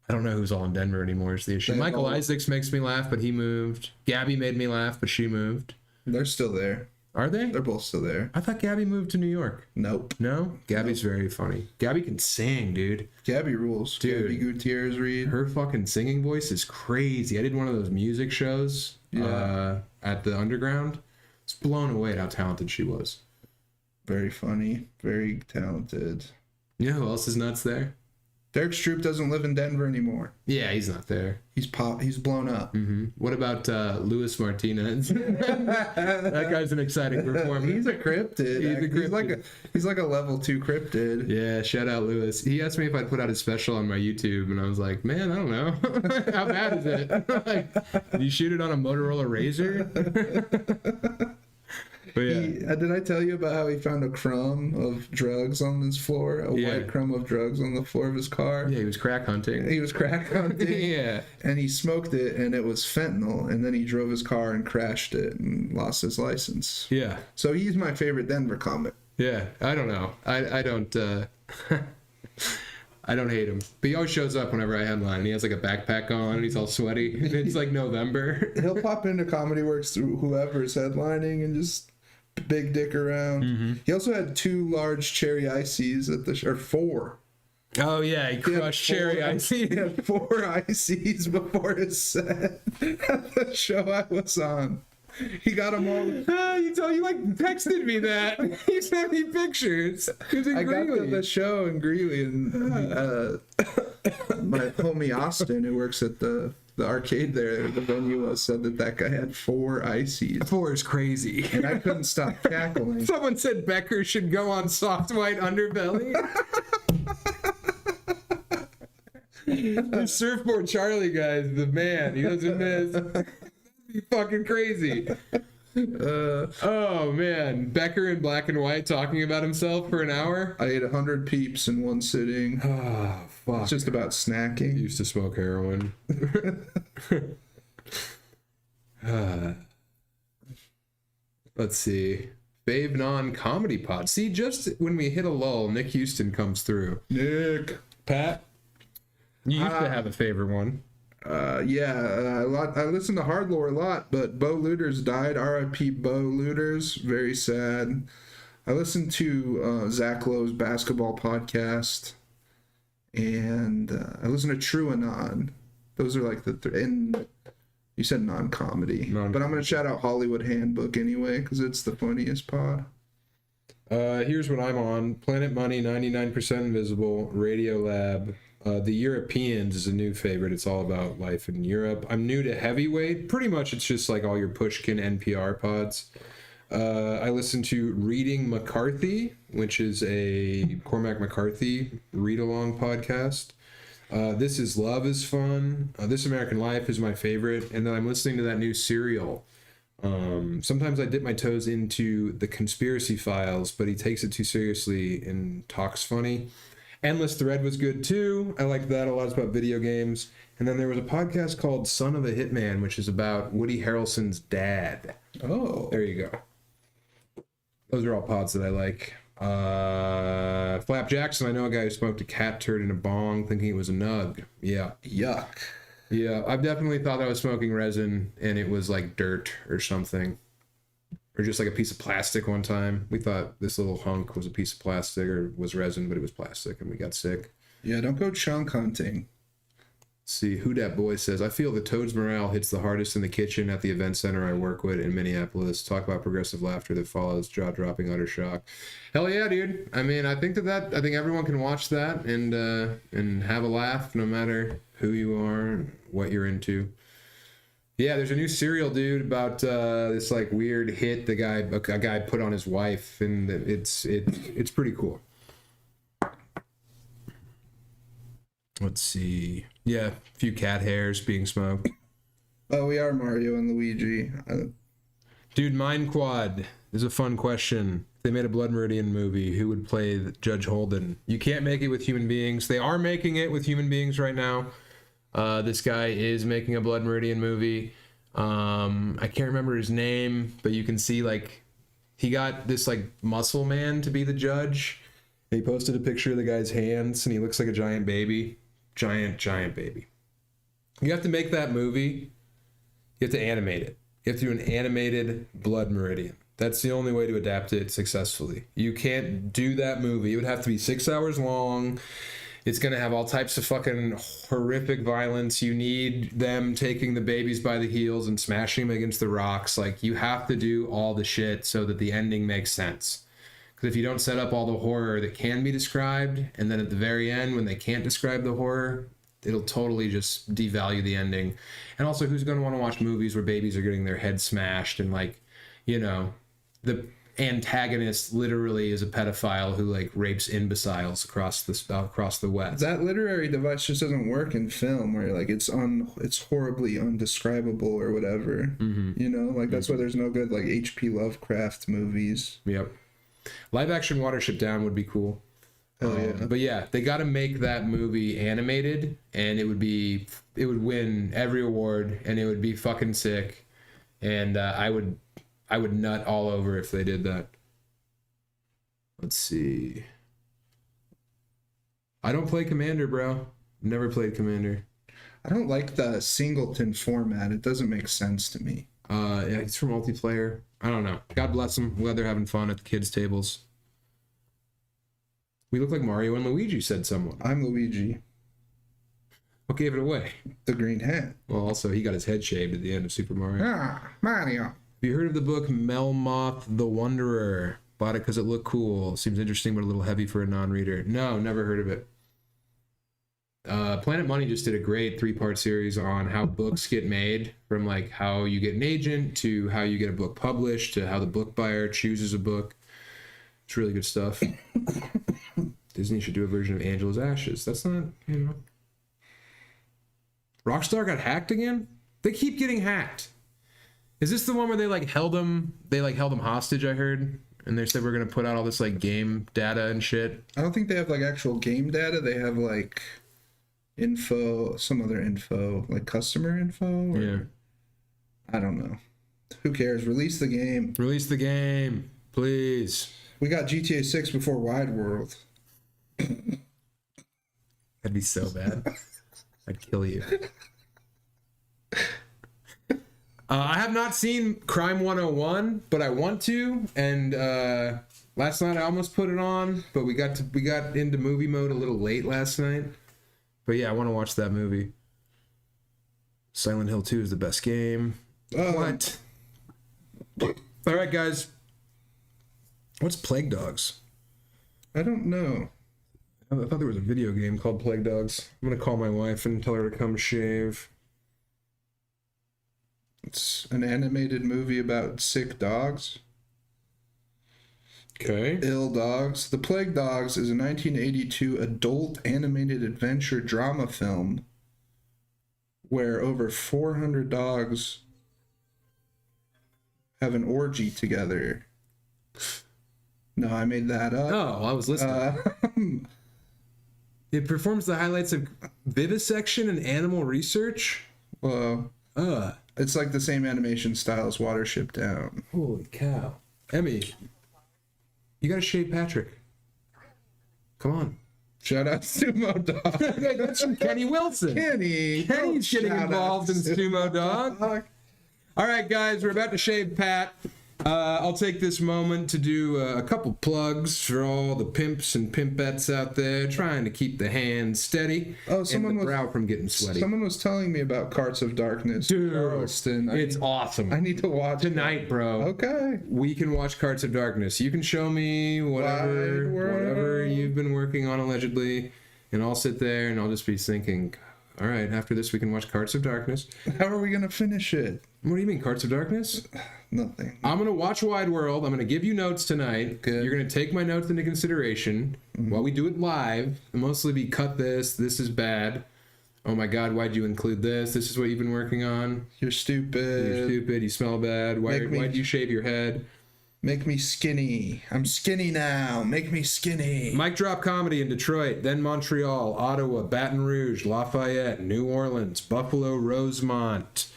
B: don't know who's all in Denver anymore is the issue. Michael Isaacs makes me laugh, but he moved. Gabby made me laugh, but she moved.
A: They're still there.
B: Are they?
A: They're both still there.
B: I thought Gabby moved to New York.
A: Nope.
B: No? Gabby's very funny. Gabby can sing, dude.
A: Gabby rules.
B: Dude.
A: Gabby Gutierrez Reed.
B: Her fucking singing voice is crazy. I did one of those music shows at the Underground. It's blown away at how talented she was.
A: Very funny. Very talented.
B: You know who else is nuts there?
A: Derek Stroop doesn't live in Denver anymore.
B: Yeah, he's not there.
A: He's blown up.
B: Mm-hmm. What about Luis Martinez? That guy's an exciting performer.
A: He's a cryptid. He's like a level 2 cryptid.
B: Yeah, shout out Luis. He asked me if I'd put out his special on my YouTube, and I was like, man, I don't know. How bad is it? Like, did you shoot it on a Motorola Razor? But yeah.
A: Did I tell you about how he found a crumb of drugs on his floor? A white crumb of drugs on the floor of his car?
B: Yeah, he was crack hunting.
A: He was crack hunting.
B: Yeah.
A: And he smoked it, and it was fentanyl. And then he drove his car and crashed it and lost his license.
B: Yeah.
A: So he's my favorite Denver comic.
B: Yeah, I don't know. I don't I don't hate him. But he always shows up whenever I headline. And he has like a backpack on and he's all sweaty. And it's like November.
A: He'll pop into Comedy Works through whoever's headlining and just big dick around. Mm-hmm. He also had 2 large cherry ices at the or 4.
B: Oh yeah, he crushed cherry ice.
A: He had 4 ICs before his set at the show I was on. He got them all.
B: You like texted me that. You sent me pictures.
A: I got to the show in Greeley, and my homie Austin, who works at the arcade there, the venue was, said that guy had 4 ICs.
B: 4 is crazy.
A: And I couldn't stop cackling.
B: Someone said Becker should go on soft white underbelly. The surfboard Charlie guy is the man. He doesn't miss. He's fucking crazy. Oh man, Becker in black and white talking about himself for an hour.
A: I ate 100 peeps in one sitting.
B: Oh fuck.
A: It's just about snacking.
B: Used to smoke heroin. Let's see. Fave non-comedy pod. See, just when we hit a lull, Nick Houston comes through.
A: Nick.
B: Pat, you used to have a favorite one.
A: A lot. I listen to Hardlore a lot, but Bo Looters died. R.I.P. Bo Looters. Very sad. I listened to Zach Lowe's basketball podcast, and I listen to True Anon. Those are like the and you said non-comedy, but I'm gonna shout out Hollywood Handbook anyway because it's the funniest pod.
B: Here's what I'm on: Planet Money, 99% Invisible, Radio Lab. The Europeans is a new favorite. It's all about life in Europe. I'm new to Heavyweight. Pretty much it's just like all your Pushkin NPR pods. I listen to Reading McCarthy, which is a Cormac McCarthy read-along podcast. This Is Love is fun. This American Life is my favorite. And then I'm listening to that new Serial. Sometimes I dip my toes into the Conspiracy Files, but he takes it too seriously and talks funny. Endless Thread was good too. I liked that a lot. It's about video games. And then there was a podcast called Son of a Hitman, which is about Woody Harrelson's dad.
A: Oh.
B: There you go. Those are all pods that I like. Flap Jackson, I know a guy who smoked a cat turd in a bong thinking it was a nug. Yeah.
A: Yuck.
B: Yeah, I've definitely thought I was smoking resin and it was like dirt or something. Or just like a piece of plastic one time. We thought this little hunk was a piece of plastic or was resin, but it was plastic and we got sick.
A: Yeah, don't go chunk hunting.
B: Let's see, Who Dat Boy says, I feel the Toad's morale hits the hardest in the kitchen at the event center I work with in Minneapolis. Talk about progressive laughter that follows jaw-dropping utter shock. Hell yeah, dude. I mean, I think everyone can watch that and have a laugh no matter who you are, what you're into. Yeah, there's a new Serial, dude, about this like weird hit a guy put on his wife, and it's pretty cool. Let's see. Yeah, a few cat hairs being smoked.
A: Oh, we are Mario and Luigi.
B: Dude, Mind Quad is a fun question. If they made a Blood Meridian movie, who would play Judge Holden? You can't make it with human beings. They are making it with human beings right now. This guy is making a Blood Meridian movie. I can't remember his name, but you can see like he got this like muscle man to be the judge. He posted a picture of the guy's hands and he looks like a giant baby. Giant baby. You have to make that movie. You have to animate it. You have to do an animated Blood Meridian. That's the only way to adapt it successfully. You can't do that movie. It would have to be 6 hours long. It's going to have all types of fucking horrific violence. You need them taking the babies by the heels and smashing them against the rocks. Like, you have to do all the shit so that the ending makes sense. Because if you don't set up all the horror that can be described, and then at the very end, when they can't describe the horror, it'll totally just devalue the ending. And also, who's going to want to watch movies where babies are getting their heads smashed and, like, you know, the antagonist literally is a pedophile who like rapes imbeciles across the West.
A: That literary device just doesn't work in film, where like it's horribly undescribable or whatever. Mm-hmm. You know, like that's why there's no good like H.P. Lovecraft movies.
B: Yep. Live action Watership Down would be cool.
A: Oh yeah.
B: But yeah, they got to make that movie animated, and it would win every award, and it would be fucking sick. And I would nut all over if they did that. Let's see. I don't play Commander, bro. Never played Commander.
A: I don't like the singleton format. It doesn't make sense to me.
B: Yeah, it's for multiplayer. I don't know. God bless them. I'm glad they're having fun at the kids' tables. We look like Mario and Luigi, said someone.
A: I'm Luigi.
B: What gave it away?
A: The green hat.
B: Well, also, he got his head shaved at the end of Super Mario.
A: Mario.
B: Have you heard of the book Melmoth the Wanderer? Bought it because it looked cool. Seems interesting, but a little heavy for a non-reader. No, never heard of it. Planet Money just did a great 3-part series on how books get made, from like how you get an agent to how you get a book published to how the book buyer chooses a book. It's really good stuff. Disney should do a version of Angela's Ashes. That's not, Rockstar got hacked again? They keep getting hacked. Is this the one where they held them hostage, I heard? And they said we're gonna put out all this game data and shit.
A: I don't think they have actual game data. They have info, some other info, customer info.
B: Yeah.
A: I don't know. Who cares? Release the game.
B: Release the game, please.
A: We got GTA 6 before Wide World.
B: That'd be so bad. I'd kill you. I have not seen Crime 101, but I want to. And last night I almost put it on, but we got into movie mode a little late last night. But yeah, I want to watch that movie. Silent Hill 2 is the best game. What? All right, guys. What's Plague Dogs?
A: I don't know.
B: I thought there was a video game called Plague Dogs. I'm going to call my wife and tell her to come shave.
A: It's an animated movie about sick dogs.
B: Okay.
A: Ill dogs. The Plague Dogs is a 1982 adult animated adventure drama film where over 400 dogs have an orgy together. No, I made that up.
B: Oh, I was listening. It performs the highlights of vivisection and animal research.
A: Well, it's the same animation style as Watership Down.
B: Holy cow. Emmy, you gotta shave Patrick. Come on.
A: Shout out Sumo Dog.
B: That's from Kenny Wilson.
A: Kenny's
B: getting involved in Sumo Dog. All right, guys, we're about to shave Pat. I'll take this moment to do a couple plugs for all the pimps and pimpettes out there trying to keep the hands steady and the brow from getting sweaty.
A: Someone was telling me about Carts of Darkness.
B: Dude,
A: Charleston.
B: it's awesome.
A: I need to watch
B: tonight, bro.
A: Okay.
B: We can watch Carts of Darkness. You can show me whatever you've been working on allegedly, and I'll sit there and I'll just be thinking, all right, after this we can watch Carts of Darkness.
A: How are we going to finish it?
B: What do you mean, Carts of Darkness?
A: Nothing.
B: I'm going to watch Wide World. I'm going to give you notes tonight.
A: Good.
B: You're going to take my notes into consideration while we do it live. It'll mostly be cut this is bad. Oh my God, why'd you include this? This is what you've been working on.
A: You're stupid.
B: You smell bad. Why'd you shave your head?
A: Make me skinny. I'm skinny now. Make me skinny.
B: Mic Drop Comedy in Detroit, then Montreal, Ottawa, Baton Rouge, Lafayette, New Orleans, Buffalo, Rosemont,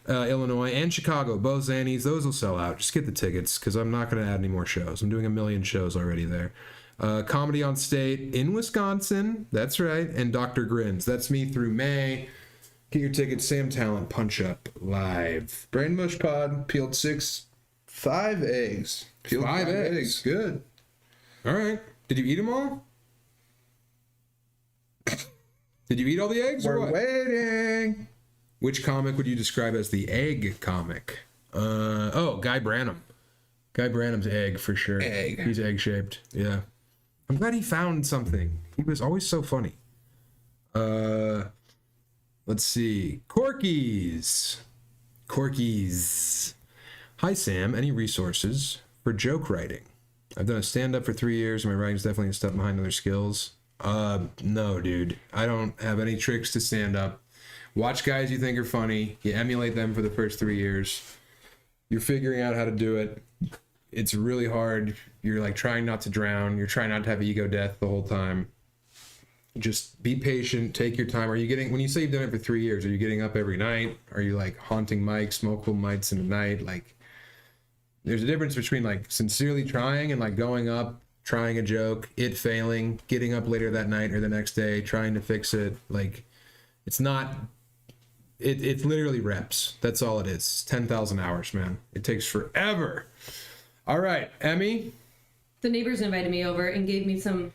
B: Illinois, and Chicago. Both Zannies. Those will sell out. Just get the tickets because I'm not going to add any more shows. I'm doing 1 million shows already there. Comedy on State in Wisconsin. That's right. And Dr. Grins. That's me through May. Get your tickets. Sam Talent Punch Up live.
A: Brain Mush Pod peeled 5 eggs. Peeled
B: 5 eggs.
A: Good.
B: All right. Did you eat them all? Did you eat all the eggs?
A: We're
B: or what?
A: waiting.
B: Which comic would you describe as the egg comic? Guy Branum. Guy Branum's egg for sure.
A: Egg.
B: He's egg shaped. Yeah. I'm glad he found something. He was always so funny. Let's see. Corky's. Hi, Sam. Any resources for joke writing? I've done a stand-up for 3 years, and my writing's definitely a step behind other skills. No, dude. I don't have any tricks to stand up. Watch guys you think are funny. You emulate them for the first 3 years. You're figuring out how to do it. It's really hard. You're trying not to drown. You're trying not to have ego death the whole time. Just be patient. Take your time. When you say you've done it for 3 years, are you getting up every night? Are you haunting mics, multiple nights in a night? There's a difference between sincerely trying and going up, trying a joke, it failing, getting up later that night or the next day, trying to fix it. It's not, it's literally reps. That's all it is. 10,000 hours, man. It takes forever. All right, Emmy.
D: The neighbors invited me over and gave me some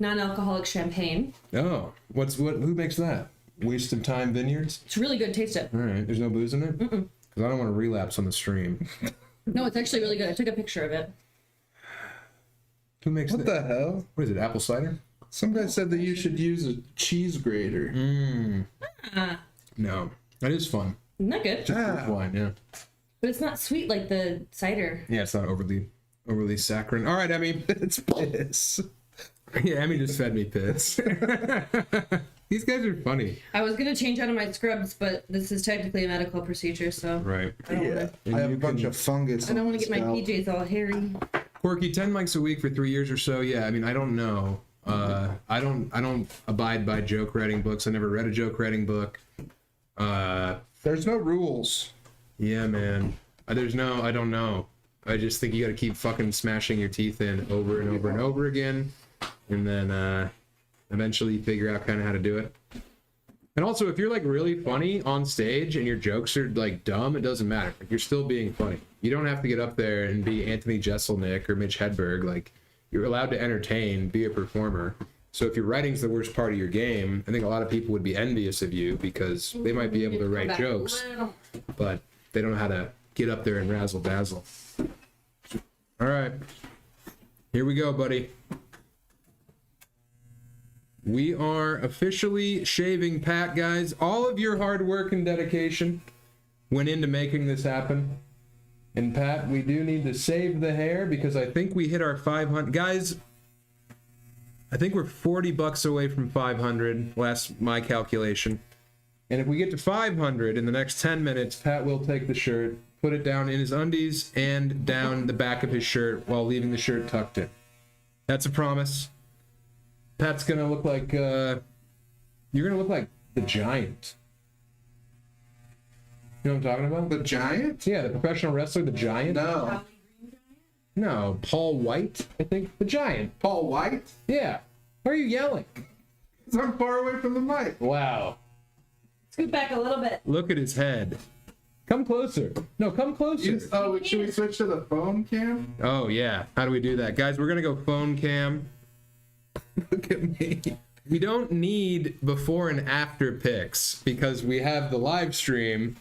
D: non-alcoholic champagne.
B: Oh, who makes that? Wasted Time Vineyards?
D: It's really good. Taste it.
B: All right, there's no booze in it? Because I don't want to relapse on the stream.
D: No, it's actually really good. I took a picture of it.
B: Who makes
A: What
B: that?
A: the hell?
B: What is it, apple cider?
A: Some guy said that you should use a cheese grater.
B: No, that is fun.
D: Isn't that good?
B: Just wine, yeah.
D: But it's not sweet like the cider.
B: Yeah, it's not overly saccharine. All right, Emmy.
A: It's piss.
B: Yeah, Emmy just fed me piss. These guys are funny.
D: I was gonna change out of my scrubs, but this is technically a medical procedure, so
B: Right.
D: I don't
A: Yeah.
D: wanna,
A: I have a bunch of fungus.
D: I don't want to
A: on
D: get my
A: scalp.
D: PJs all hairy.
B: Quirky, 10 mics a week for 3 years or so. Yeah, I mean, I don't know. I don't abide by joke writing books. I never read a joke writing book.
A: There's no rules.
B: Yeah, man. I don't know. I just think you got to keep fucking smashing your teeth in over and over and over again, and then eventually figure out kind of how to do it. And also, if you're like really funny on stage and your jokes are like dumb, it doesn't matter. Like, you're still being funny. You don't have to get up there and be Anthony Jeselnik or Mitch Hedberg. Like, you're allowed to entertain, be a performer. So if your writing's the worst part of your game, I think a lot of people would be envious of you because they might be able to write jokes, but they don't know how to get up there and razzle dazzle. All right, here we go, buddy. We are officially shaving Pat, guys. All of your hard work and dedication went into making this happen. And Pat, we do need to save the hair because I think we hit our 500. Guys, I think we're $40 away from 500, last my calculation. And if we get to 500 in the next 10 minutes, Pat will take the shirt, put it down in his undies and down the back of his shirt while leaving the shirt tucked in. That's a promise. Pat's gonna look like, you're gonna look like the Giant. You know what I'm talking about?
A: The Giant?
B: Yeah, the professional wrestler, the Giant.
A: No.
B: No, Paul White, I think. The Giant.
A: Paul White?
B: Yeah. Why are you yelling?
A: 'Cause I'm far away from the mic.
B: Wow.
D: Scoot back a little bit.
B: Look at his head. Come closer. No, come closer.
A: Should we switch to the phone cam?
B: Oh, yeah. How do we do that? Guys, we're going to go phone cam.
A: Look at me.
B: We don't need before and after pics because we have the live stream.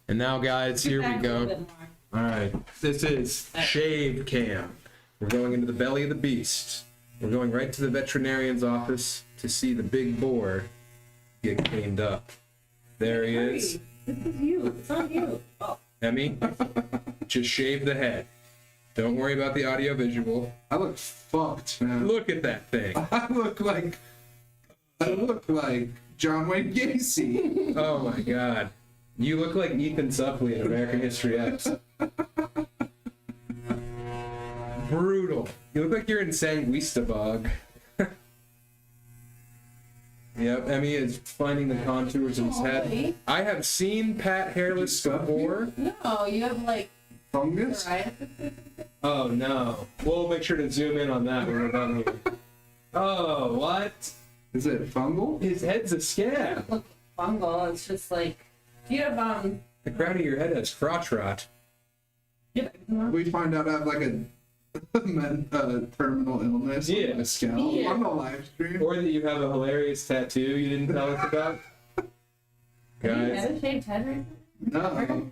B: And now, guys, here we go. All right. This is shave cam. We're going into the belly of the beast. We're going right to the veterinarian's office to see the big boar get cleaned up. There he is.
D: This is you. It's not you. Oh.
B: Emmy, just shave the head. Don't worry about the audio visual.
A: I look fucked, man.
B: Look at that thing.
A: I look like John Wayne Gacy.
B: Oh my god. You look like Ethan Suplee in American History X. Brutal. You look like you're in Sanguistabog. Yep, Emmy is finding the contours of his head. I have seen Pat hairless before.
E: No, you have like
A: Fungus?
E: psoriasis.
B: Oh no. We'll make sure to zoom in on that when we're done here. Oh, what?
A: Is it fungal?
B: His head's a scab.
E: Look fungal. It's just like you have
B: The crown of your head has crotch rot.
A: We find out I have like a terminal illness
B: Yeah.
A: on my scalp
E: Yeah.
A: on the live stream.
B: Or that you have a hilarious tattoo you didn't tell us about.
E: you
B: Guys,
E: have a shaved head right
A: No,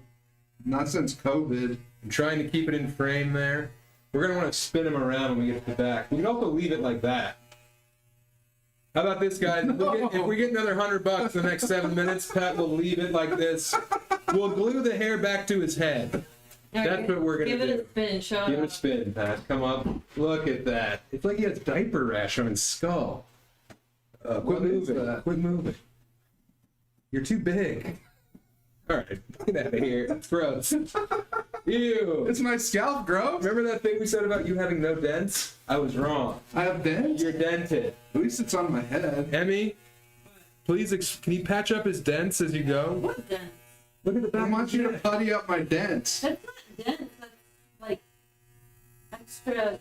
A: not since COVID.
B: I'm trying to keep it in frame there. We're going to want to spin him around when we get to the back. We can also leave it like that. How about this, guys? If we get another $100 in the next 7 minutes, Pat will leave it like this. We'll glue the hair back to his head. That's what we're going to
D: Give
B: do.
D: it a spin. Show
B: Give it a
D: it.
B: spin, Pat. Come up. Look at that. It's like he has diaper rash on his skull. Quit
A: What is
B: moving.
A: that?
B: Quit moving. You're too big. All right. Get out of here. That's gross. Ew.
A: It's my scalp, bro.
B: Remember that thing we said about you having no dents? I was wrong.
A: I have dents.
B: You're dented.
A: At least it's on my head.
B: Emmy, please, can you patch up his dents as you go?
E: What dents?
B: Look at the
A: I
B: back
A: want
B: of
A: you
B: his
A: to
B: head.
A: putty up my dents.
E: That's not dents. That's like extra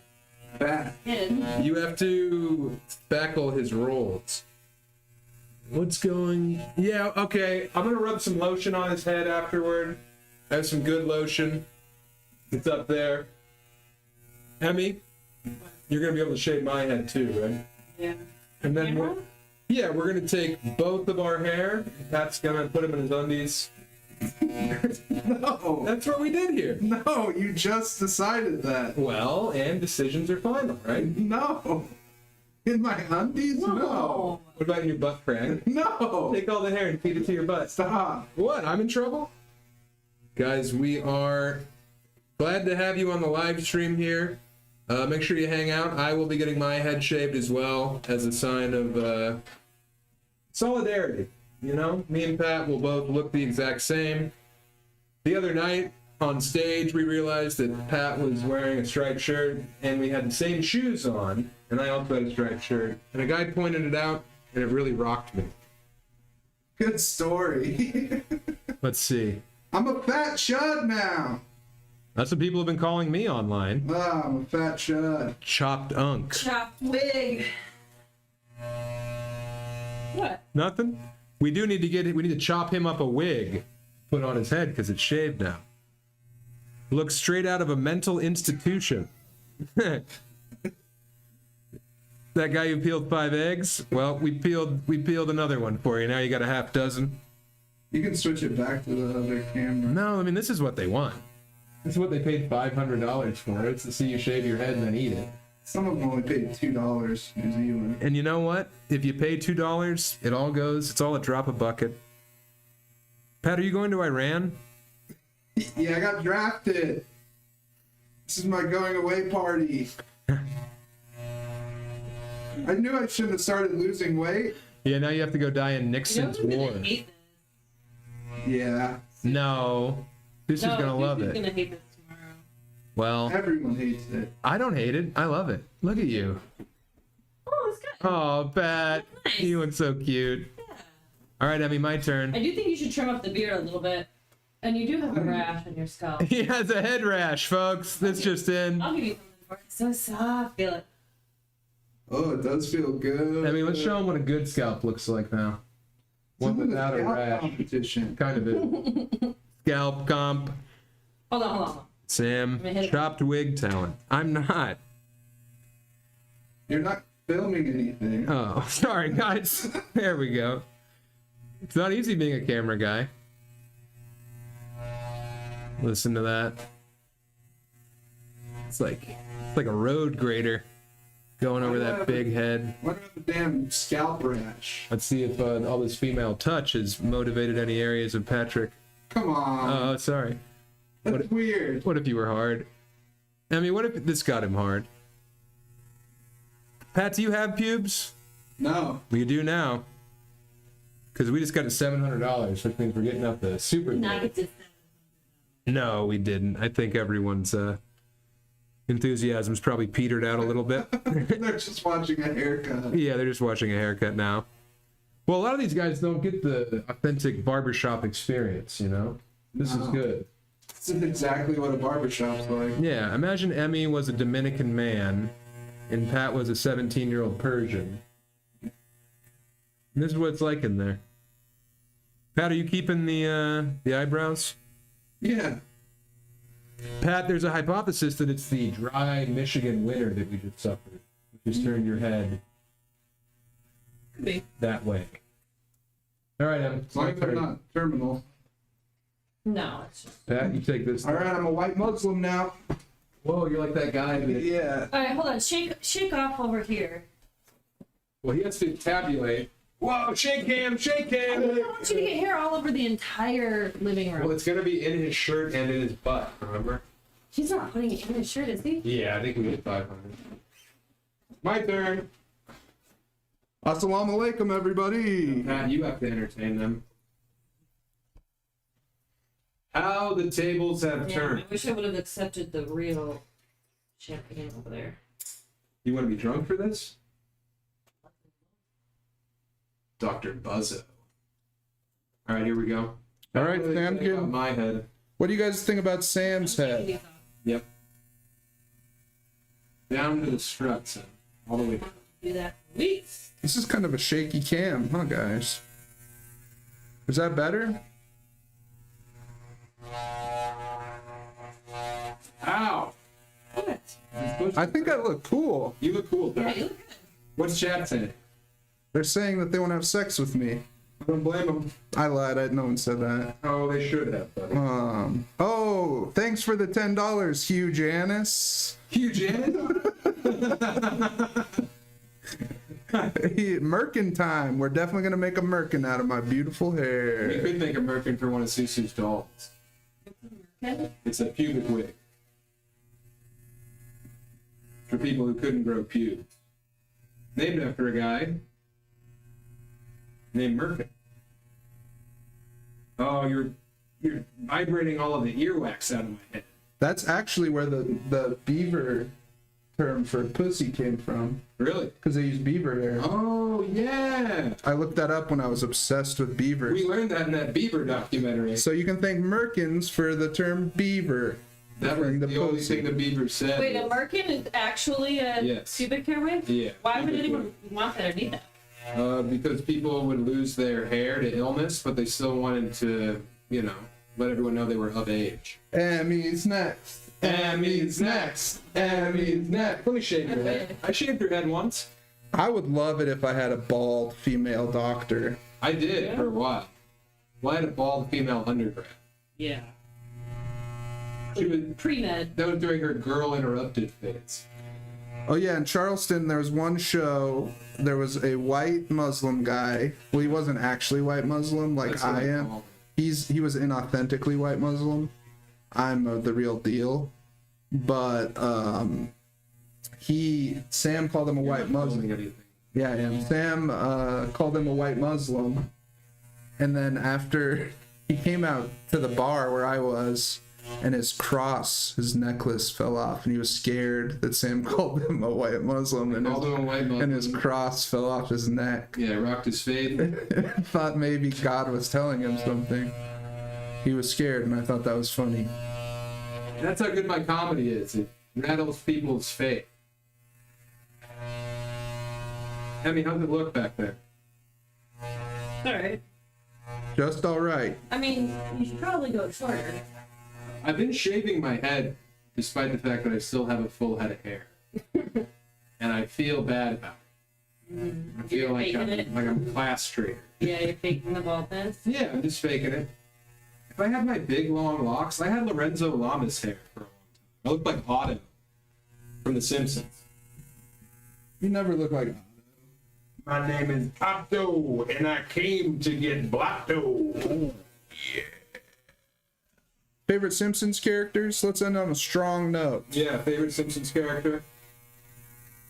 A: Fat.
E: skin.
B: You have to spackle his rolls. What's going? Yeah, okay. I'm gonna rub some lotion on his head afterward. I have some good lotion. It's up there. Emmy, you're gonna be able to shave my head too, right?
E: Yeah.
B: And then we're gonna take both of our hair. Pat's gonna put them in his undies.
A: No.
B: That's what we did here.
A: No, you just decided that.
B: Well, and decisions are final, right?
A: No. In my undies? No.
B: What about in your butt crack?
A: No.
B: Take all the hair and feed it to your butt.
A: Stop.
B: What? I'm in trouble? Guys, we are glad to have you on the live stream here. Make sure you hang out. I will be getting my head shaved as well as a sign of solidarity. You know, me and Pat will both look the exact same. The other night on stage, we realized that Pat was wearing a striped shirt and we had the same shoes on, and I also had a striped shirt. And a guy pointed it out, and it really rocked me.
A: Good story.
B: Let's see.
A: I'm a fat chud now.
B: That's what people have been calling me online.
A: Ah, I'm a fat chud.
B: Chopped unk.
D: Chopped wig. What?
B: Nothing? We do need we need to chop him up a wig, put on his head because it's shaved now. Looks straight out of a mental institution. That guy who peeled 5 eggs? Well, we peeled another one for you. Now you got a half dozen.
A: You can switch it back to the other camera.
B: No, I mean, this is what they want. This is what they paid $500 for. It's to see you shave your head and then eat it.
A: Some of them only paid $2 New Zealand.
B: And you know what? If you pay $2, it's all a drop a bucket. Pat, are you going to Iran?
A: Yeah, I got drafted. This is my going away party. I knew I shouldn't have started losing weight.
B: Yeah, now you have to go die in Nixon's war.
D: Hate
A: Yeah,
B: No. This is gonna love
D: He's
B: it.
D: gonna hate this tomorrow.
B: Well,
A: everyone hates it.
B: I don't hate it. I love it. Look at you.
D: Oh, it's good.
B: Oh, Pat.
D: Nice.
B: You look so cute.
D: Yeah.
B: All right, Emmy, my turn.
D: I do think you should trim up the beard a little bit. And you do have a rash on your scalp.
B: He has a head rash, folks. This just in.
D: I'll give you something for it. It's so soft. Feel it.
A: Oh, it does feel good.
B: Emmy, let's show him what a good scalp looks like now. One
A: This is
B: without a
A: scalp
B: rash.
A: competition.
B: Kind of it. Scalp comp.
D: Hold on.
B: Sam,
D: me hit it.
B: chopped wig talent. I'm not.
A: You're not filming anything.
B: Oh, sorry, guys. There we go. It's not easy being a camera guy. Listen to that. It's like a road grader going over that big head.
A: What about the damn scalp rash?
B: Let's see if all this female touch has motivated any areas of Patrick.
A: Come on.
B: Oh, sorry.
A: That's weird.
B: What if you were hard? Emmy, what if this got him hard? Pat, do you have pubes?
A: No.
B: We do now. Because we just got a $700, which means we're getting up the super. No, we didn't. I think everyone's enthusiasm's probably petered out a little bit.
A: They're just watching a haircut.
B: Yeah, they're just watching a haircut now. Well, a lot of these guys don't get the authentic barbershop experience, you know? This is
A: No.
B: good.
A: This is exactly what a barbershop's like.
B: Yeah, imagine Emmy was a Dominican man and Pat was a 17-year-old Persian. And this is what it's like in there. Pat, are you keeping the eyebrows?
A: Yeah.
B: Pat, there's a hypothesis that it's the dry Michigan winter that we just suffered. We just turned your head
D: Could be.
B: that way. All right, Em.
A: As long as I'm not terminal.
D: No, it's just.
B: Pat, you take this.
A: All right, I'm a white Muslim now.
B: Whoa, you're like that guy that...
A: Yeah.
D: All right, hold on. Shake off over here.
B: Well, he has to tabulate. Whoa, shake him, shake
D: I
B: him!
D: don't want you to get hair all over the entire living room.
B: Well, it's going to be in his shirt and in his butt, remember?
D: He's not putting it in his shirt, is he?
B: Yeah, I think we get 500. My turn.
A: Assalamu alaikum, everybody.
B: Pat, you have to entertain them. How the tables have
D: Yeah,
B: turned.
D: I wish I would have accepted the real champagne over there.
B: You want to be drunk for this? Dr. Buzzo. All right, here we go.
A: All right,
B: What do they
A: Sam,
B: say
A: give-
B: about my head.
A: What do you guys think about Sam's head?
B: Yep. Down to the struts, all the way down.
D: Do that for weeks.
A: This is kind of a shaky cam, huh, guys? Is that better?
B: Ow!
D: What?
A: I think I look cool.
B: You look cool,
D: Yeah,
B: Doc.
D: you look good.
B: What's chat saying?
A: They're saying that they want to have sex with me.
B: I don't blame them.
A: I lied. No one said that.
B: Oh, they should have, buddy.
A: Oh, thanks for the $10, Hugh Janice.
B: Hugh Janet?
A: Merkin time. We're definitely gonna make a merkin out of my beautiful
B: We
A: hair.
B: could make a merkin for one of Susu's dolls. It's a pubic wig. For people who couldn't grow pubes. Named after a guy named Merkin. Oh, you're vibrating all of the earwax out of my head.
A: That's actually where the beaver term for pussy came from,
B: Really?
A: because they use beaver hair.
B: Oh, yeah.
A: I looked that up when I was obsessed with beavers.
B: We learned that in that Beaver documentary.
A: So you can thank Merkins for the term beaver.
B: That was
A: referring to
B: the only
A: pussy.
B: thing the Beaver said.
D: Wait, a merkin is actually a
B: Yes.
D: pubic hair wig?
B: Yeah.
D: Why would
B: pubic
D: anyone want that or need that?
B: wig. Because people would lose their hair to illness, but they still wanted to, let everyone know they were of age.
A: Emmy's next.
B: Emmy's next. Emmy's next. Let me shave your head. I shaved your head once.
A: I would love it if I had a bald female doctor.
B: I did for a while. Well, I had a bald female undergrad.
D: Yeah.
B: She was,
D: Pre-med.
B: that was during her girl interrupted phase.
A: Oh yeah, in Charleston there was one show. There was a white Muslim guy. Well, he wasn't actually white Muslim like
B: That's what
A: I
B: I
A: am.
B: call him.
A: He was inauthentically white Muslim. I'm the real deal. But Sam called him a white Muslim.
B: Anything.
A: Yeah, I am. Sam called him a white Muslim, and then after he came out to the bar where I was, and his necklace fell off, and he was scared that Sam called him a white Muslim, and
B: Called him a white Muslim.
A: and his cross fell off his neck.
B: Yeah, rocked his faith.
A: Thought maybe God was telling him something. He was scared, and I thought that was funny.
B: That's how good my comedy is. It rattles people's faith. Emmy, how's it look back there?
D: Alright.
A: Just all right.
D: I mean, you should probably go shorter.
B: I've been shaving my head despite the fact that I still have a full head of hair. And I feel bad about it. I feel
D: You're
B: like
D: faking it?
B: I'm class traitor.
D: Yeah, you're faking the baldness.
B: Yeah, I'm just faking it. If I had my big long locks, I had Lorenzo Lamas hair for a long time. I looked like Otto from The Simpsons.
A: You never look like.
B: My name is Otto, and I came to get Blotto.
A: Favorite Simpsons characters? Let's end on a strong note.
B: Yeah, favorite Simpsons character?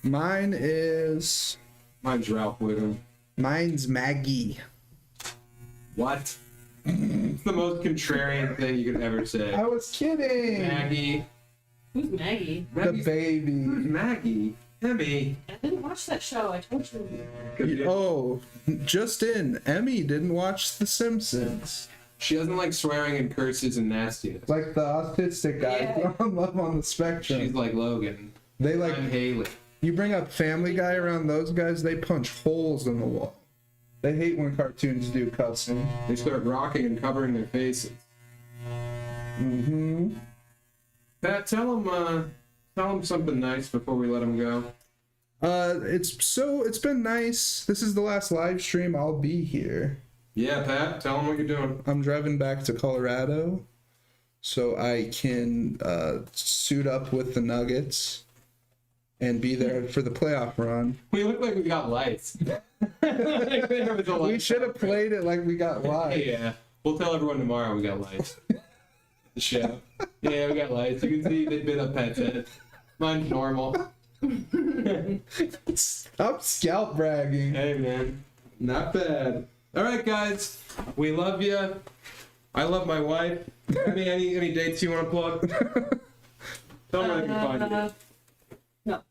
A: Mine is.
B: Mine's Ralph Wiggum.
A: Mine's Maggie.
B: What? It's the most contrarian thing you could ever say.
A: I was kidding.
B: Maggie.
D: Who's Maggie?
A: The
B: Maggie's-
A: baby.
B: Who's Maggie? Emmy.
D: I didn't watch that show, I told you.
A: Oh, just in. Emmy didn't watch The Simpsons.
B: She doesn't like swearing and curses and nastiness.
A: Like the autistic guy
D: Yeah.
A: on Love on the Spectrum.
B: She's like Logan.
A: They like.
B: I'm Haley.
A: You bring up Family Guy around those guys, they punch holes in the wall. They hate when cartoons do cussing.
B: They start rocking and covering their faces.
A: Mm-hmm.
B: Pat, tell them something nice before we let them go.
A: It's been nice. This is the last live stream I'll be here.
B: Yeah, Pat, tell them what you're doing.
A: I'm driving back to Colorado so I can suit up with the Nuggets and be there for the playoff run.
B: We look like we got lights. Like there was a
A: We
B: light.
A: should have played it like we got live.
B: Yeah, we'll tell everyone tomorrow we got lights. The show. Yeah, we got lights. You can see they've been up Pat's head. Mine's normal.
A: Stop scalp bragging.
B: Hey, man. Not bad. All right, guys. We love you. I love my wife. Any dates you want to plug? Tell them where they can find you.
D: No.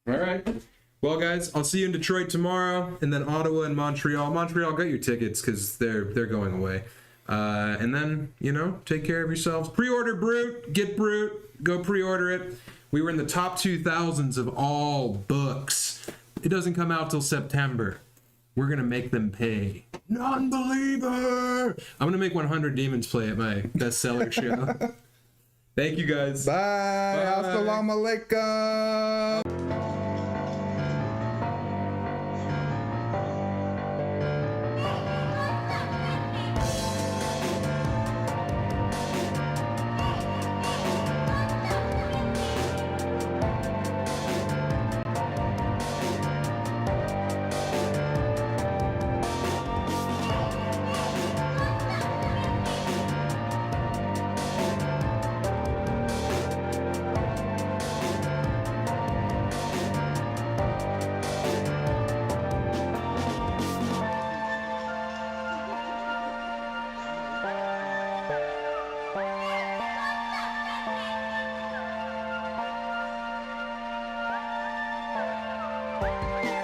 B: All right. Well, guys, I'll see you in Detroit tomorrow, and then Ottawa and Montreal. Montreal, get your tickets because they're going away. And then, take care of yourselves. Pre-order Brute. Get Brute. Go pre-order it. We were in the top 2000s of all books. It doesn't come out till September. We're going to make them pay. Non-believer! I'm going to make 100 Demons play at my bestseller show. Thank you, guys.
A: Bye.
B: Bye.
A: Assalamu alaikum. Bye.